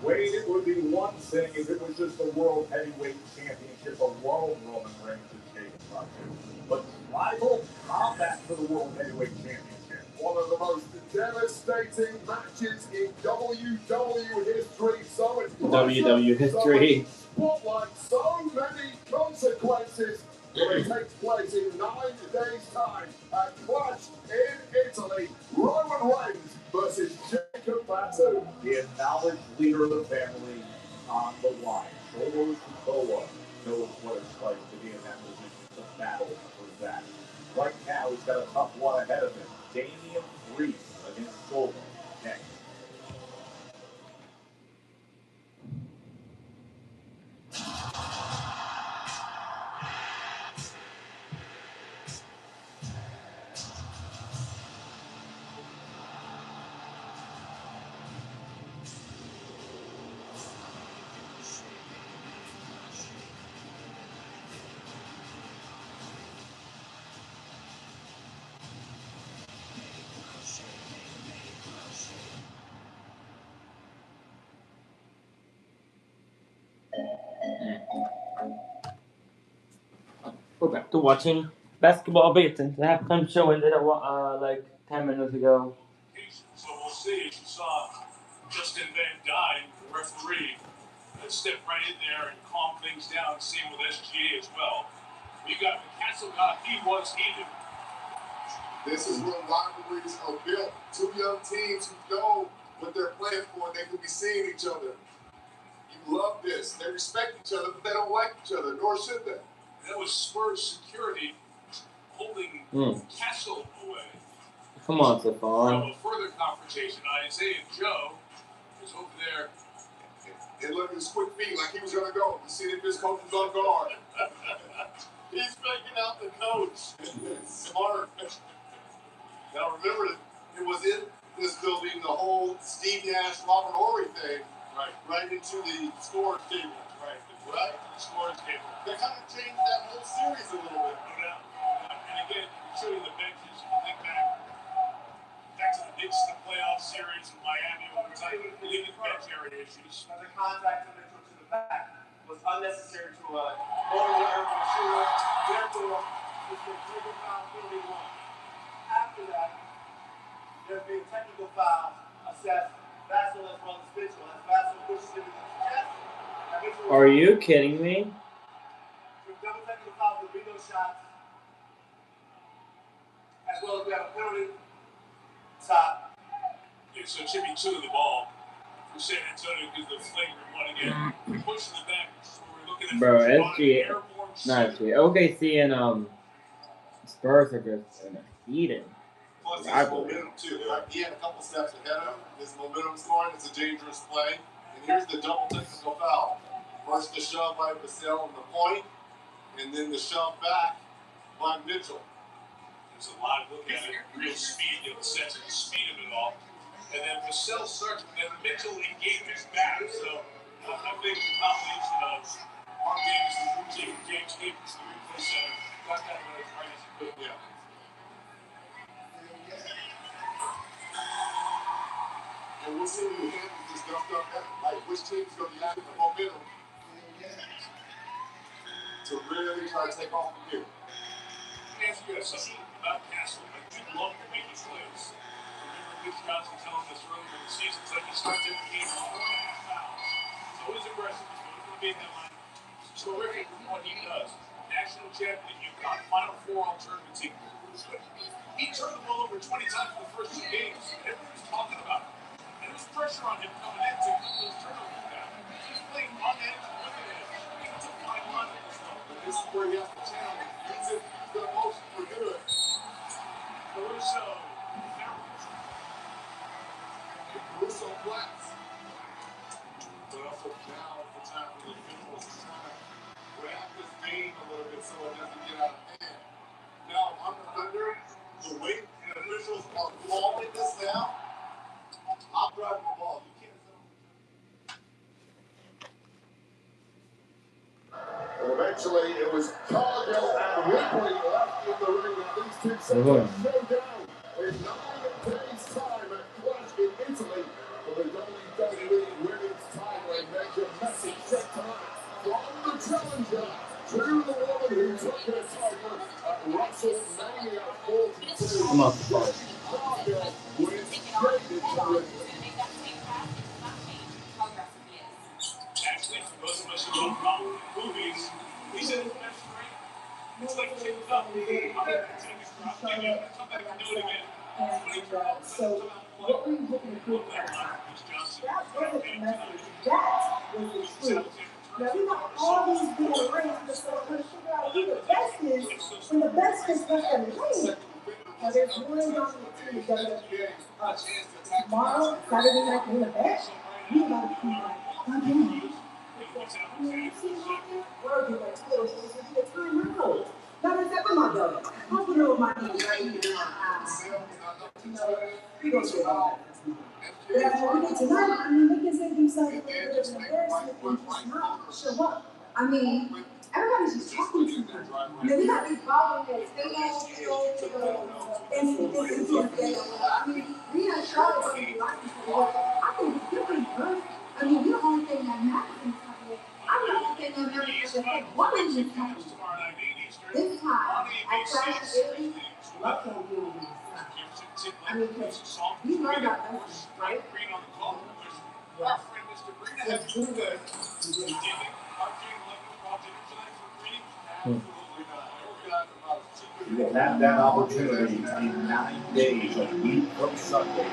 Wade, it would be one thing if it was just the World Heavyweight Championship alone Roman Reigns is taking about to. But tribal combat for the World Heavyweight Championship. One of the most devastating matches in WWE history. So WWE history. Spotlight, so many consequences. But it takes place in 9 days' time at Clash in Italy. Roman Reigns versus Jacob Fatu. The acknowledged leader of the family on the line. Solo Sikoa knows what it's like to be in that position to battle for that. Right now, he's got a tough off one ahead of him. Damian Reese against Golden next. We're back to watching basketball beaten. The halftime show ended like 10 minutes ago. So we'll see. As you saw Justin Van Dyne, the referee, step right in there and calm things down. Same with SGA as well. You got McCastle got he was heated. This is what rivalries are built. Two young teams who know what they're playing for, and they can be seeing each other. You love this. They respect each other, but they don't like each other, nor should they. That was Spurs security holding Castle away. Come on, So Stephon. a further confrontation. Isaiah Joe is over there. And look at his quick feet like he was going to go. You see if his coach was on guard. He's making out the coach. Smart. Now remember, it was in this building, the whole Steve Nash, Robert Horry thing, right into the scorer's table. Right? Scorer's table. They kind of changed that whole series a little bit. No doubt. And again, showing the benches, you think back to the Knicks, the playoff series in Miami, when we're talking about the bench area issues. The contact to Mitchell to the back was unnecessary to go to the airport shooter. Therefore, it's the trigger foul penalty one. After that, there'd be a technical foul assessed. Vassell as well as Mitchell. As Vassell pushes him into the chest. Are you kidding me? Double technical foul for window shots. As well as we have a penalty. Top. Yeah, so it should be 2 to the ball for San Antonio because the flagrant one again. Pushing the back. So we're looking at Bro, SG, OKC and Spurs are just in a heated Plus, his rivalry. momentum, too. Like, he had a couple steps ahead of him. His momentum scoring is a dangerous play. And here's the double technical foul. First, the shove by Vassell on the point, and then the shove back by Mitchell. There's a lot of look at it, real speed, you know, the sense of the speed of it all. And then Vassell starts, and Mitchell engages back. So I think the combination of Mark Davis and James Capers, the replay center, got that one as right as he could. Yeah. And we'll see who handles this stuff up there. Like, which team's going to have the momentum to really try to take off the gear. Let me ask you guys something about Castle. Like, you love to make his plays. Remember Mitch Johnson telling us earlier in the season, it's like he starts every game with 4.5 fouls. He's always aggressive. He's going to be that line. He's terrific with what he does. National champion, UConn, Final Four all-tournament team. He turned the ball over 20 times in the first 2 games. Everyone's talking about it. And there's pressure on him coming in to cut those turnovers down. He's playing on edge with the edge. It's a fine line at this level. But this is where he has to channel. Use it for the motion for good. Caruso. Caruso flats. But also now is the time for the individuals to try to grab this game a little bit so it doesn't get out of hand. Now, on the Thunder, the way the officials are calling this now, I'm driving the ball. You can't settle. Eventually, it was Cargill and Ripley left in the ring. And these two showdown in 9 days' time at Clash in Italy for the WWE Women's title. And Major Messi set time from the challenger to the woman who took her title at WrestleMania 42. Come on. Cargill with great injury. Actually, for those of us who don't know movies, he said it's best friend. It's like taking up. I'm going to take a drop. I'm going to come back and do it again. So, what were you looking to prove that time? That wasn't the message. That was the truth. Now, we got all these big rings to start trying to figure out who the best is when the best is left in the ring. Now, there's one dominant team is going to tomorrow, Saturday night in the bed. We about to be like, again. Working like 2 hours to get time out. Now that's up in my belly. I'm putting over my knees right here in my eyes. You know, we gonna get all that. But after what we did tonight, I mean, they can save themselves a little bit of an embarrassment and just not show up. I mean, everybody's just talking too much. I mean, we got these bobbleheads. They don't I mean, we had Charlotte on the line before. I think it's different, bro. I mean, you're the only thing that matters in this company. I'm the only thing that matters is the head woman in this company. This time, at Crash Italy, love can't deal with this time. I mean, because we learned our lessons, right? Yes. Let's do it. You will have that opportunity in 9 days, a week from Sunday.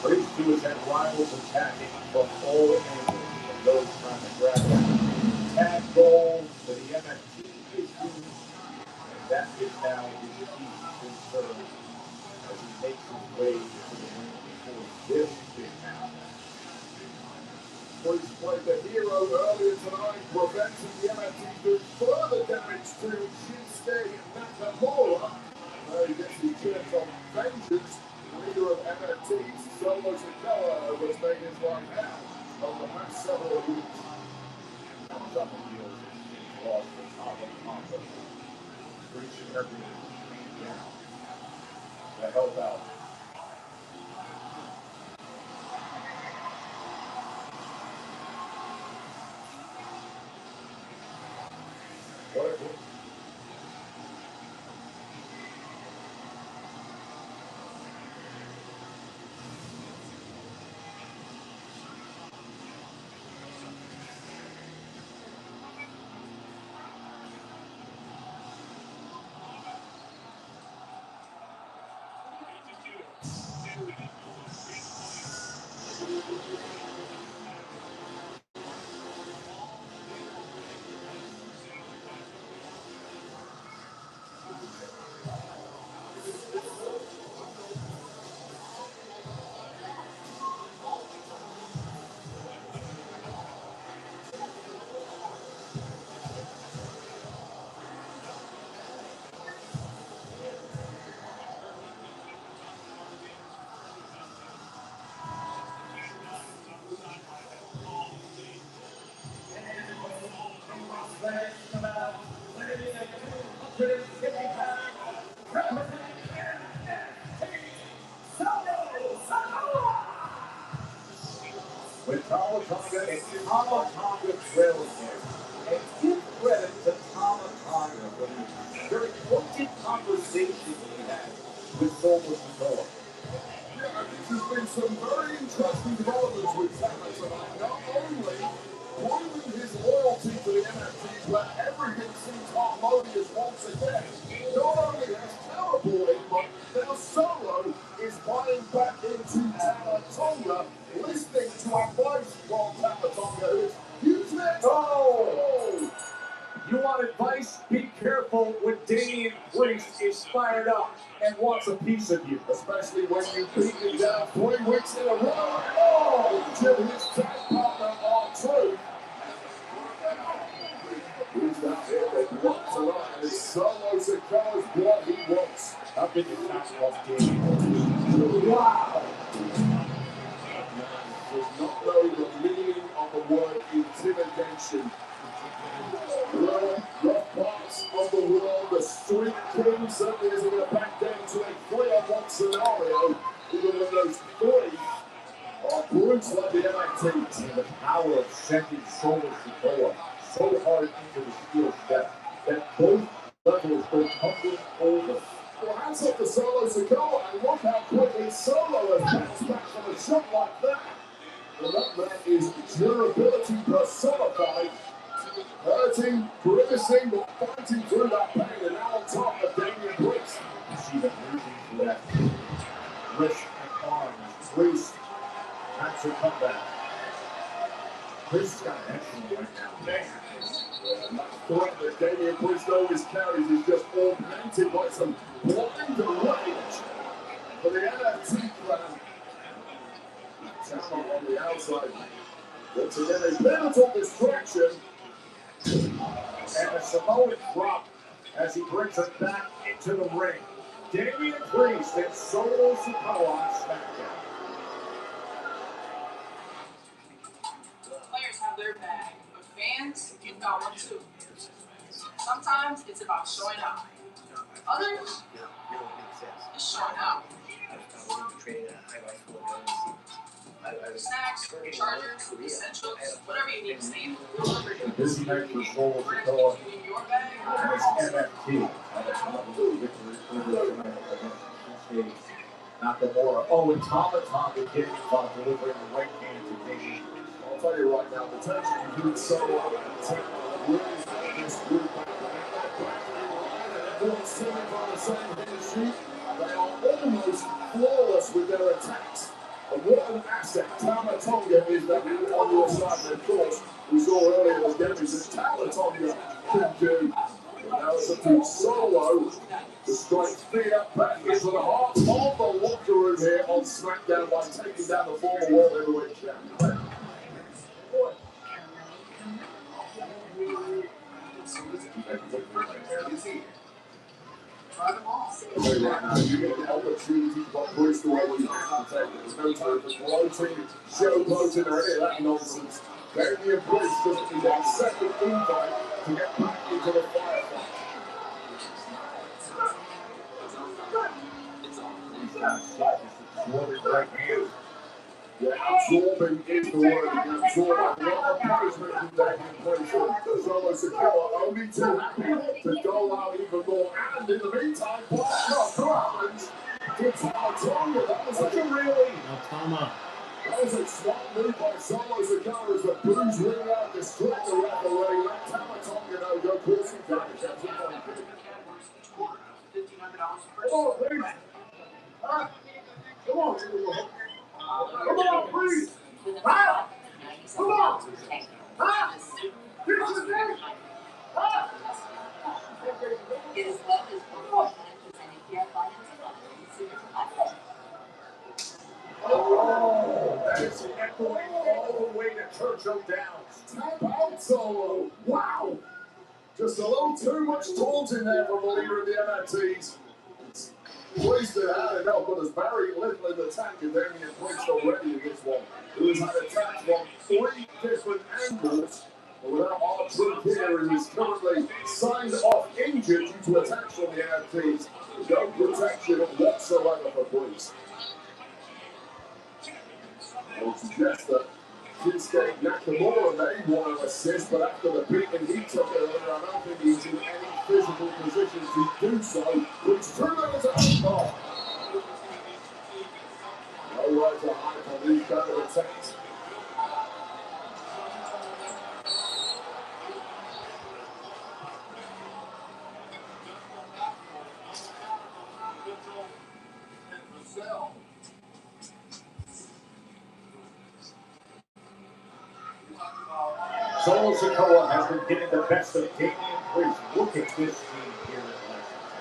Race 2 has had rivals attacking from all angles, and those trying to grab that tag goal for the MFT issues, and that is now his chief concern as he makes his way to the ring before this big match. Bruce played the hero earlier tonight, preventing the MFT doing further damage to Shinsuke Nakamura. He gets his chance on vengeance. The leader of MFT's Solo Sikoa was made his right hand over the past several weeks. Comes up and deals lost the top of Honda. Reaching everything down to help out. With Tama Tonga and Tama Tonga trails him. And give credit to Tama Tonga for the very pointed conversation he had with Solo Sikoa. Yeah, there's been some very interesting developments with Tama tonight. Not only proving his loyalty to the MFT, but everything seems harmonious once again. Not only has Tama bought in, but now Solo is buying back into Tama Tonga, listening to advice from Tama Tonga, who is using it. Oh! You want advice? Be careful when Damian Priest is fired up and wants a piece of you. Especially when you beat him down 3 weeks in a row. Oh! Till his tag partner, R-Truth. He's out here with what tonight, and it's Solo Sikoa's what he wants. How can you not love Damian? Wow! Does not know the meaning of the word intimidation. Rough parts of the world, the King certainly isn't going to back down to a 3-on-1 scenario, even when those three are brutes like the MATs. And the power of sending Solo Sikoa so hard into the steel step that both levels go tumbling over. Well, hands off to Solo Sikoa, and look how quickly Solo has bounced back from a shot like that. And that man is durability personified. Hurting, grimacing, but fighting through that pain, and now on top of Damian Priest. You see them reaching for that wrist and arms. Priest, that's a comeback. Priest's got an excellent right now. And that threat that Damian Priest always carries is just augmented by some blind rage for the NFT clan. Tama on the outside. Once again, a pivotal distraction. And a Samoan drop as he brings it back into the ring. Damian Priest and Solo Sikoa on SmackDown. Players have their bag, but fans, you've got one too. Sometimes it's about showing up. Others, just showing out. Snacks, chargers, essentials, whatever you need to save. This night for Solo Sikoa and his MFT. Nakamura. Oh, and Tama getting caught delivering the right hand to Damian. I'll tell you right now, the tension between Solo and Tama really this group back and everyone's sitting on the same hit sheet. They are almost flawless with their attacks. And what an asset Tama Tonga is that on your side. And of course, we saw earlier the damage that Tama Tonga could do. And now it's up to Solo to strike fear back into the heart of the locker room here on SmackDown by taking down the former World Heavyweight Champion. Right now, you get the opportunity to put Bruce the way you have to take it. There's no time for floating, showboating, or any of that nonsense. Damian Priest doesn't need a second invite to get back into the firefight. Right hand. Yeah, absorbing is the word. Absorbing. A lot of punishment from Damian Priest. Solo Sikoa only too happy to dole out even more. And in the meantime, what happens to Tama Tonga? That was like a really... That was a smart move by Solo Sikoa as the blues ring out, distract the referee, let Tama Tonga know, go cause some damage. That's a fun kick. Oh, please. Come on. Come on, please. Huh? Come on. Huh? Get to the thing. Huh? Oh, that is echoing all the way to Churchill Downs. Tap out Solo. Wow. Just a little too much taunting there from the leader of the MFTs. Priest had had enough, but there's very little in the tank of Damian Priest already in this one. Who has had attacks from 3 different angles. But without our truth here, who is currently signed off injured due to attacks from the MFTs. No protection whatsoever for Priest. I would suggest that Shinsuke Nakamura may want to assist, but after the beating he took earlier, I don't think he's in any physical position to do so, which 2 minutes out. No right to hide on these kind of attacks. Solo Sikoa has been getting the best of Damian Priest. Look at this team here in Lexington.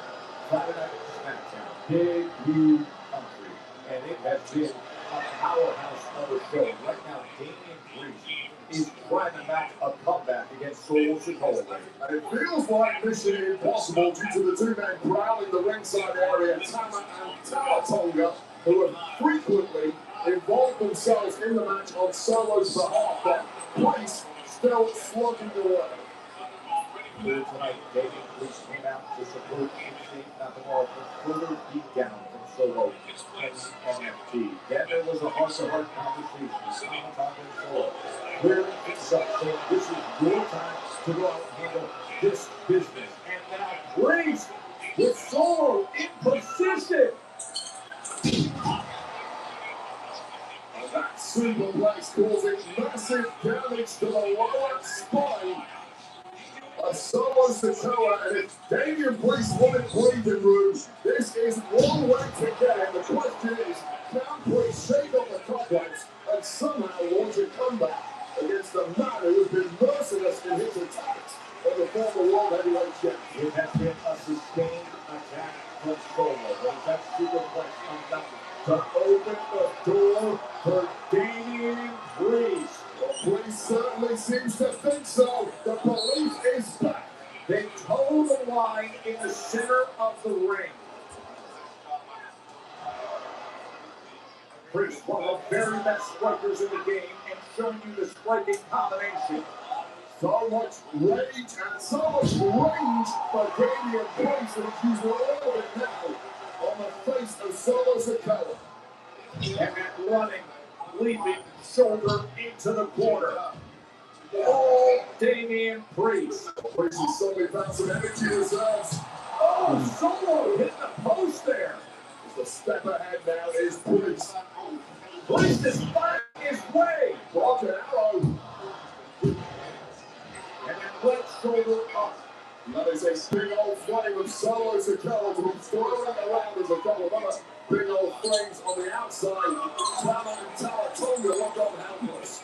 Friday Night Smackdown. Big, huge country. And it has been a powerhouse of a show. Right now, Damian Priest is trying to mount a comeback against Solo Sikoa. And it feels like mission impossible due to the 2 men prowling the ringside area, Tama and Tama Tonga, who have frequently involved themselves in the match on Solo's behalf. But Priest still slugging away. Here tonight, Damian Priest came out to support anything further beatdown from Solo and NFT. Then there was a heart-to-heart conversation with Pabon and Solo. Clearly things up, saying this is your time to go out and handle this business. And now Priest with Solo in position. That superplex causing massive damage to the lower spine of Solo Sikoa, and if Damian Priest wanted breathing room, this is one way to get it. The question is, can Priest shake off the cobwebs and somehow launch a comeback against a man who has been merciless in his attacks on the former World Heavyweight Champion? It has been a sustained attack from Solo. When that superplex comes up to open the door for Damian Priest. Well, Priest certainly seems to think so. The belief is back. They toe the line in the center of the ring. Priest, one of the very best strikers in the game, and showing you the striking combination. So much rage and so much range for Damian Priest, and he's using all of it now on the face of Solo Sikoa. And then running, leaping shoulder into the corner. Oh, Damian Priest. Priest has suddenly found some energy reserves. Oh, Solo hit the post there. The step ahead now is Priest. Priest is finding his way. Broken arrow. And then left shoulder up. That is a big old flame of Solo Sikoa to be thrown around as a couple of other big old flames on the outside. Pabon and Talatonga look on helpless.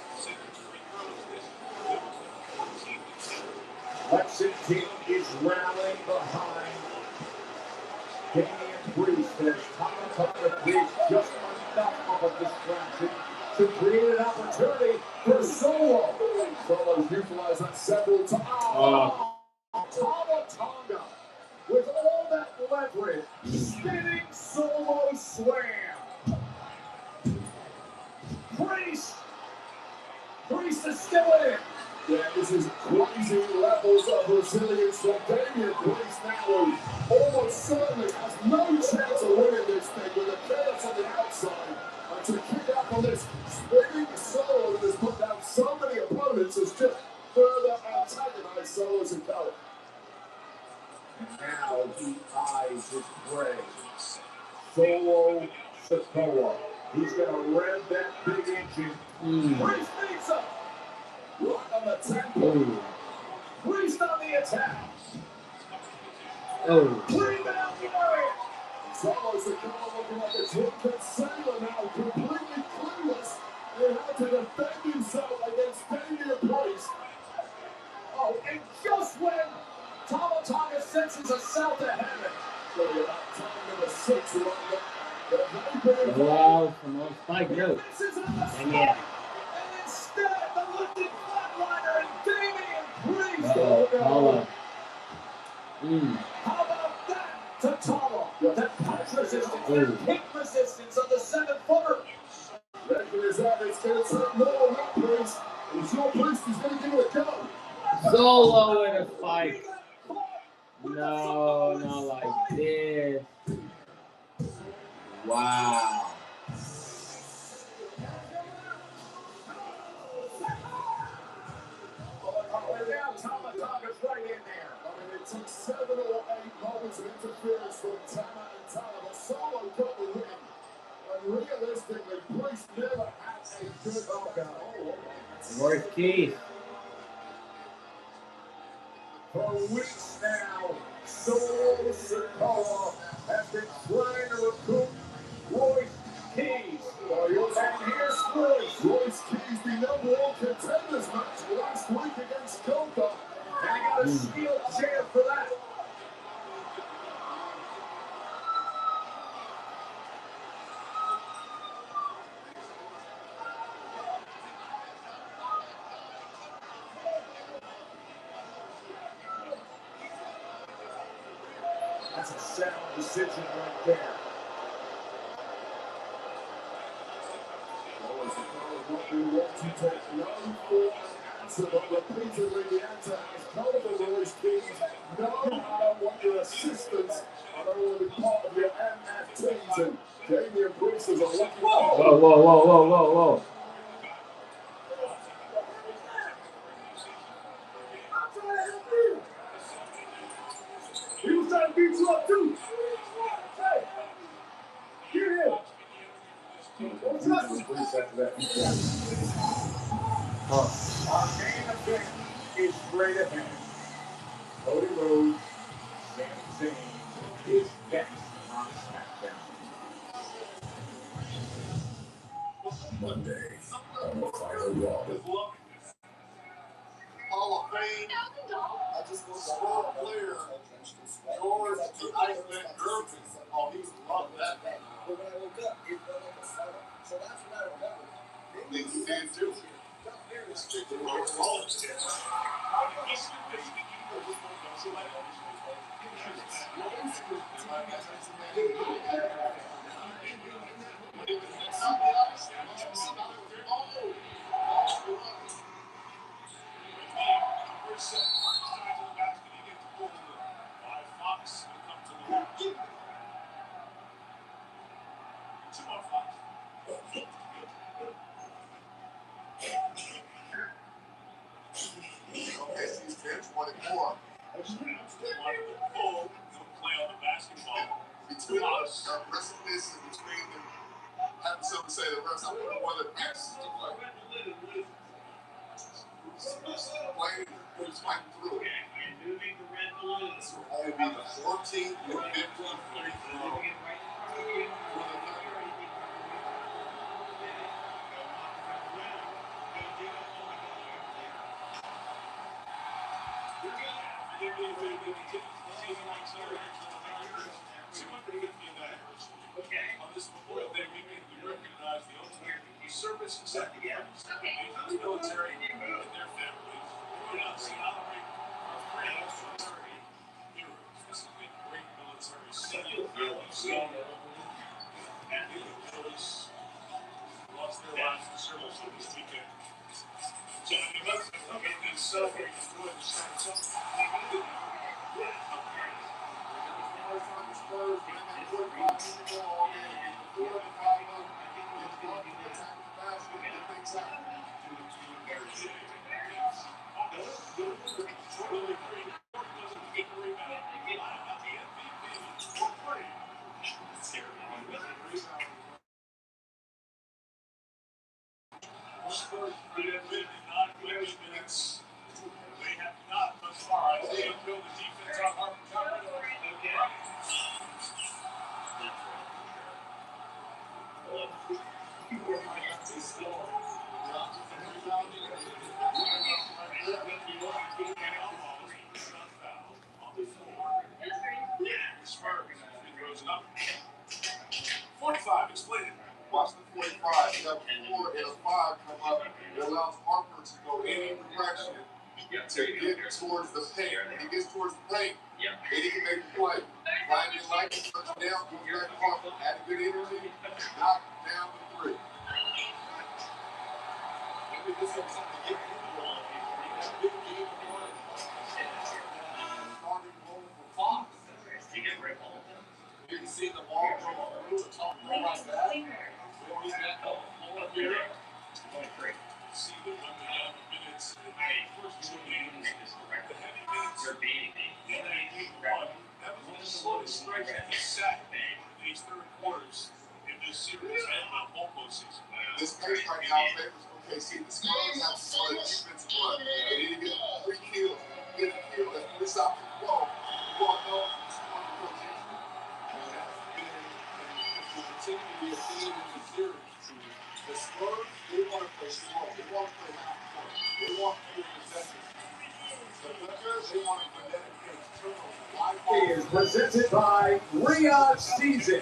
Lexington is rallying behind Damian Priest as Talatonga Priest just enough of a distraction to create an opportunity for Solo. Solo's utilized that several times. Talatonga with all that leverage, spinning Solo slam. Priest is still in. Yeah, this is crazy levels of resilience from Damian Priest now, who almost certainly has no chance of winning this thing with the chaos on the outside. And to kick up on this spinning Solo that has put down so many opponents has just further antagonized Solo Sikoa. Now he eyes his prey. Solo Sikoa. He's going to rev that big engine. Priest beats him. Right on the tempo. Priest on the attack. Rebound area. Solo Sikoa looking like a drunken sailor now, completely clueless in how to defend himself against Damian Priest. Oh, and just when Talatonga senses a south of heaven. So about time number 6 right there. Wow, from those spike notes. And yeah. And instead, the lifted flatliner and Damian Priest. Tala. How about that to Tala? That punch resistance, that kick resistance of the 7-footer. Reckon is that it's going to take more on that Priest. I'm sure Priest is going to give it a go. Solo in a spike. No, not like this. Wow. Talatonga's right in there. I mean, it took 7 or 8 moments of interference from Tama and Tala, but Solo got the win. And realistically, Priest never had a good knockout. Royce Keith. For weeks now, Solo Sikoa has been trying to recruit Royce Keys. And here's Royce. Royce Keys, the #1 contenders match last week against Coca. And he got a steel chair for that. That's a sound decision right there. We want to take no for an answer, but repeatedly the answer has come from Royce Keys. No, I don't want your assistance. I don't want to be part of your Washington. Damian Priest is a lucky. Whoa, whoa, whoa, whoa, whoa, whoa. He was trying to beat you up too. Hey, get him. Damian Priest after that. Our main event is straight ahead. Cody Rhodes, Sami Zayn is next on SmackDown. Monday on the final Raw. Hall of Fame. I just was a role player. George took Iceman Gervin. Oh, he loved that. But when I woke up, it felt like a setup. So that's what I remember. Things he did too. OKC's bench wanted more. Between us, our aggressiveness and between them having something to say to the rest, I don't know whether that's playing who's fighting through it. This will only be the 14th and 15th free throw. On this Memorial Day weekend, we recognize the ultimate service sacrifice. The military and their families. Join us in honoring our friends heroes. This is a great military city. And those lost their lives in service on this weekend. So let's get these celebrations going to start something. Spurs, minutes. They have not thus far. They have built the defense on Harper. Spurs. 45, explain it. Watch the 45. You have 4 and a 5 come up. It allows Harper to go any direction to get towards the paint. When he gets towards the paint, then he can make a play. Find your light, touch down, goes back to Harper. Add good energy, knock down the 3. Maybe this is something to get people on. Starting rolling for Fox. You can see the ball roll through the top like that. See the minutes in the first 2 games. The heavy minutes are beating me. That was one of the slowest strikes that he sat in these third quarters in this series and the whole postseason. This pace right now favors OKC. The Spurs have solid defensive run. They need to get 3 kills. Get a kill. Let's put this out to the ball. You all know it's going to go down. Will continue to be a theme in the series. The Spurs, they want to play slow. They want to play half court. They want fewer possessions. The Clippers, they want to medicate turnovers. Is presented by Riyadh Season,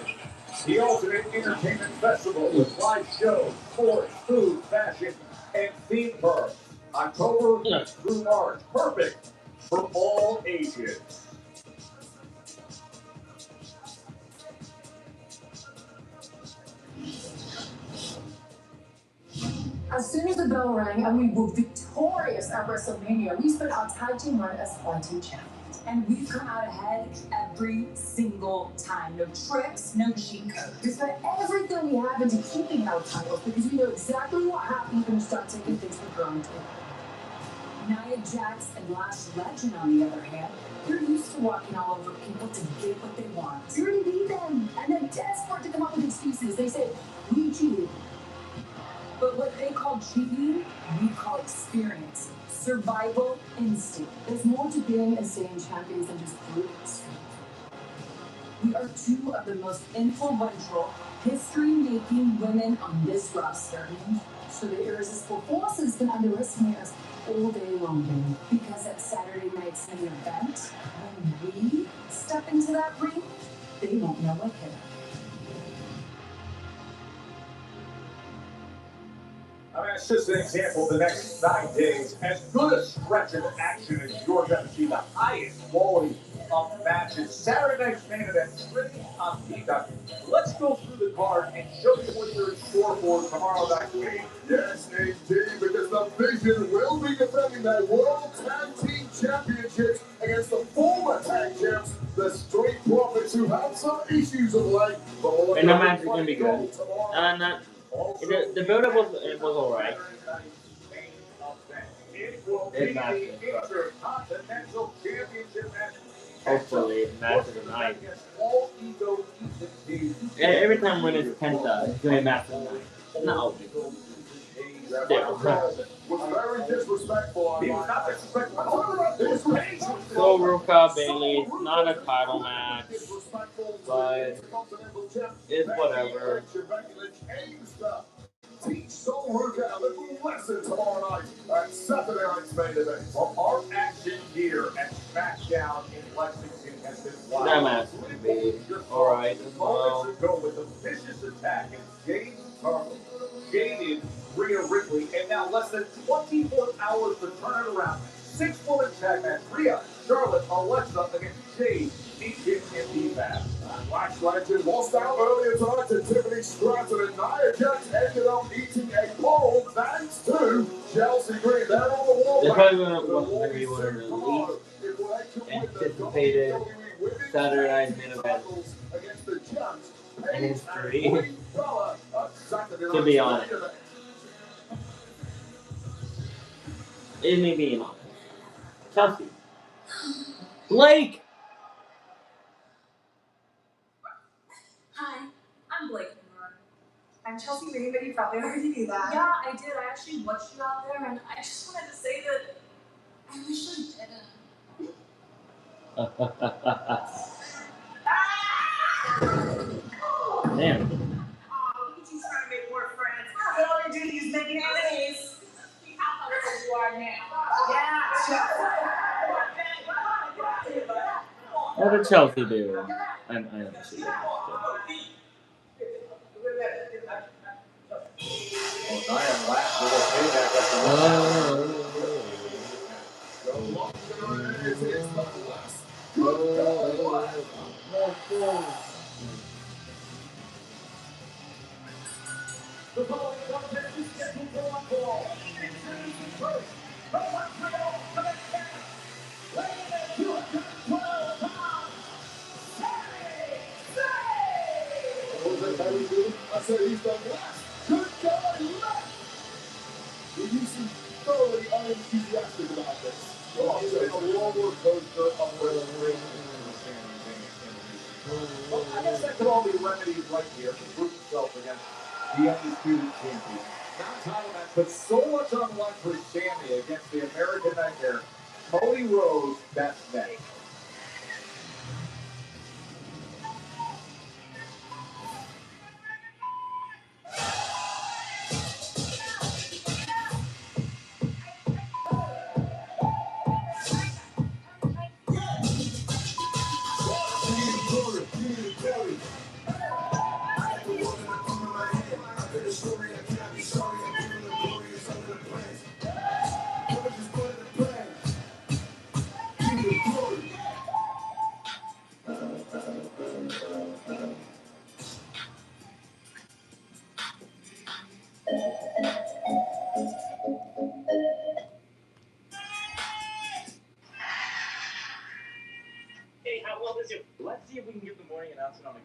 the ultimate entertainment festival with live shows, sports, food, fashion, and theme parks. October through March. Perfect for all ages. As soon as the bell rang and we were victorious at WrestleMania, we spent our tag team run as fighting champions. And we've come out ahead at every single time. No tricks, no cheat codes. We put everything we have into keeping our titles because we know exactly what happens when you start taking things for granted. Nia Jax and Lash Legend, on the other hand, they're used to walking all over people to get what they want. You already beat them, and they're desperate to come up with excuses. They say, we cheated. But what they call cheating, we call experience. Survival instinct. There's more to being a staying champions than just brutes. We are two of the most influential, history-making women on this roster. So the irresistible forces can underestimate us all day long, baby. Because at Saturday night's main event, when we step into that ring, they won't know what hit them. I mean, it's just an example of the next 9 days. As good a stretch of action as you're going to see, the highest quality of matches. Saturday night's main event, streaming on Peacock. Let's go through the card and show you what you're in store for tomorrow night's game. Yes, indeed, because the Vision will be defending their World Tag Team Championships against the former tag champs, the Street Profits, who had some issues of late. And the match is going to be good. The build-up was alright. It matches. Hopefully, it matches tonight. Every time when it's Penta, it's going to match tonight. No. Was very disrespectful. So Ruka Bailey, not a title match, but it's whatever. Teach Soul Ruka a little lesson tomorrow night at Saturday night's main event. Well, our action here at Smackdown in Lexington has been wild. That match is going to be alright. Moments ago with a vicious attack and Jade Carlo, jaded Rhea Ripley, and now less than 24 hours to turn it around. 6-woman tag match. Rhea, Charlotte, Alexa against Jade, Deacon, and D-Fab. Lash Legend lost out earlier tonight to Tiffany Stratton, and Nia Jax ended up eating a pole thanks to Chelsea Green. They're on the wall. They're probably going to be one of the least anticipated Saturday night main events in history. To be honest. It may be honest. Chelsea. Blake! Hi, I'm Blake. I'm Chelsea Green, but you probably already knew that. Yeah, I did. I actually watched you out there, and I just wanted to say that I wish I didn't. Damn. Oh, look at you trying to make more friends. But all you're doing is making enemies. See how hopeful you are now. Yeah. What did Chelsea do? I don't see that. The following contest is scheduled for one fall. Introducing first, the Montreal Commission, weighing in at 212 pounds, Sammy Zayn! What was that Harry doing? I said he's the last good guy left. You seem thoroughly unenthusiastic about this. Well, it's been a roller coaster of wrestling. Well, I guess that could all be remedied right here to prove himself against the undisputed champion. Not title match, but so much on the line for Sammy against the American Nightmare, Cody Rhodes. That's next.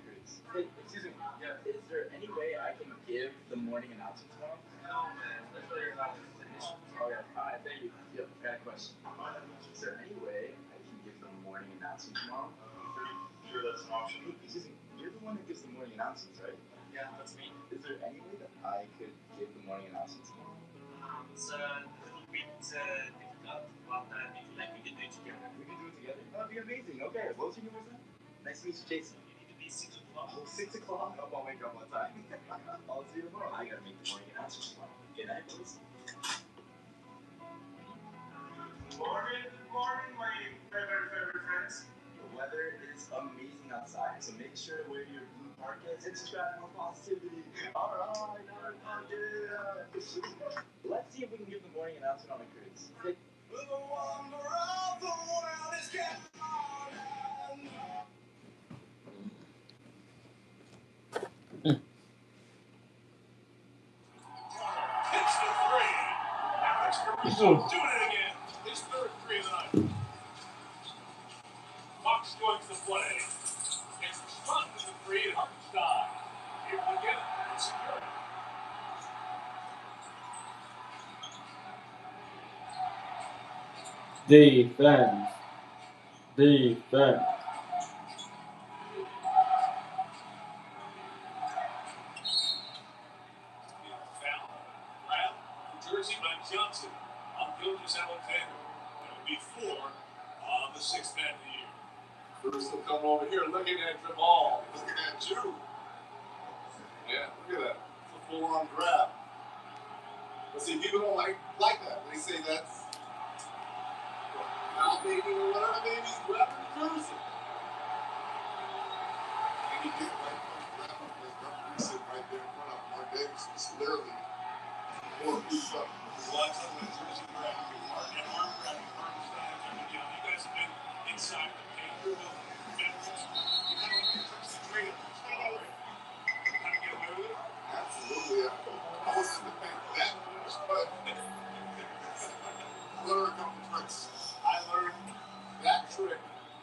cruise. Hey, excuse me. Yeah. Is there any way I can give the morning announcement tomorrow? No, man. That's where you're not going to finish. Oh, yeah. All right, thank you. Yep, got a question. Is there any way I can give the morning announcement tomorrow? Sure, that's an option. Hey, excuse me. You're the one that gives the morning announcements, right? Yeah, that's me. Is there any way that I could give the morning announcements tomorrow? It's a little bit difficult, but if you like, we can do it together. We can do it together? That'd be amazing. Okay, what was your name again? Nice to meet you, Jason. You need to be 6 o'clock. Oh, 6 o'clock? I hope I'll wake up on time. I'll see you tomorrow. I gotta make the morning announcements tomorrow. Good night, boys. Morning, my favorite friends. The weather is amazing outside, so make sure to wear your blue parkas and subscribe for more positivity. Alright, yeah. Let's see if we can give the morning announcement on the cruise. The wonder of the world is getting on. Hits the three. Alex Caruso doing it again. His third three of the night. Fox going to the play. It's Strut with the three and Hartenstein. Able to get it and secure it. Defense. Defense. Jersey by Johnson on Gilgis Alexander. That would be 4 on the 6th man of the year. First will come over here looking at Jamal. Looking at you. Yeah, look at that. It's a full-on grab. But see, people don't like that. They say that's foul baby or whatever, baby. He's grabbing the jersey. And he did right from the grab up. There's referee sitting right there in front of him. Mark Davis is literally 4 feet up. Watch on the jersey grab. Arm grabbing Hartenstein coming down. You guys have been inside the paint. You're well veterans. You kind of like to the trade up this ball, right? Kind of get away with it? Absolutely. I was in the paint that much, but I learned a couple tricks. I learned that trick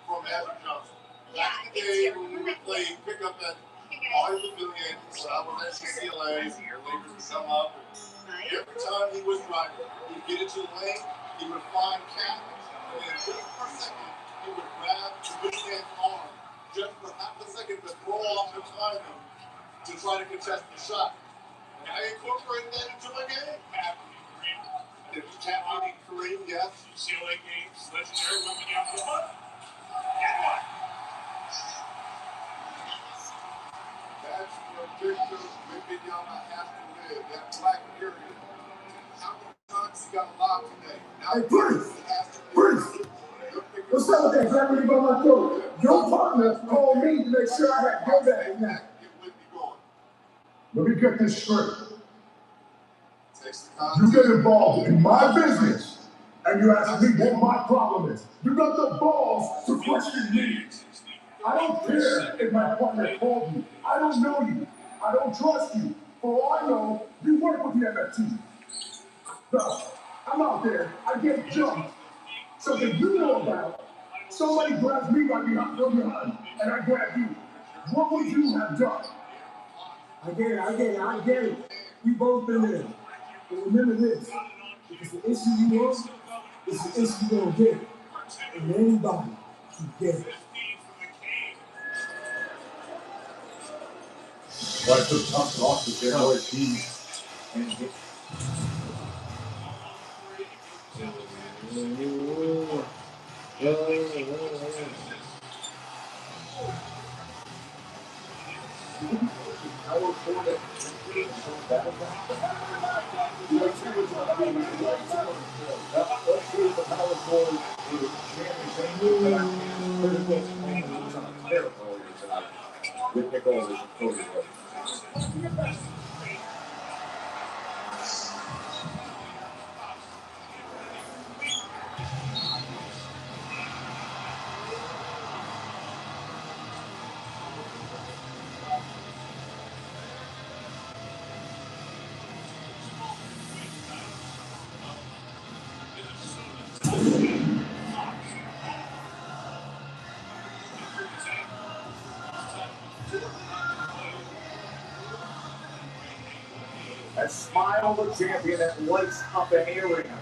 from Magic Johnson. Back in the day when we would play pickup at all the Pavilion, so I was at UCLA, the Lakers would come up, and every time he was driving, he'd get into the lane, he would find Cap, and then just for a second, he would grab the big man's arm, just for half a second to throw off the timing to try to contest the shot. And I incorporated that into my game. Cap hitting Kareem, yes. UCLA games, legendary women down the butt. And what? That's where Victor Wembanyama has to live, that black period. How many times he got a lob today? Hey, Bruce! What's up with that grabbing by my throat? Your partner called me to make sure I had your back now. Let me get this straight. You get involved in my business, and you ask me what my problem is. You got the balls to question me. I don't care if my partner called you. I don't know you. I don't trust you. For all I know, you work with the MFT. So, I'm out there, I get jumped. Something you know about. Somebody grabs me from behind, and I grab you. What would you have done? I get it. We both been there. But remember this, if it's the issue you want, it's the issue you're gonna get. And anybody can get it. Well, I took Thompson off because they're always team. And he I will for that. And Smile, the champion that lights up an arena.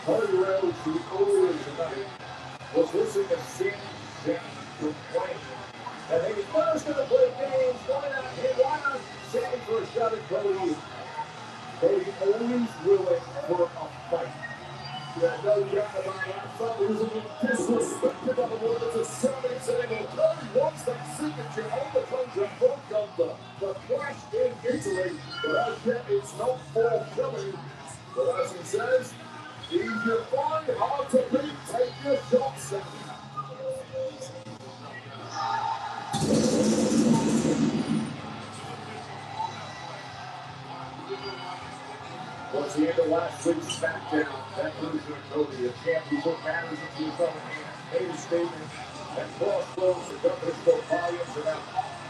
Cody Rhodes, who earlier tonight was listening to Snme complain that they was going to play games. Why not Snme for a shot at Cody? Cody always willing for a fight. Yeah, no doubt about that. Somebody was a little disrespected on the words of Snme saying, well, Cody wants that signature on the contract from Gunther. The clash in Italy, but as yet it's not forthcoming. But as he says, if you find hard to beat, take your shot, Snme. Towards the end of last week's SmackDown, that version of Cody, the champ who put matters into his own hands, made a statement that crossroads the Gunther spoke volumes about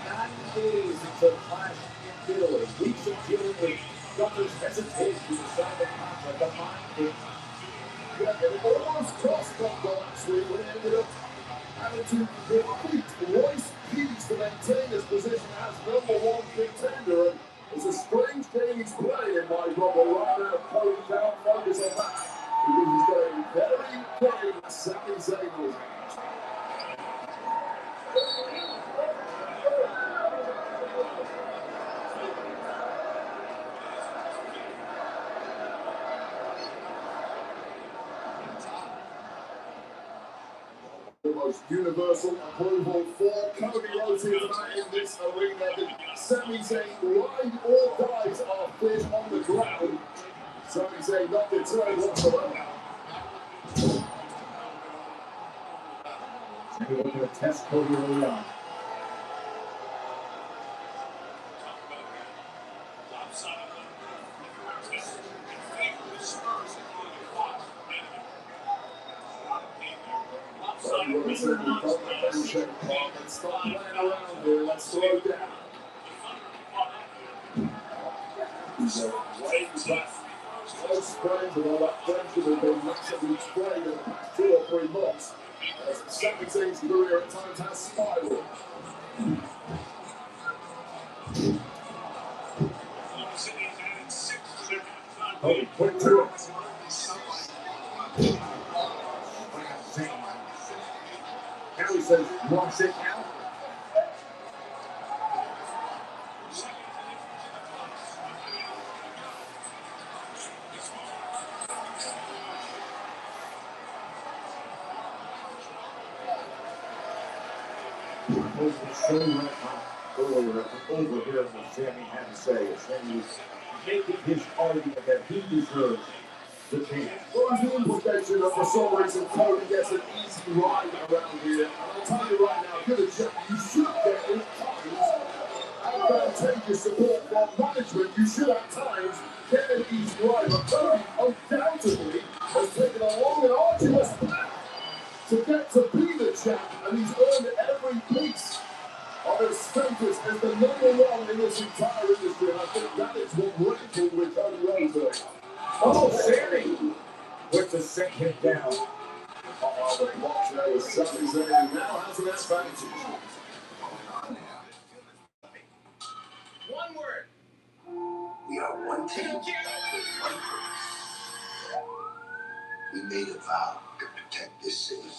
9 days until the clash in Italy. Weeks of dealing with Gunther's hesitation to sign the contract, the mind game. Yeah, it almost cost Gunther last week when he ended up having to defeat Royce Keys to maintain his position as #1 contender. And it's a strange game he's playing, my brother. Right now, Cody can't focus on that because he's got a very game Sami Zayn. The most universal approval for Cody Rhodes here tonight in this arena. The Sami Zayn ride or dies are fit on the ground. Sami Zayn not deterred whatsoever. Maybe looking to test Cody early on. Stop playing around here. Let's slow down. He's a way back. Close friends and all that friendship has been massively frayed in the past 2 or 3 months. As Sami Zayn's career at times has spiraled. Cody quick to it. Now he says, you want to sit down? So earlier overheard what Sami had to say. Sami was making his argument that he deserves the chance. Well, that's the implication that for some reason Cody gets an easy ride around here. And I'll tell you right now, good chap, you should get in times advantageous support from management. You should at times get an easy ride. But Cody undoubtedly has taken a long and arduous path to get to be the champ, and he's earned every piece of his status as the #1 in this entire industry. And I think that is what rankled with Cody Rhodes. Oh, Sami! Quick to set him down. The block there was Sami Zayn now has an advantage. One word. We are one team with one purpose. We made a vow to protect this city.